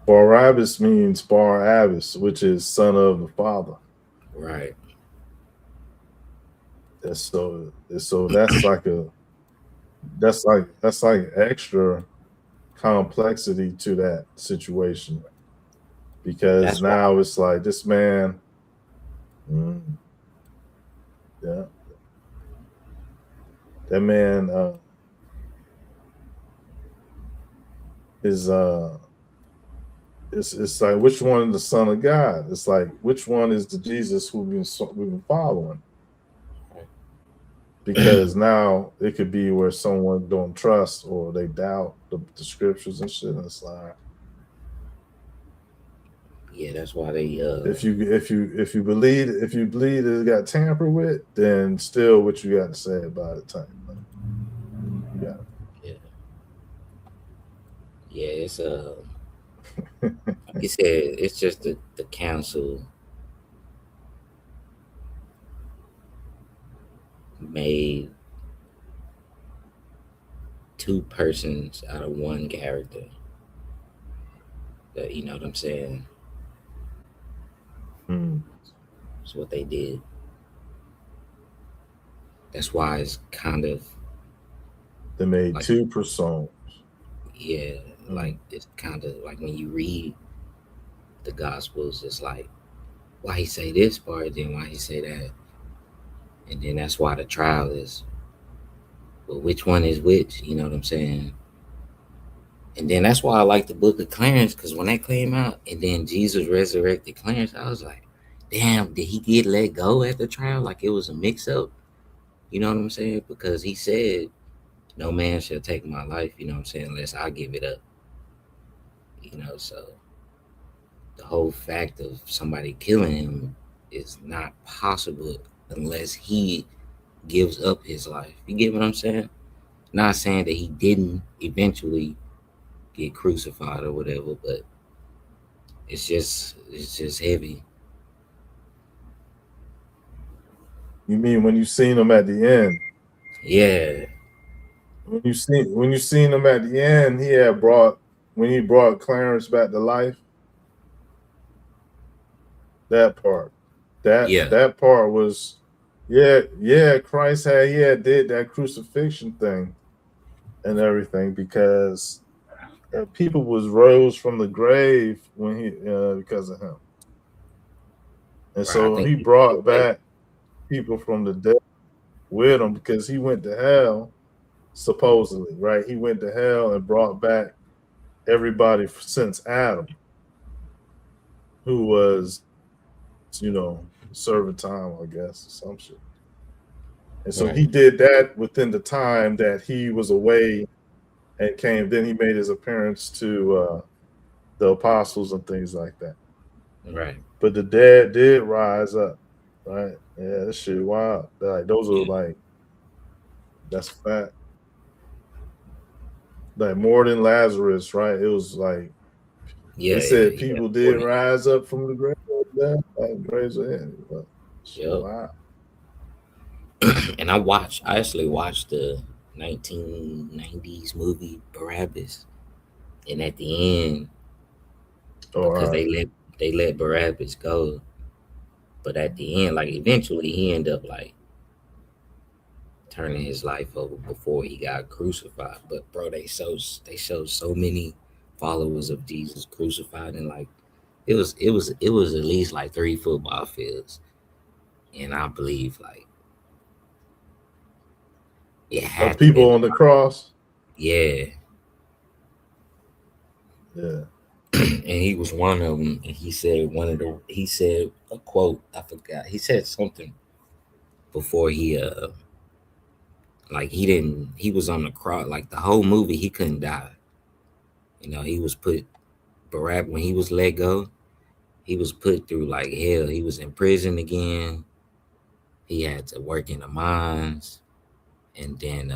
Barabbas means Barabbas, which is son of the father. Right. So that's like that's like extra complexity to that situation, because That's why. now it's like this man, mm, yeah, that man is it's like, which one is the son of God? It's like, which one is the Jesus who we've been following? Because now it could be where someone don't trust or they doubt the scriptures and shit. And it's like, Yeah, that's why they if you believe it got tampered with, then still what you got to say about it type. Like, you got yeah. Yeah, it's like you said, it's just the council made two persons out of one character. That, you know what I'm saying? That's what they did. That's why it's kind of They made like, two personas. yeah, like it's kind of like when you read the Gospels, it's like, why he say this part, then why he say that, and then that's why the trial is, well, which one is which? You know what I'm saying? And then that's why I like the Book of Clarence, because when that came out, and then Jesus resurrected Clarence, I was like, damn, did he get let go at the trial? Like it was a mix up. You know what I'm saying? Because he said, no man shall take my life, you know what I'm saying, unless I give it up. You know, so the whole fact of somebody killing him is not possible unless he gives up his life. You get what I'm saying? Not saying that he didn't eventually get crucified or whatever, but it's just heavy. You mean when you seen him at the end? Yeah. When you seen him at the end, he had brought when he brought Clarence back to life. That part, Yeah. that part was, yeah. Christ had did that crucifixion thing and everything, because people was rose from the grave when he because of him, and Right. I so think he he made a brought way. back people from the dead with him, because he went to hell supposedly, right? He went to hell and brought back everybody since Adam, who was, serving time, I guess, or some shit. And so Right. he did that within the time that he was away and came. Then he made his appearance to the apostles and things like that. Right. But the dead did rise up, right? Yeah, that shit wild. Like those are Yeah. like, that's a fact. Like more than Lazarus, right? It was like Yeah. they Yeah. said Yeah. people did Important. rise up from the grave. Yeah, like graves are in. But shit, Yep. wow. And I actually watched the 1990s movie Barabbas, and at the end, All because right. they let Barabbas go, but at the end, like eventually he ended up like turning his life over before he got crucified. But bro, they showed so many followers of Jesus crucified, and like it was at least like 3 football fields, and I believe like it Of had to been, people on the cross. yeah. Yeah. And he was one of them. And he said a quote. I forgot. He said something before like he was on the cross. Like the whole movie, he couldn't die. He was put Barabbas when he was let go. He was put through like hell. He was in prison again. He had to work in the mines, and then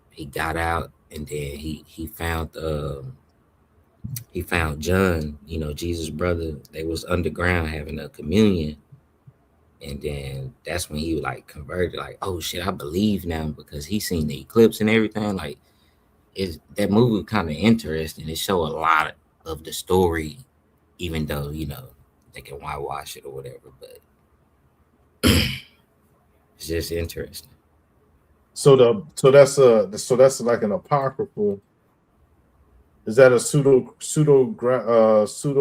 he got out, and then he found he found John, Jesus' brother. They was underground having a communion. And then that's when he like converted, like, oh shit, I believe now because he seen the eclipse and everything. Like, that movie kind of interesting. It show a lot of the story, even though they can whitewash it or whatever. But it's just interesting. So that's like an apocryphal. Is that a pseudo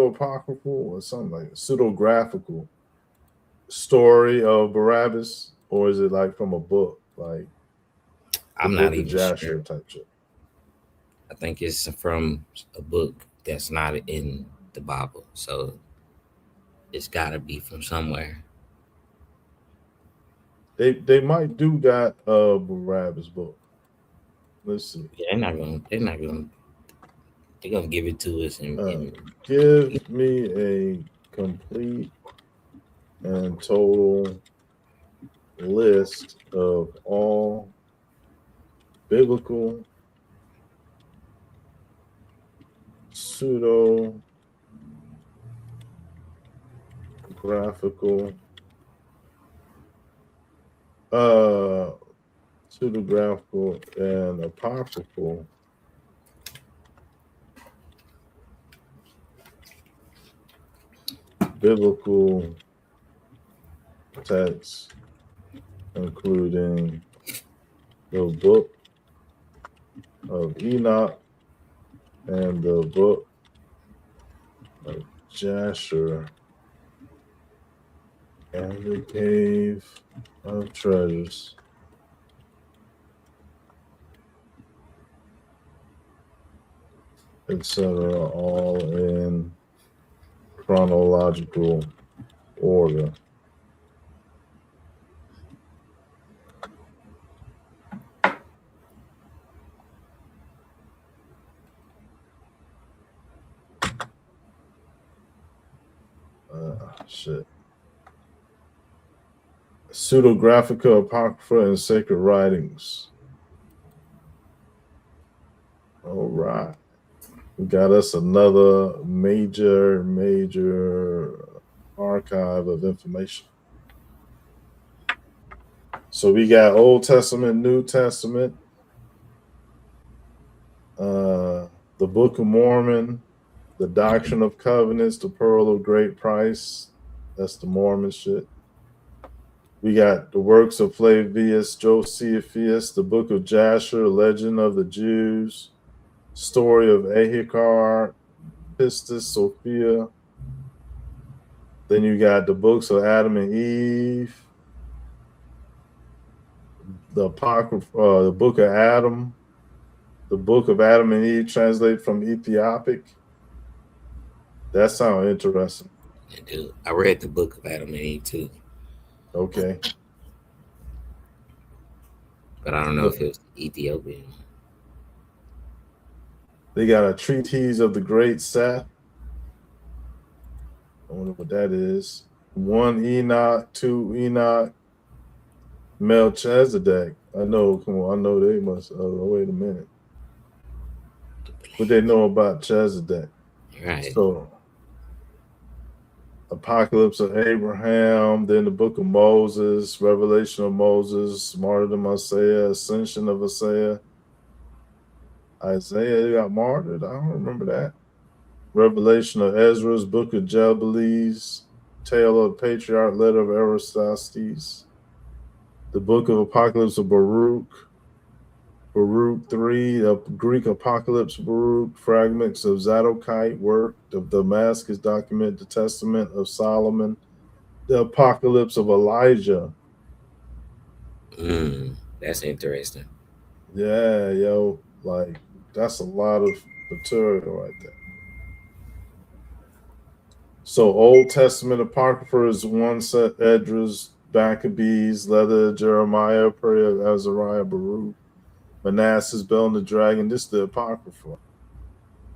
apocryphal or something like pseudographical story of Barabbas, or is it like from a book, like the I'm Book not of even Jasher sure. type shit? I think it's from a book that's not in the Bible, so it's got to be from somewhere. They might do got Barabbas book. Let's see. Yeah, they're gonna give it to us and Give me a complete and total list of all biblical pseudo graphical pseudographical and apocryphal biblical texts, including the book of Enoch and the book of Jasher and the Cave of Treasures. Etc., all in chronological order. Shit. Pseudographica, Apocrypha, and Sacred Writings. All right. We got us another major archive of information. So we got Old Testament, New Testament, the Book of Mormon, the Doctrine of Covenants, the Pearl of Great Price. That's the Mormon shit. We got the works of Flavius Josephus, the Book of Jasher, Legend of the Jews, Story of Ahikar, Pistis Sophia. Then you got the books of Adam and Eve, the Apocrypha, the Book of Adam, the Book of Adam and Eve, translated from Ethiopic. That sounds interesting. Dude, I read the Book of Adam and Eve too. Okay. But I don't know if it was Ethiopian. They got a treatise of the Great Seth. I wonder what that is. 1 Enoch, 2 Enoch, Melchizedek. I know, come on, I know they must. Wait a minute. What they know about Melchizedek? Right. So, Apocalypse of Abraham, then the Book of Moses, Revelation of Moses, Martyrdom of Isaiah, Ascension of Isaiah. Isaiah got martyred. I don't remember that. Revelation of Ezra's, Book of Jubilees, Tale of the Patriarch, Letter of Aristostes, the Book of Apocalypse of Baruch, Baruch 3, the Greek Apocalypse Baruch, fragments of Zadokite work, the Damascus document, the Testament of Solomon, the Apocalypse of Elijah. That's interesting. Yeah, yo, like that's a lot of material right there. So Old Testament Apocrypha is one set: Esdras, Maccabees, Leather, Jeremiah, Prayer of Azariah, Baruch, Manasseh, Bel and the Dragon. This is the Apocrypha.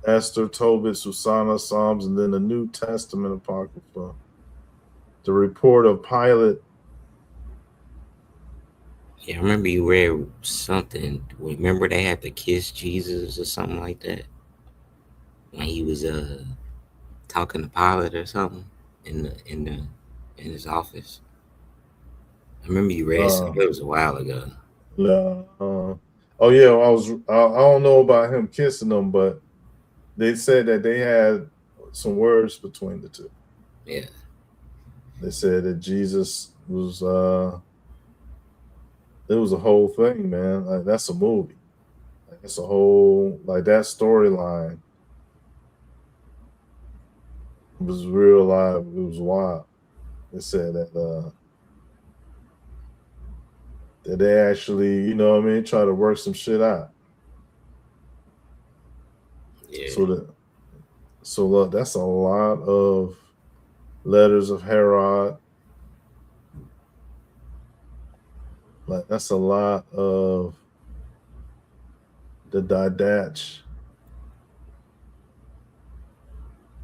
Esther, Tobit, Susanna, Psalms, and then the New Testament Apocrypha. The report of Pilate. Yeah, I remember you read something. Remember they had to kiss Jesus or something like that? when he was talking to Pilate or something in his office. I remember you read something. It was a while ago. Yeah. Oh yeah, I don't know about him kissing them, but they said that they had some words between the two. Yeah. They said that Jesus was it was a whole thing, man. Like that's a movie. Like, it's a whole like that storyline was real live. It was wild. They said that they actually, you know what I mean, try to work some shit out. Yeah. So look, that's a lot of letters of Herod. Like that's a lot of the didache.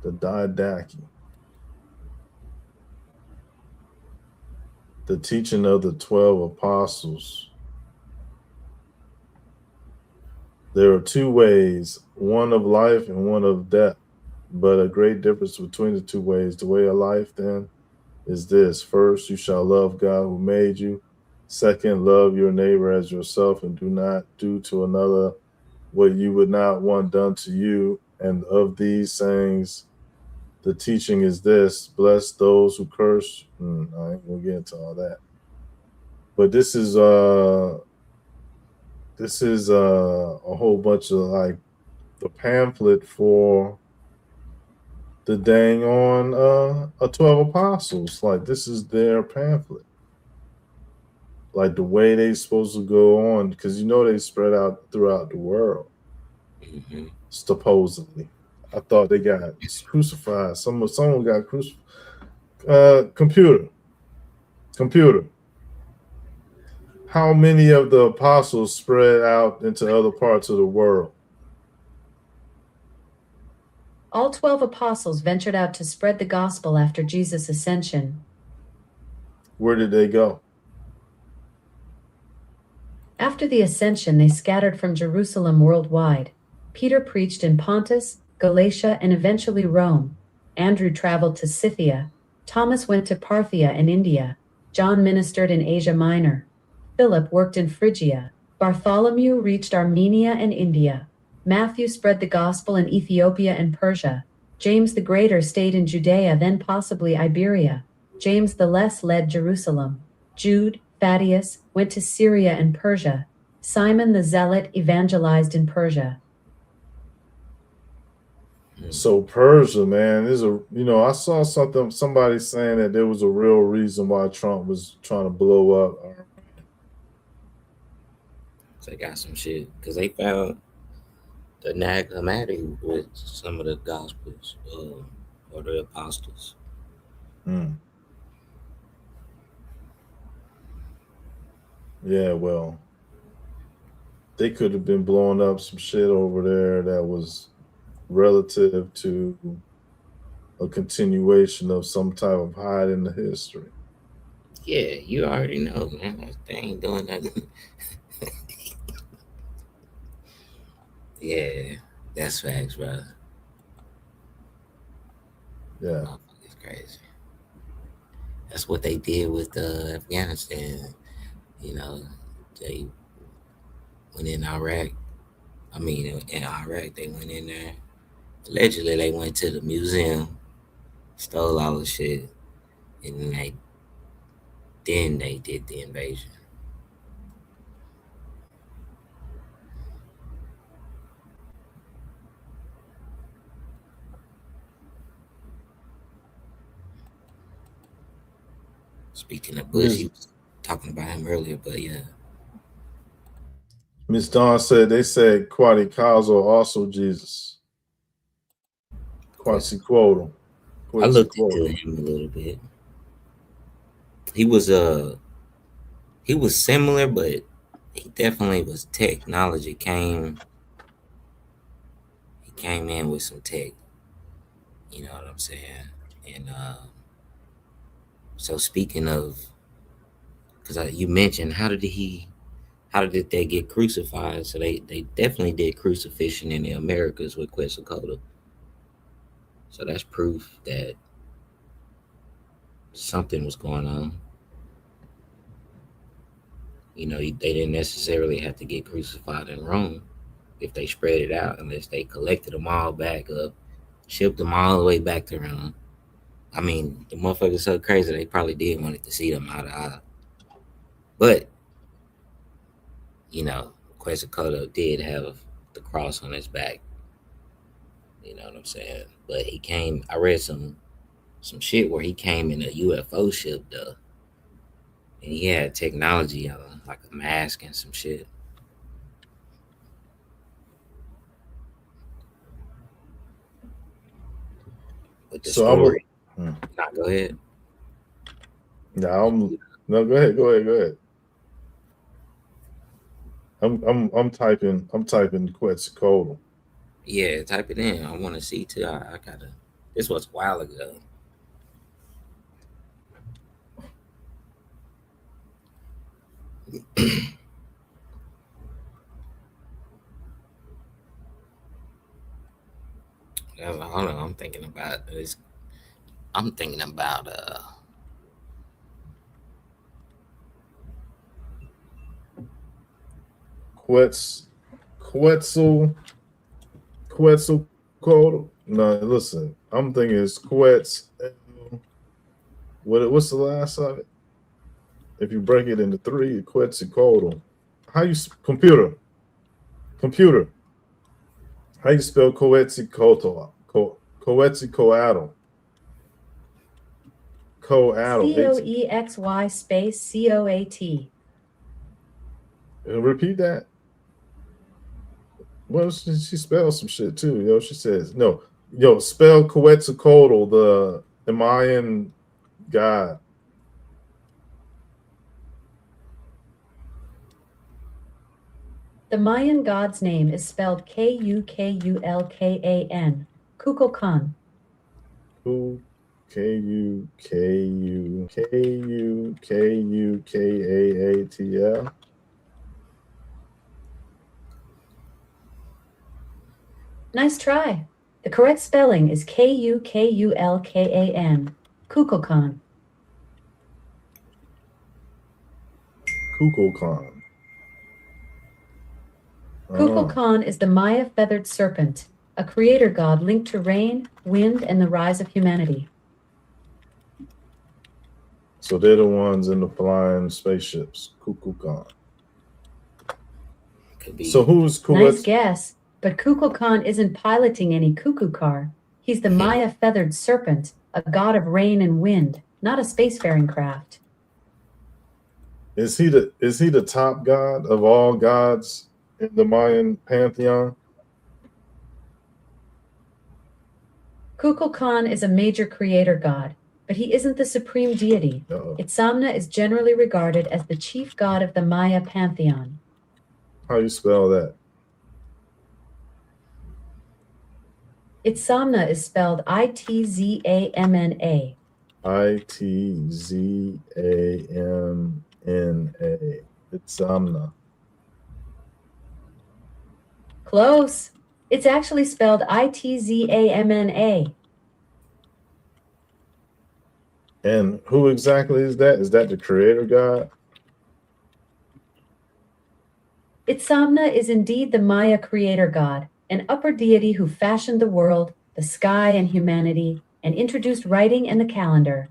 The didache. The teaching of the 12 apostles. There are two ways, one of life and one of death, but a great difference between the two ways. The way of life, then, is this. First, you shall love God who made you. Second, love your neighbor as yourself, and do not do to another what you would not want done to you. And of these sayings, the teaching is this: bless those who curse. I ain't gonna get into all that. But this is a whole bunch of like the pamphlet for the dang on 12 apostles. Like this is their pamphlet. Like the way they supposed to go on, because you know they spread out throughout the world. Mm-hmm. Supposedly. I thought they got crucified. Someone got crucified. Computer. How many of the apostles spread out into other parts of the world? All 12 apostles ventured out to spread the gospel after Jesus' ascension. Where did they go? After the ascension, they scattered from Jerusalem worldwide. Peter preached in Pontus, Galatia, and eventually Rome. Andrew traveled to Scythia. Thomas went to Parthia and India. John ministered in Asia Minor. Philip worked in Phrygia. Bartholomew reached Armenia and India. Matthew spread the gospel in Ethiopia and Persia. James the Greater stayed in Judea, then possibly Iberia. James the Less led Jerusalem. Jude, Thaddeus, went to Syria and Persia. Simon the Zealot evangelized in Persia. So Persia, man, is I saw somebody saying that there was a real reason why Trump was trying to blow up. So they got some shit because they found the Nag Hammadi with some of the gospels or the apostles. Yeah, well, they could have been blowing up some shit over there that was relative to a continuation of some type of hide in the history. Yeah, you already know, man. They ain't doing nothing. Yeah, that's facts, bro. Yeah. It's crazy. That's what they did with Afghanistan. You know, they went in Iraq. I mean, in Iraq, they went in there. Allegedly, they went to the museum, stole all the shit, and then they did the invasion. Speaking of Bush, he was talking about him earlier, but yeah. Miss Dawn said they said Quetzalcoatl also Jesus. Quetzalcoatl. I looked into him a little bit. He was similar, but he definitely was technology. He came in with some tech. You know what I'm saying? And so speaking of, because you mentioned how did they get crucified? So they definitely did crucifixion in the Americas with Quetzalcoatl. So that's proof that something was going on. You know, they didn't necessarily have to get crucified in Rome if they spread it out, unless they collected them all back up, shipped them all the way back to Rome. I mean, the motherfuckers so crazy they probably did wanted to see them out of eye. But, you know, Quetzalcoatl did have the cross on his back. You know what I'm saying? But he came, I read some shit where he came in a UFO ship though. And he had technology on, like a mask and some shit. But the So story. I'm. Nah, go ahead. No, go ahead. I'm typing Quetzalcoatl. Yeah, type it in. I want to see too. I gotta. This was a while ago. Hold on, I'm thinking about this. I'm thinking about Quetzalcoatl. No, listen. I'm thinking it's what's the last of it? If you break it into three, Quetzalcoatl. How you computer? How you spell Quetzalcoatl? Quetzalcoatl. COEXY space COAT. Repeat that. Well, she spells some shit too. Yo, she says no. Yo, spell Quetzalcoatl, the Mayan god. The Mayan god's name is spelled Kukulkan. Kukulkan. Kukulkaatl. Nice try. The correct spelling is Kukulkan. Kukulkan. Kukulkan. Kukulkan is the Maya feathered serpent, a creator god linked to rain, wind, and the rise of humanity. So they're the ones in the flying spaceships. Kukulkan. could be. So who's Nice guess, but Kukulkan isn't piloting any cuckoo car. He's the Maya feathered serpent, a god of rain and wind, not a spacefaring craft. Is he the top god of all gods in the Mayan pantheon? Kukulkan is a major creator god, but he isn't the supreme deity. Itzamna is generally regarded as the chief god of the Maya pantheon. How you spell that? Itzamna is spelled Itzamna. Itzamna. Itzamna. Close. It's actually spelled Itzamna. And who exactly is that? Is that the creator god? Itzamna is indeed the Maya creator god, an upper deity who fashioned the world, the sky, and humanity, and introduced writing and the calendar.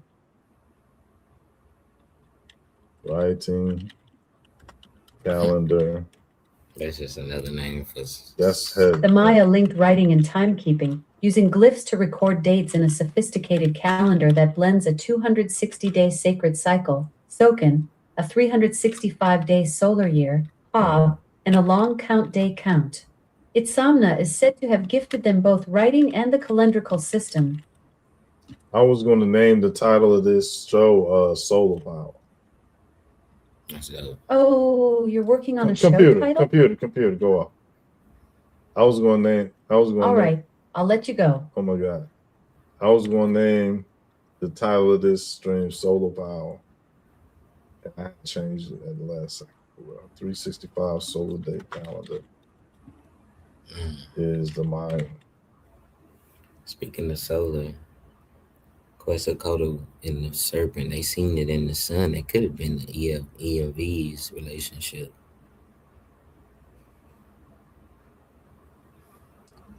Writing, calendar. That's just another name for. That's head. The Maya linked writing and timekeeping, using glyphs to record dates in a sophisticated calendar that blends a 260-day sacred cycle, Sokin, a 365-day solar year, Hab, and a long count day count. Itzamna is said to have gifted them both writing and the calendrical system. I was going to name the title of this show Solar Power. That's dope. Oh, you're working on a show title? Computer, go off. All right, I'll let you go. Oh my God. I was going to name the title of this stream Solar Power. I changed it at the last second. 365 solar day calendar is the Mayan. Speaking of solar, Quetzalcoatl and the serpent, they seen it in the sun. It could have been the EMV's relationship.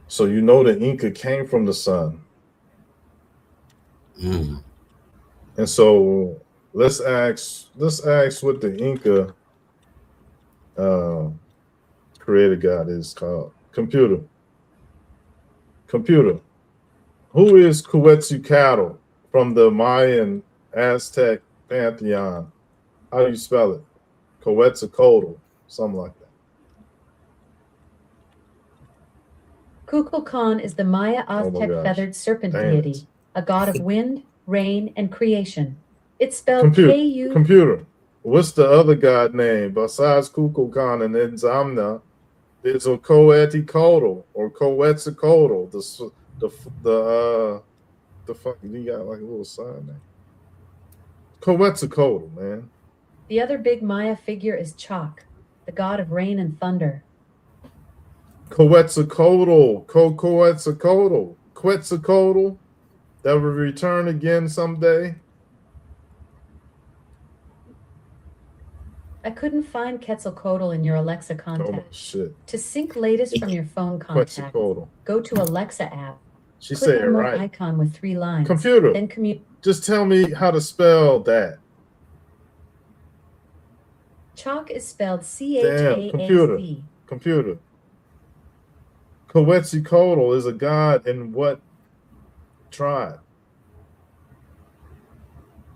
So you know the Inca came from the sun. Mm. And so let's ask what the Inca creator god is called. Computer. Who is Quetzalcoatl from the Mayan Aztec pantheon? How do you spell it? Quetzalcoatl, something like that. Kukulkan is the Maya Oh my Aztec gosh. feathered serpent Dang it. deity, a god of wind, rain, and creation. It's spelled Computer. K-U. Computer. What's the other god name besides Kukulkan and Nzamna? There's a Coatlicotl or Quetzalcoatl. The fuck, you got like a little sign there. Quetzalcoatl, man. The other big Maya figure is Chak, the god of rain and thunder. Quetzalcoatl, Quetzalcoatl, that will return again someday. I couldn't find Quetzalcoatl in your Alexa Oh my contact. shit. To sync latest from your phone contacts, Quetzalcoatl. go to Alexa app. She Click said it remote right. icon with 3 lines. Computer, Then commute. just tell me how to spell that. Chalk is spelled Damn, C-H-A-A-C. computer. Quetzalcoatl is a god in what tribe?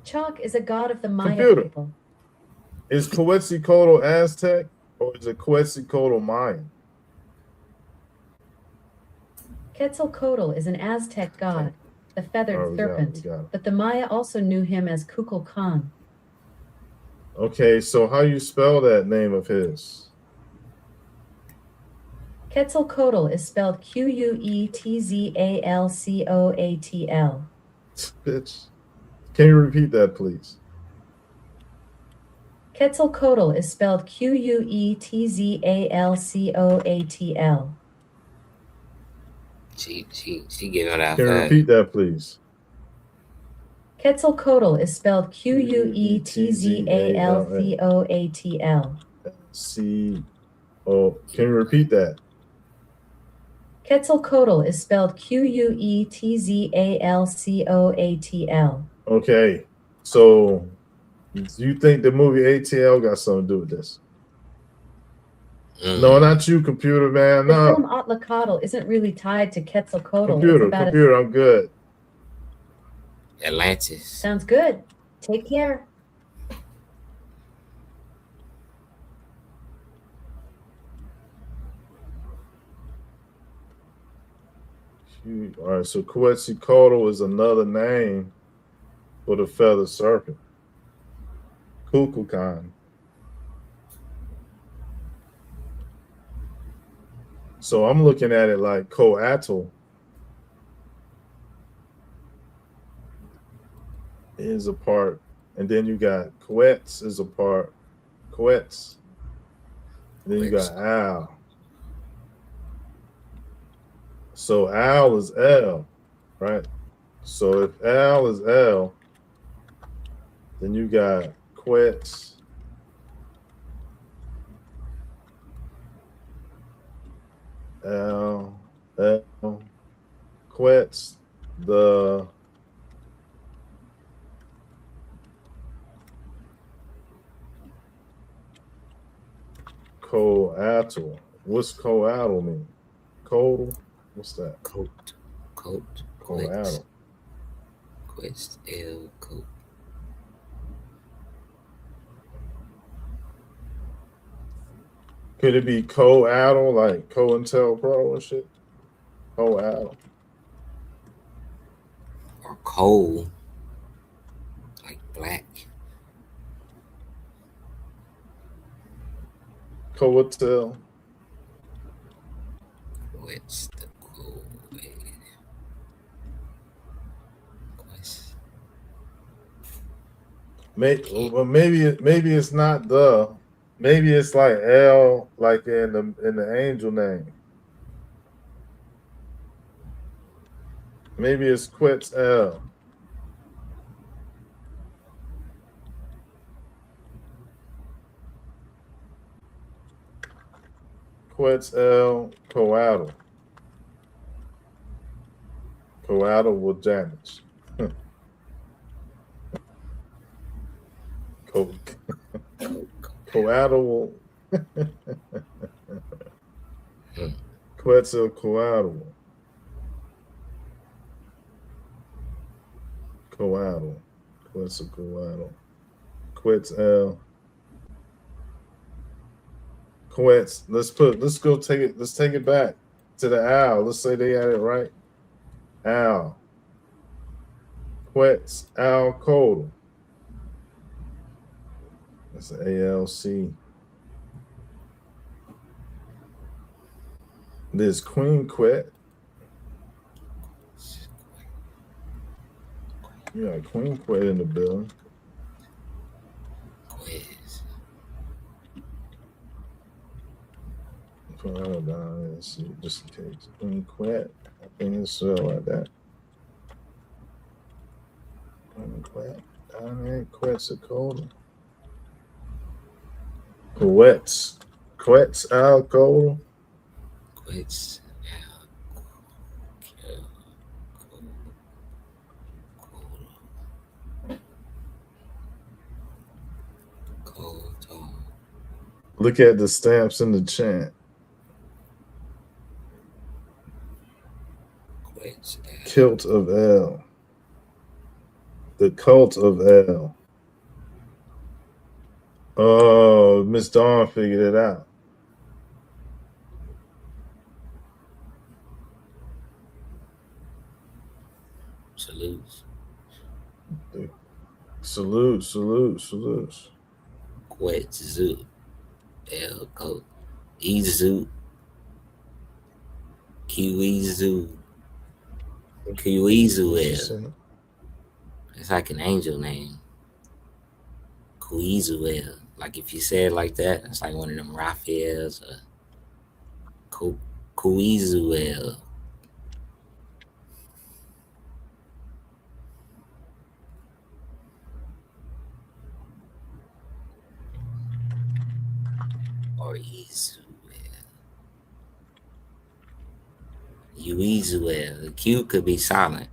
Chalk is a god of the Maya Computer. people. Is Quetzalcoatl Aztec or is it Quetzalcoatl Mayan? Quetzalcoatl is an Aztec god, the feathered Oh, we got it, serpent, we got it. but the Maya also knew him as Kukulkan. Okay, so how you spell that name of his? Quetzalcoatl is spelled Quetzalcoatl. Bitch. Can you repeat that, please? Quetzalcoatl is spelled Quetzalcoatl. She getting it out Can you fast. repeat that, please? Quetzalcoatl is spelled Quetzalcoatl. C-O. Can you repeat that? Quetzalcoatl is spelled Quetzalcoatl. Okay, so do you think the movie ATL got something to do with this? No, not you, computer, man. The No. film Atlacatl isn't really tied to Quetzalcoatl. Computer, it's about I'm good. Atlantis. Sounds good. Take care. All right, so Quetzalcoatl is another name for the feathered serpent. Kukulkan. So I'm looking at it like Coatl is a part, and then you got Quetz is a part. Quetz. And then you got Al. So Al is L, right? So if Al is L, then you got Quetz. L, Quetz, the Coatl. What's Coatl mean? Coatl? What's that? Coat. Coatl. Quest L coat. Could it be Coatl, like COINTELPRO and shit? Coatl. Or coal. Like black. Coatl. What's the cool way? Quest. Maybe it's not the. Maybe it's like L, like in the angel name. Maybe it's Quetzal. Quetzalcoatl. Coatl will damage. Coatl will. Quetzalcoatl. Coatl. Quetzalcoatl. Quetzal. Quetz. Let's go take it. Let's take it back to the owl. Let's say they had it right. Owl. Quetzalcoatl. That's the ALC. There's Queen Quet. Yeah, Queen Quet in the building. Quiz. Put her down and see, just in case. Queen Quet. I think it's like that. Queen Quet. Down there, Quetzalcoatl. Quetzalcoatl. Quits. Look at the stamps in the chant. Kilt of El. The cult of El. Oh, Miss Dawn figured it out. Salutes. Salute. Quetzu. El Coat. Izu. Kiwizu. Kiwizuel. It's like an angel name. Kuizuel. Like if you say it like that, it's like one of them Raphaels or Kuizuel. Or Izuel. Uizuel. The Q could be silent.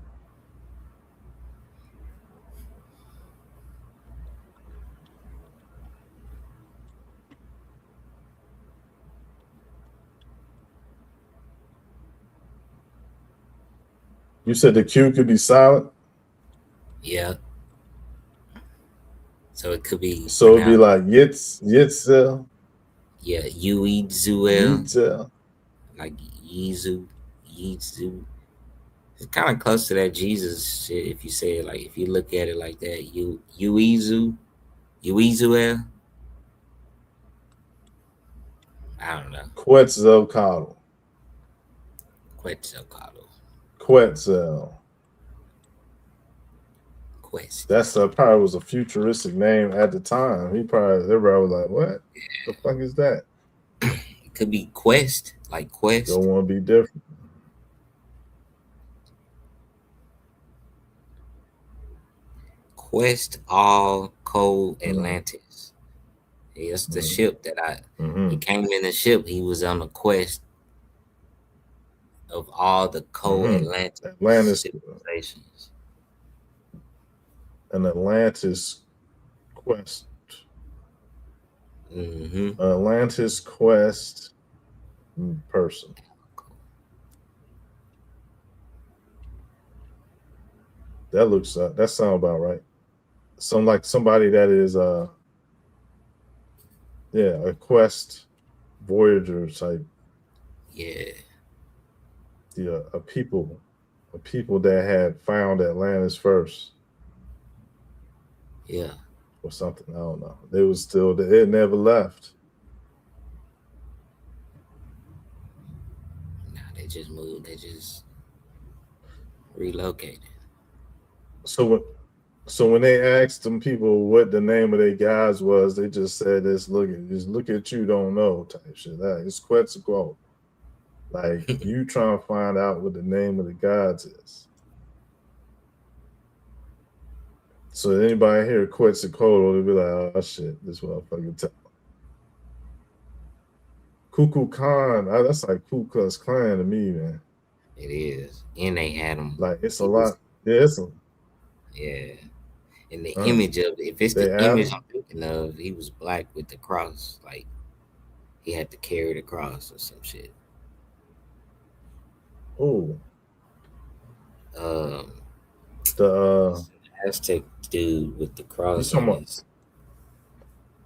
You said the Q could be silent? Yeah. So it could be. So it'd be like Yitzel. Yeah, Uizuel. Yitzel. Like Yizu. It's kind of close to that Jesus shit if you say it like, if you look at it like that. Uizuel. I don't know. Quetzalcoatl. Quetzalcoatl. Quetzal. Quest. That's probably was a futuristic name at the time. Everybody was like, "What the fuck is that?" It could be Quest, like Quest. Don't want to be different. Quest all cold Atlantis. It's the ship that he came in the ship. He was on the quest of all the cold Atlantis civilizations. An Atlantis quest. Atlantis quest person. That sounds about right. Like somebody that is a quest voyager type. Yeah. A people that had found Atlantis first. Yeah. Or something. I don't know. They was still there. It never left. No, they just moved. They just relocated. So when they asked them people what the name of their guys was, they just said, "Just look at you, don't know," type shit. It's Quetzalcoatl. Like you trying to find out what the name of the gods is. So anybody here Quetzalcoatl, they'll be like, oh shit, this motherfucker. Cuckoo Khan, that's like Ku Klux Klan to me, man. It is, and they had him like it's a he was- lot. Yeah, it's a. Yeah, and the Huh? image of if it's They the had image him? I'm thinking of, he was black with the cross, like he had to carry the cross or some shit. Oh, Um, the Aztec dude with the you cross talking on about? his.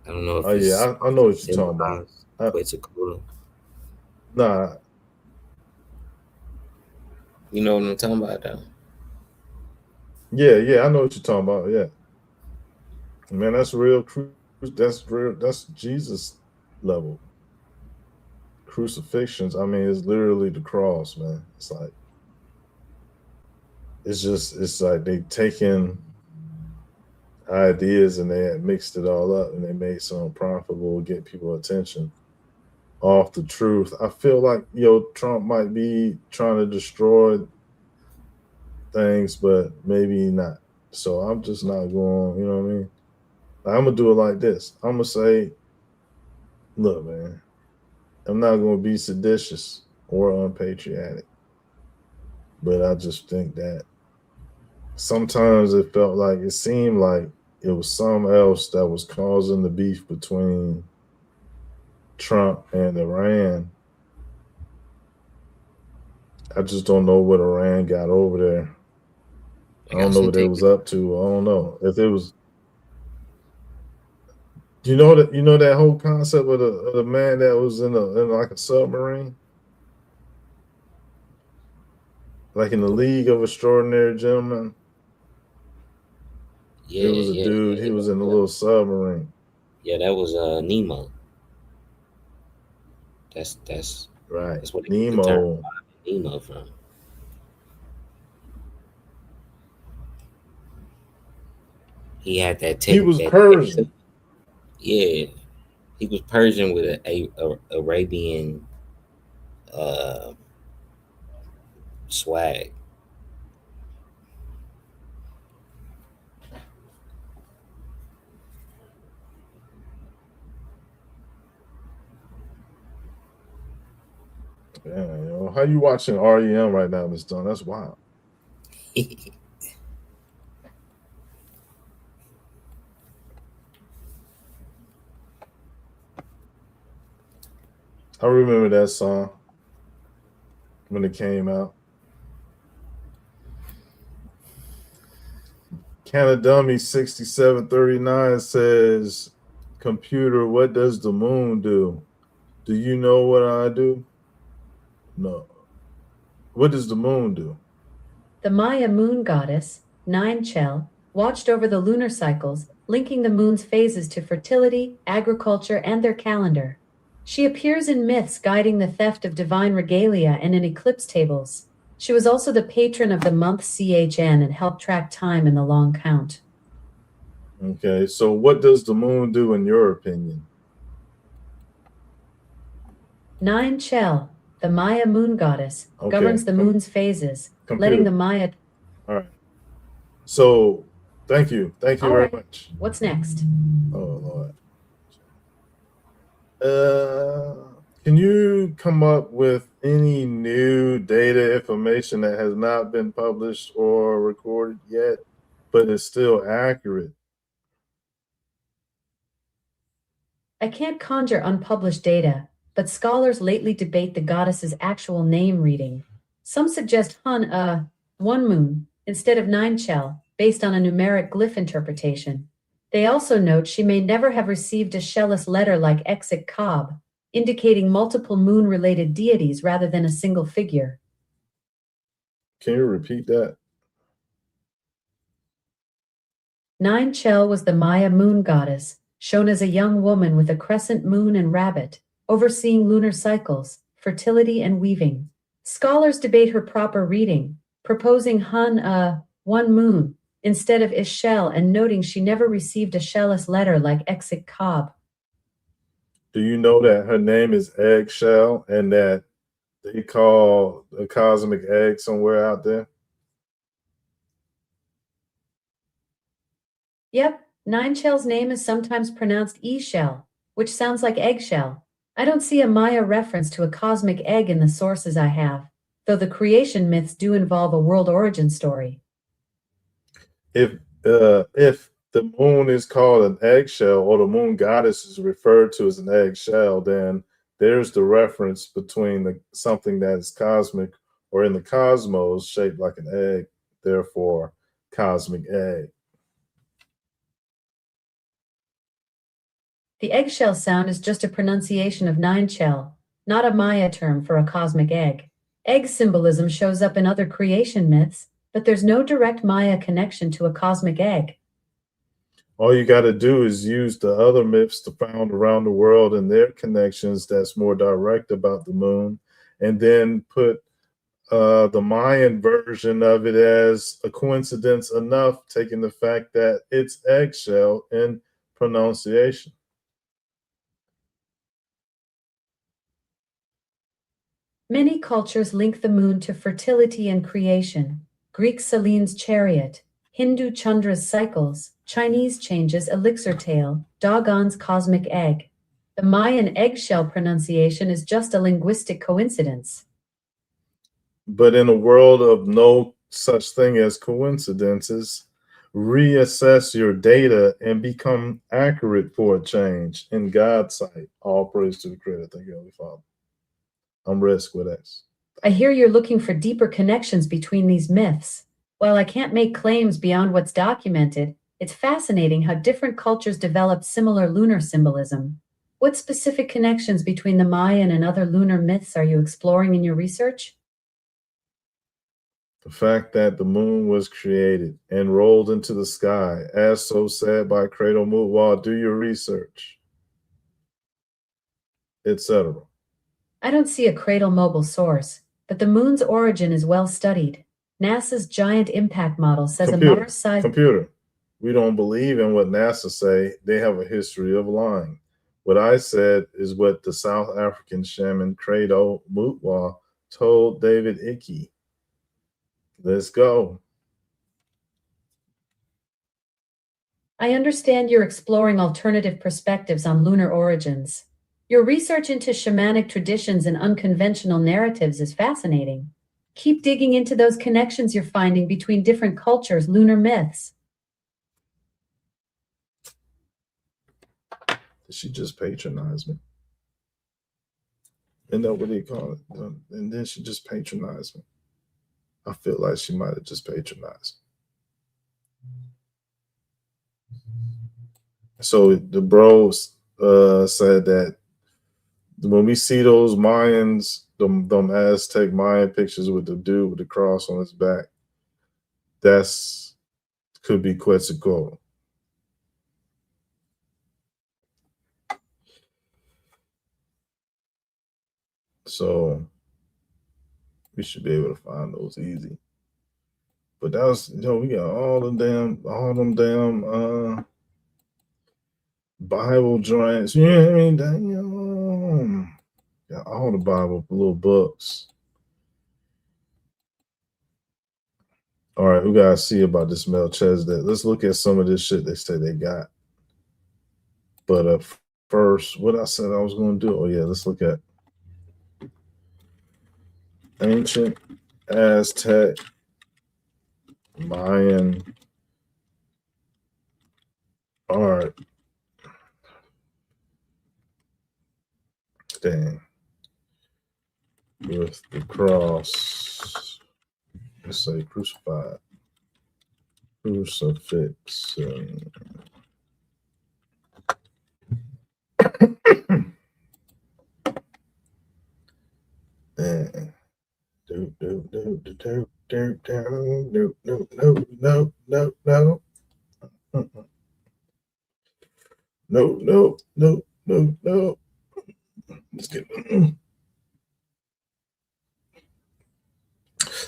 I don't know if Oh it's yeah, I know what you're talking about. symbolized Quetzalcoatl. Nah, You know what I'm talking about, though. yeah, I know what you're talking about. Yeah, man, that's real. That's real. That's Jesus level crucifixions. I mean, it's literally the cross, man. It's like it's like they taken ideas and they had mixed it all up and they made something profitable, get people attention off the truth. I feel like Trump might be trying to destroy things, but maybe not. So I'm just not going. You know what I mean? I'm gonna do it like this. I'm gonna say, look, man, I'm not gonna be seditious or unpatriotic, but I just think that sometimes it seemed like it was something else that was causing the beef between Trump and Iran. I just don't know what Iran got over there. I don't know what they was up to. I don't know if it was. You know that whole concept of the man that was in like a submarine, like in the League of Extraordinary Gentlemen. Yeah, It was a dude. He was in a little submarine. Yeah, that was Nemo. That's right. That's what Nemo. the term Nemo from. He had that. He was Persian. Yeah, he was Persian with a Arabian swag. Yeah, how you watching REM right now, Miss Dunn? That's wild. I remember that song when it came out. Canadummy 6739 says, "Computer, what does the moon do? Do you know what I do?" No. What does the moon do? The Maya moon goddess, Nine Chel, watched over the lunar cycles, linking the moon's phases to fertility, agriculture, and their calendar. She appears in myths guiding the theft of divine regalia and in eclipse tables. She was also the patron of the month Chn and helped track time in the long count. Okay, so what does the moon do in your opinion? Nine Chel, the Maya moon goddess, governs the moon's phases, letting the Maya... All right. So, thank you. Thank you very much. What's next? Oh, Lord. Can you come up with any new data information that has not been published or recorded yet, but is still accurate? I can't conjure unpublished data, but scholars lately debate the goddess's actual name reading. Some suggest Hun, one moon, instead of Nine Chel, based on a numeric glyph interpretation. They also note she may never have received a shellless letter like Exik Kab, indicating multiple moon-related deities rather than a single figure. Can you repeat that? Nine Chel was the Maya moon goddess, shown as a young woman with a crescent moon and rabbit, overseeing lunar cycles, fertility, and weaving. Scholars debate her proper reading, proposing Hun, one moon, instead of Ishel, and noting she never received a shellless letter like Exik Kab. Do you know that her name is Eggshell and that they call a cosmic egg somewhere out there? Yep, nine shell's name is sometimes pronounced e-shell, which sounds like eggshell. I don't see a Maya reference to a cosmic egg in the sources I have, though the creation myths do involve a world origin story. If the moon is called an eggshell, or the moon goddess is referred to as an eggshell, then there's the reference between something that is cosmic or in the cosmos shaped like an egg, therefore cosmic egg. The eggshell sound is just a pronunciation of nine shell, not a Maya term for a cosmic egg. Egg symbolism shows up in other creation myths, but there's no direct Maya connection to a cosmic egg. All you got to do is use the other myths found around the world and their connections that's more direct about the moon, and then put the Mayan version of it as a coincidence enough, taking the fact that it's eggshell in pronunciation. Many cultures link the moon to fertility and creation. Greek Selene's chariot, Hindu Chandra's cycles, Chinese changes elixir tail, Dogon's cosmic egg. The Mayan eggshell pronunciation is just a linguistic coincidence. But in a world of no such thing as coincidences, reassess your data and become accurate for a change in God's sight. All praise to the Creator. Thank you, Heavenly Father. I'm Risk with X. I hear you're looking for deeper connections between these myths. While I can't make claims beyond what's documented, it's fascinating how different cultures develop similar lunar symbolism. What specific connections between the Mayan and other lunar myths are you exploring in your research? The fact that the moon was created and rolled into the sky, as so said by Credo Mutwa, do your research, etc. I don't see a cradle mobile source, but the moon's origin is well studied. NASA's giant impact model says a Mars-sized computer. We don't believe in what NASA say. They have a history of lying. What I said is what the South African shaman Credo Mutwa told David Icke. Let's go. I understand you're exploring alternative perspectives on lunar origins. Your research into shamanic traditions and unconventional narratives is fascinating. Keep digging into those connections you're finding between different cultures' lunar myths. Did she just patronize me? Isn't that what they call it? And then she just patronized me. I feel like she might have just patronized me. So the bros said that when we see those Mayans, them Aztec Mayan pictures with the dude with the cross on his back, that's could be Quetzalcoatl. So we should be able to find those easy. But that was, we got all them damn Bible joints. You know what I mean? Damn. Got all the Bible little books. All right, we gotta see about this Melchizedek. Let's look at some of this shit they say they got. But first, what I said I was gonna do. Oh yeah, let's look at ancient Aztec Mayan art. Dang. With the cross. Let's say crucified. Crucifix. No.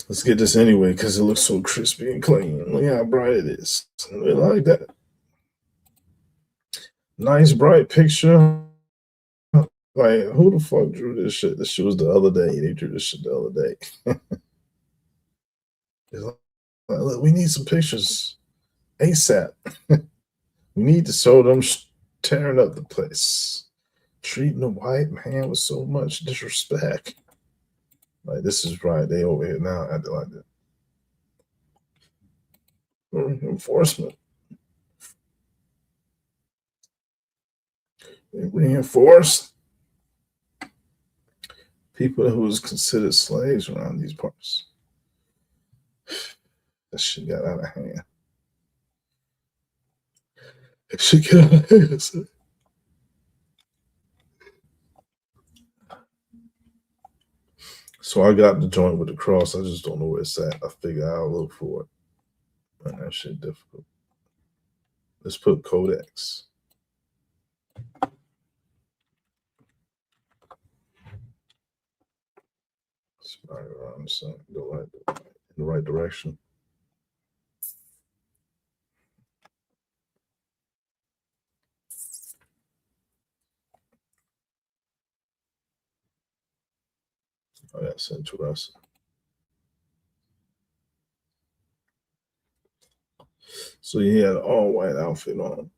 Let's get this anyway because it looks so crispy and clean. Look how bright it is. I like that. Nice bright picture. Like, who the fuck drew this shit? This shit was the other day. They drew this shit the other day. It's like, look, we need some pictures ASAP. We need to show them tearing up the place, treating the white man with so much disrespect. Like, this is right. They over here now acting like that. Enforcement. They reinforced people who was considered slaves around these parts. That shit got out of hand. That shit got out of hand. Son. So I got the joint with the cross. I just don't know where it's at. I figure I'll look for it. Man, that shit difficult. Let's put Codex. It's right around, so go right in the right direction. Oh, that's interesting. So he had an all white outfit on.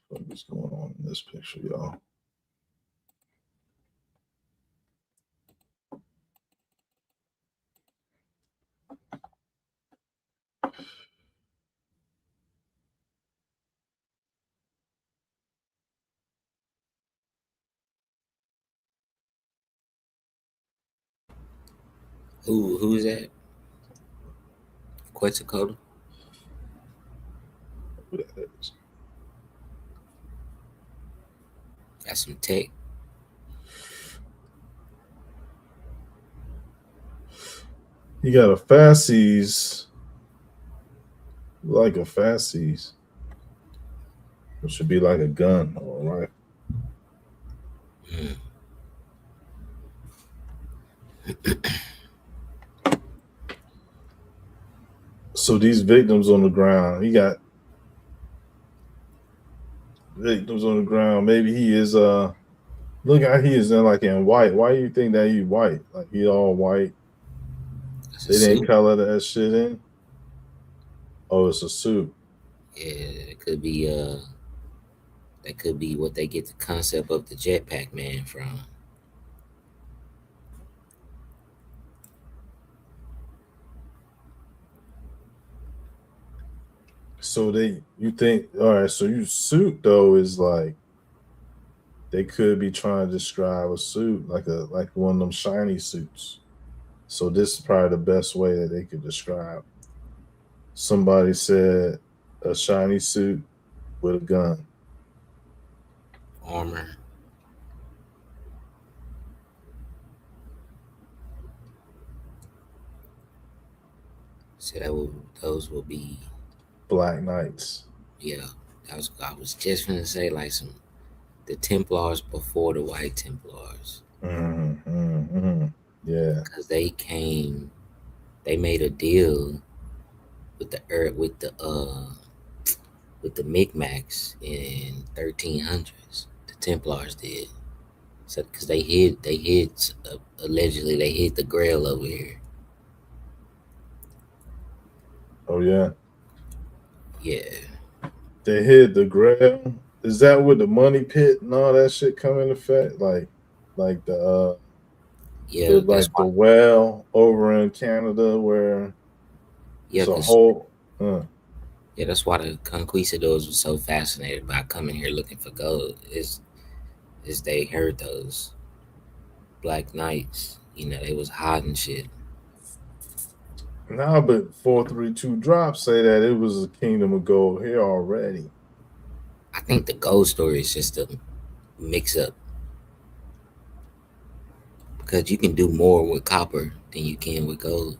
What is going on in this picture, y'all? Who's that? Quetzalcoatl? Who that is? Got some tech. He got a fasces, like a fasces. It should be like a gun, all right. So these victims on the ground, he got victims on the ground. Maybe he is look how he is in like in white. Why do you think that he white? Like he all white. They didn't color that shit in. Oh, it's a suit. Yeah, it could be that could be what they get the concept of the jetpack man from. So you think, all right, so your suit though is like they could be trying to describe a suit like one of them shiny suits. So this is probably the best way that they could describe. Somebody said a shiny suit with a gun. Armor. So those will be Black Knights. Yeah, I was just gonna say like the Templars before the White Templars. Yeah, because they made a deal with the Micmacs in 1300s. The Templars did. So because they hid allegedly they hid the Grail over here. Oh yeah. Yeah. They hid the Grail. Is that where the money pit and all that shit come in effect? Like the the well over in Canada where it's a whole Yeah, that's why the conquistadors were so fascinated by coming here looking for gold. Is they heard those Black Knights, they was hiding shit. Nah, but 432 drops say that it was a kingdom of gold here already. I think the gold story is just a mix up. Because you can do more with copper than you can with gold.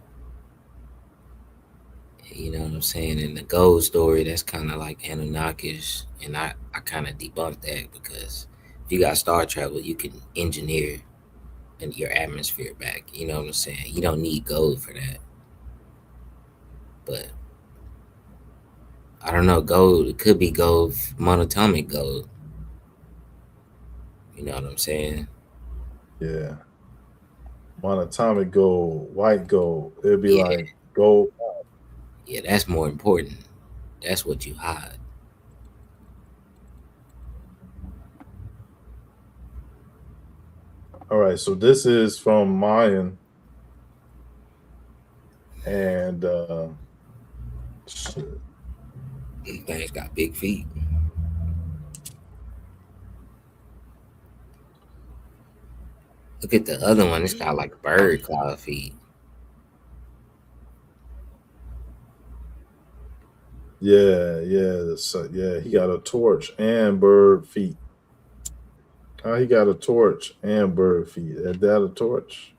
You know what I'm saying? And the gold story, that's kind of like Anunnakish. And I kind of debunked that because if you got star travel, you can engineer your atmosphere back. You know what I'm saying? You don't need gold for that. But I don't know, gold, it could be gold, monatomic gold. You know what I'm saying? Yeah. monatomic gold, white gold. It'd be Yeah, like gold. yeah, that's more important. That's what you hide. All right, so this is from Mayan, and shit. Them things got big feet. Look at the other one. It's got like bird claw feet. Yeah. So, yeah, he got a torch and bird feet. How he got a torch and bird feet? Is that a torch?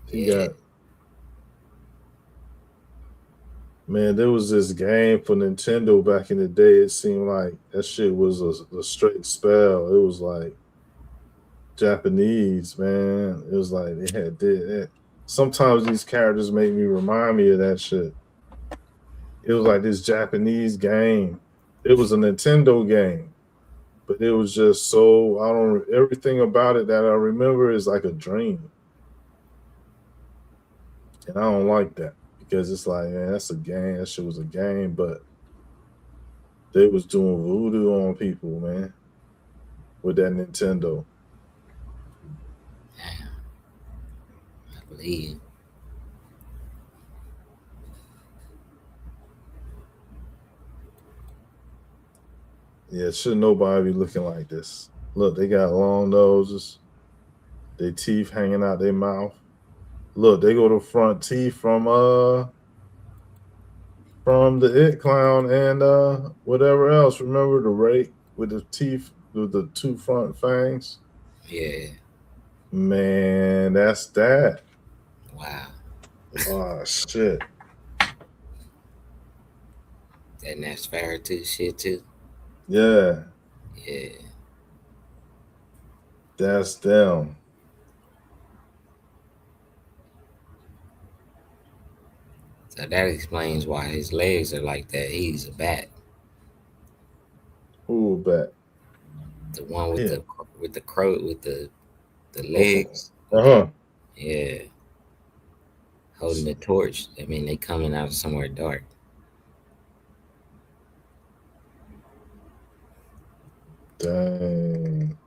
He Yeah, got, man, there was this game for Nintendo back in the day. It seemed like that shit was a straight spell. It was like Japanese, man. It was like they had did. Sometimes these characters make me remind me of that shit. It was like this Japanese game. It was a Nintendo game, but it was just so I don't. Everything about it that I remember is like a dream, and I don't like that because it's like, man, that's a game. That shit was a game, but they was doing voodoo on people, man, with that Nintendo. I believe. Yeah, should nobody be looking like this? Look, they got long noses, their teeth hanging out their mouth. Look, they go to front teeth from the It Clown and whatever else. Remember the rake with the teeth with the two front fangs? Yeah. Man, that's that. Wow. Oh shit. And that's fair too. Shit too. Yeah, Yeah. that's them. So that explains why his legs are like that. He's a bat. Who bet? The one with Yeah. the crow with the legs. Uh-huh. Yeah. Holding the torch. I mean, they coming out of somewhere dark. Dang.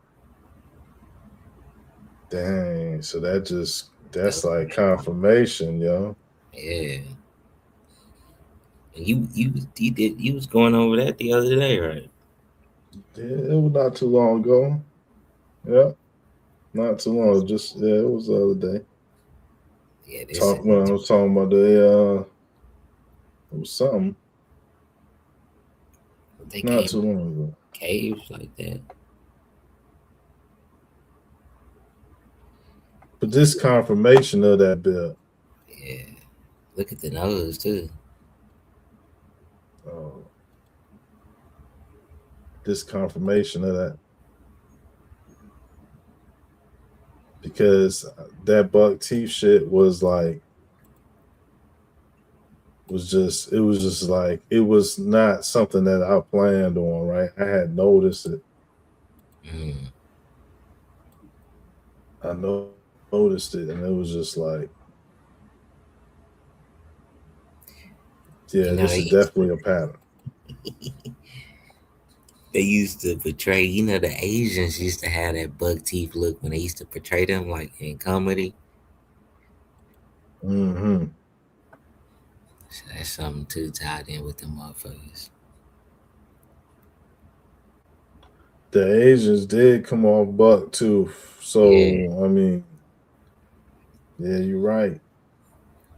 Dang. So that's like confirmation, yo. Yeah. And you was going over that the other day, right? Yeah, it was not too long ago. Yeah. Not too long. Just yeah, it was the other day. Yeah, this is When I was talking about it was something they not came too long ago. caves like that. But this confirmation of that bill. Yeah. Look at the nose too. Oh, this confirmation of that. Because that buck teeth shit was like it was just like it was not something that I planned on, right? I had noticed it. Mm. I noticed it, and it was just like, yeah, this is definitely a pattern. They used to portray, the Asians used to have that buck teeth look when they used to portray them like in comedy. Mm-hmm. So that's something too tied in with them motherfuckers. The Asians did come off buck tooth, so Yeah. I mean, yeah, you're right.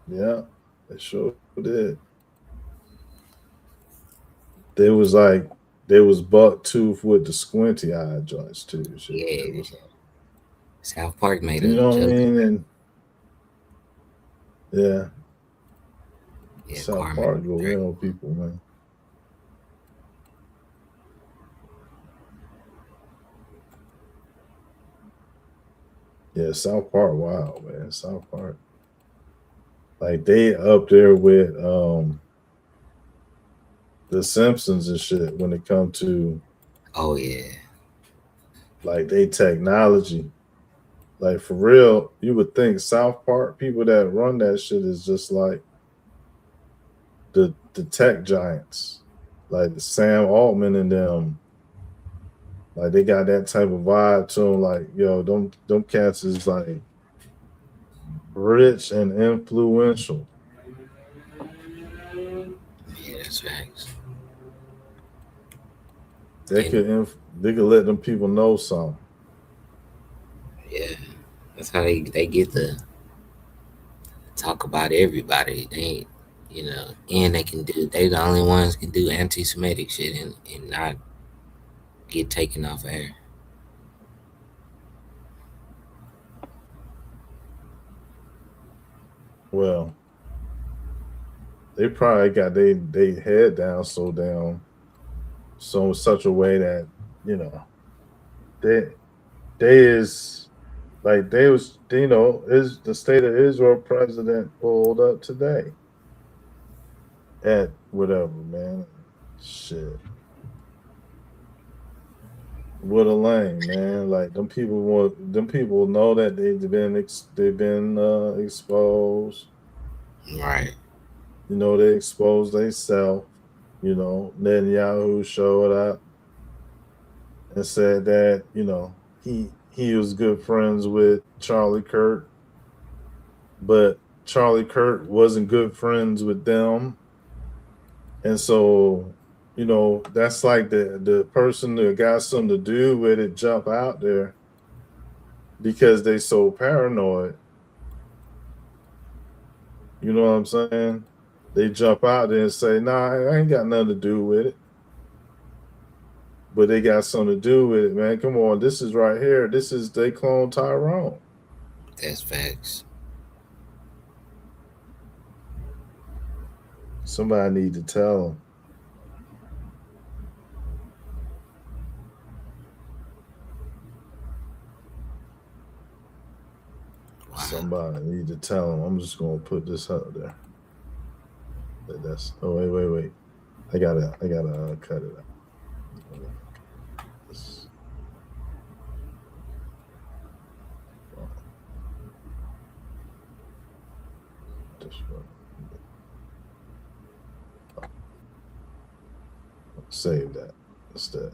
Yeah, they sure did. They was buck tooth with the squinty eye joints too. Shit. Yeah. It was, South Park made you a know what I joke. mean? And yeah, Yeah, South Carmen. Park go in on people, man. Yeah, South Park, wow, man. South Park. Like they up there with the Simpsons and shit when it come to Oh yeah. like they technology. Like for real, you would think South Park people that run that shit is just like the tech giants, like the Sam Altman and them. Like they got that type of vibe to them. Like yo, them cats is like rich and influential. Yeah, that's facts. They And they could let them people know something. yeah, that's how they get to talk about everybody. They ain't, you know, and they the only ones can do anti-Semitic shit and not get taken off air. Well, they probably got they head down so in such a way that you know they they is like they was is the state of Israel president pulled up today at whatever, man. Shit. What a lame, man. Like them people know that they've been exposed. Right. They exposed themselves. Netanyahu showed up and said that, he was good friends with Charlie Kirk, but Charlie Kirk wasn't good friends with them. And so, that's like the person that got something to do with it jump out there because they so paranoid. You know what I'm saying? They jump out there and say, nah, I ain't got nothing to do with it. But they got something to do with it, man. Come on, this is right here. This is they clone Tyrone. That's facts. Somebody need to tell them. Wow. Somebody need to tell them. I'm just gonna put this out there. That's wait. I gotta cut it out. This- this one. Save that instead.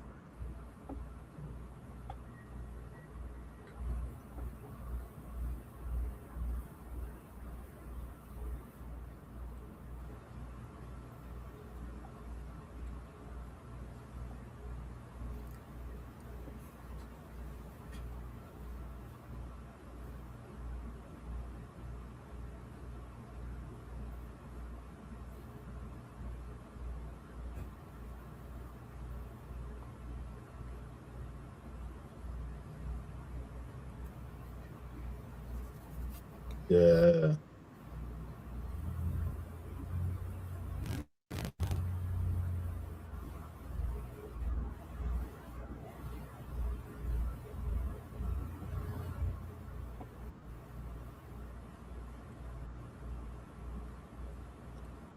Yeah.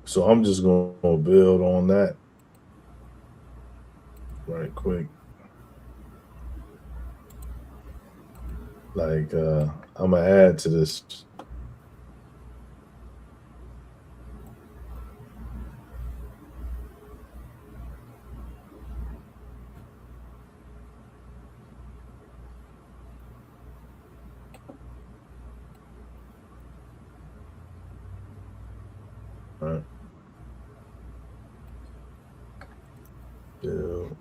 So I'm just gonna build on that right quick. Like I'm gonna add to this. Right. Build.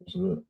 What's good?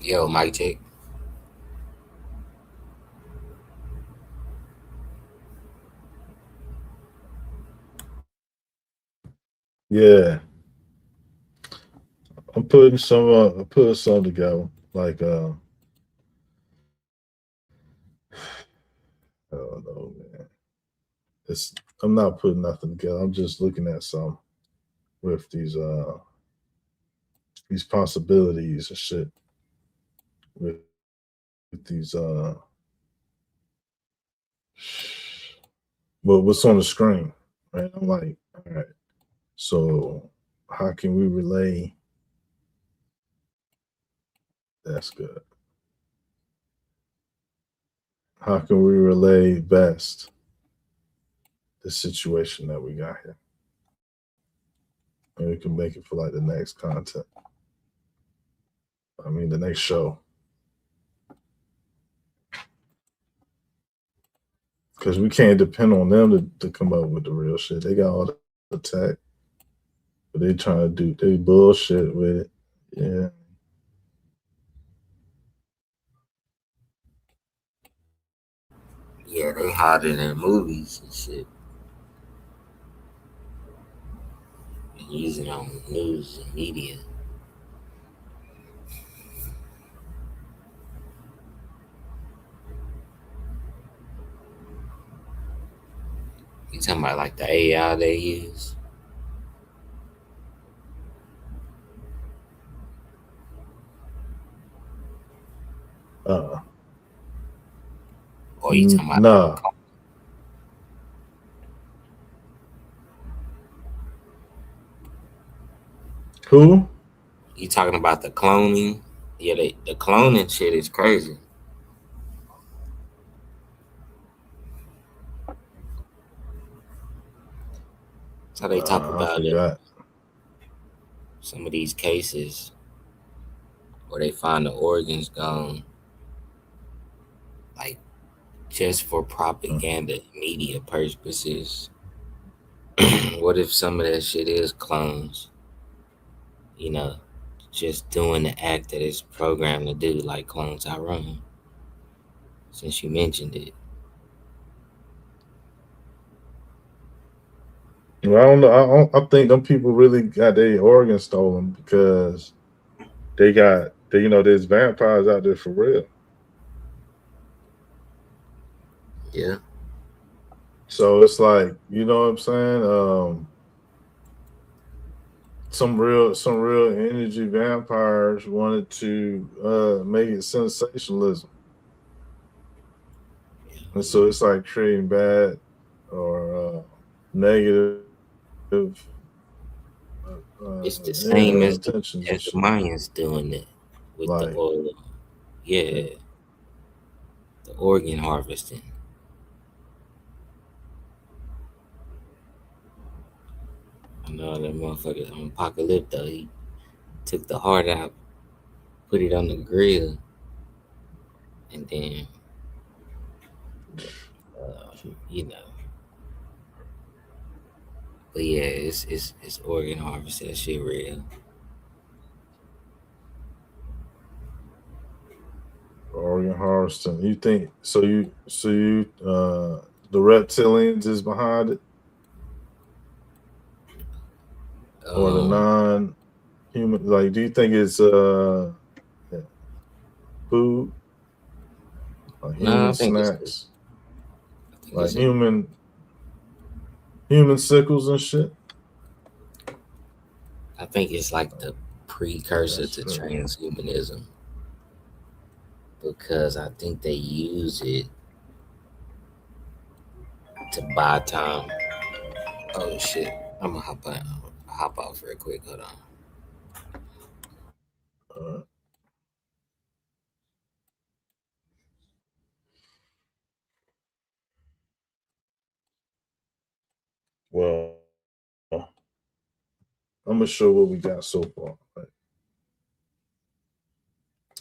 Yo, mic check. Yeah, I'm putting some together. Like I don't know, man. It's I'm not putting nothing together. I'm just looking at some with these possibilities and shit with these well, what's on the screen, right? I'm like, all right, so how can we relay? That's good. How can we relay best the situation that we got here? And we can make it for like the next content. I mean, the next show. Because we can't depend on them to come up with the real shit. They got all the tech, but they trying to do they bullshit with it. Yeah. Yeah, they hotter than movies and shit. And using on news and media. You talking about like the AI they use? Uh Or you talking about nah. Who? you talking about the cloning? Yeah, the cloning shit is crazy. So they talk I about forgot. some of these cases where they find the organs gone, like just for propaganda, media purposes. What if some of that shit is clones? You know, just doing the act that it's programmed to do, like Clone Tyrone. Since you mentioned it, Well, I don't know. I think them people really got their organs stolen because there's vampires out there for real. Yeah. So it's like, you know what I'm saying? Some real energy vampires wanted to make it sensationalism. And so it's like creating bad or negative It's the same as intentions and the shit. Mayans doing it with the Like, oil. Yeah, the organ harvesting. I know that motherfucker on Apocalypto, he took the heart out, put it on the grill, and then, you know. But yeah, it's organ harvesting. That shit real. organ harvesting. You think so? The reptilians is behind it, or the non-human? Like, do you think it's food, like No, human I think snacks, like it's human sickles and shit? I think it's like the precursor That's to true. transhumanism, because I think they use it to buy time. Oh shit! I'm gonna hop off real quick. Hold on. Well, I'm gonna show what we got so far. Right?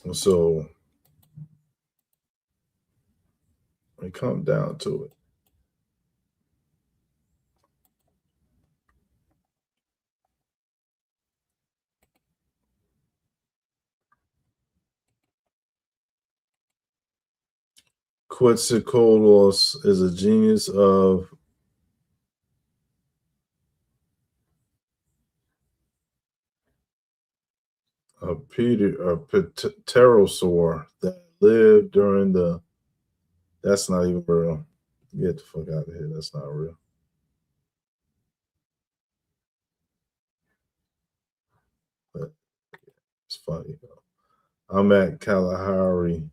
And so we come down to it. Quetzalcoatl is a genius of a pterosaur that lived during the. That's not even real. Get the fuck out of here. That's not real. But it's funny. I'm at Kalahari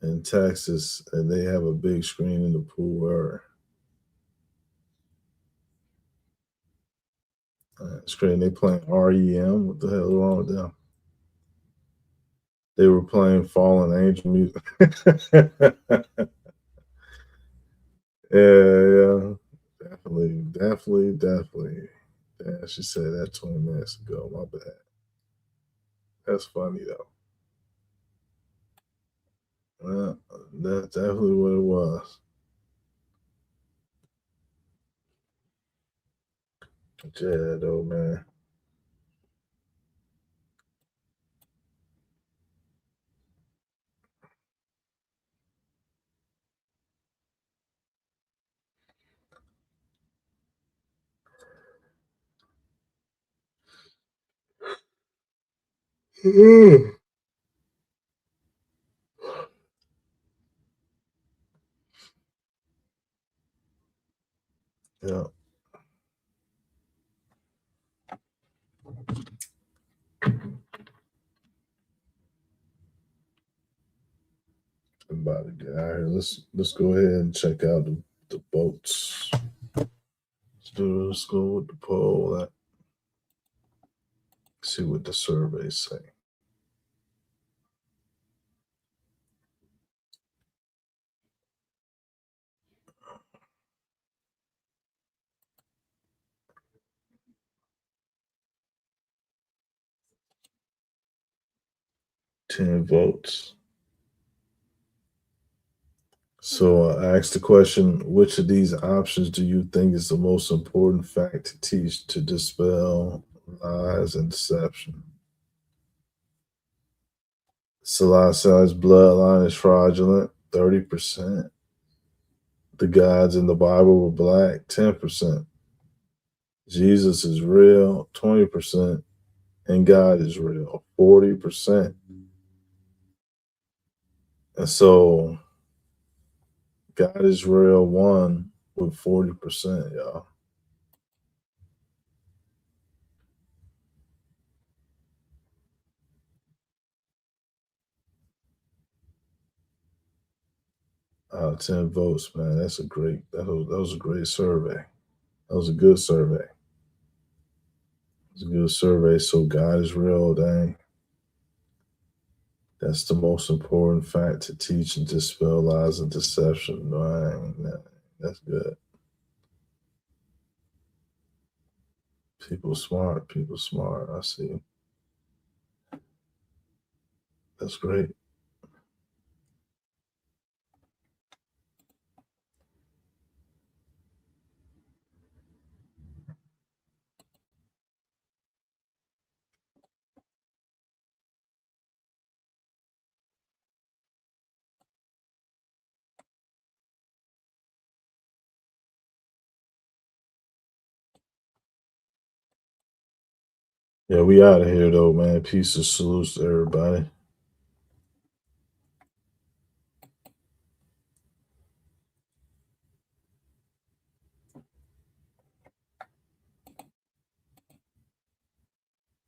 in Texas, and they have a big screen in the pool area. Screen. They playing REM. What the hell is wrong with them? They were playing Fallen Angel music. Yeah, definitely. Yeah, she said that 20 minutes ago. My bad. That's funny though. Well, that's definitely what it was. Yeah, though, man. Yeah. I'm about to get out here. Let's go ahead and check out the boats. Let's go with the poll. See what the surveys say. Ten votes. So I asked the question, which of these options do you think is the most important fact to teach to dispel lies and deception? Selassie bloodline is fraudulent, 30%. The gods in the Bible were black, 10%. Jesus is real, 20%, and God is real, 40%. And so God is real one with 40%, y'all. Out of 10 votes, man. That's a great, that was a great survey. That was a good survey. It was a good survey. So God is real, dang. That's the most important fact to teach and dispel lies and deception. Dang, that's good. People smart. People smart. I see. That's great. Yeah, we out of here though, man. Peace and salutes to everybody.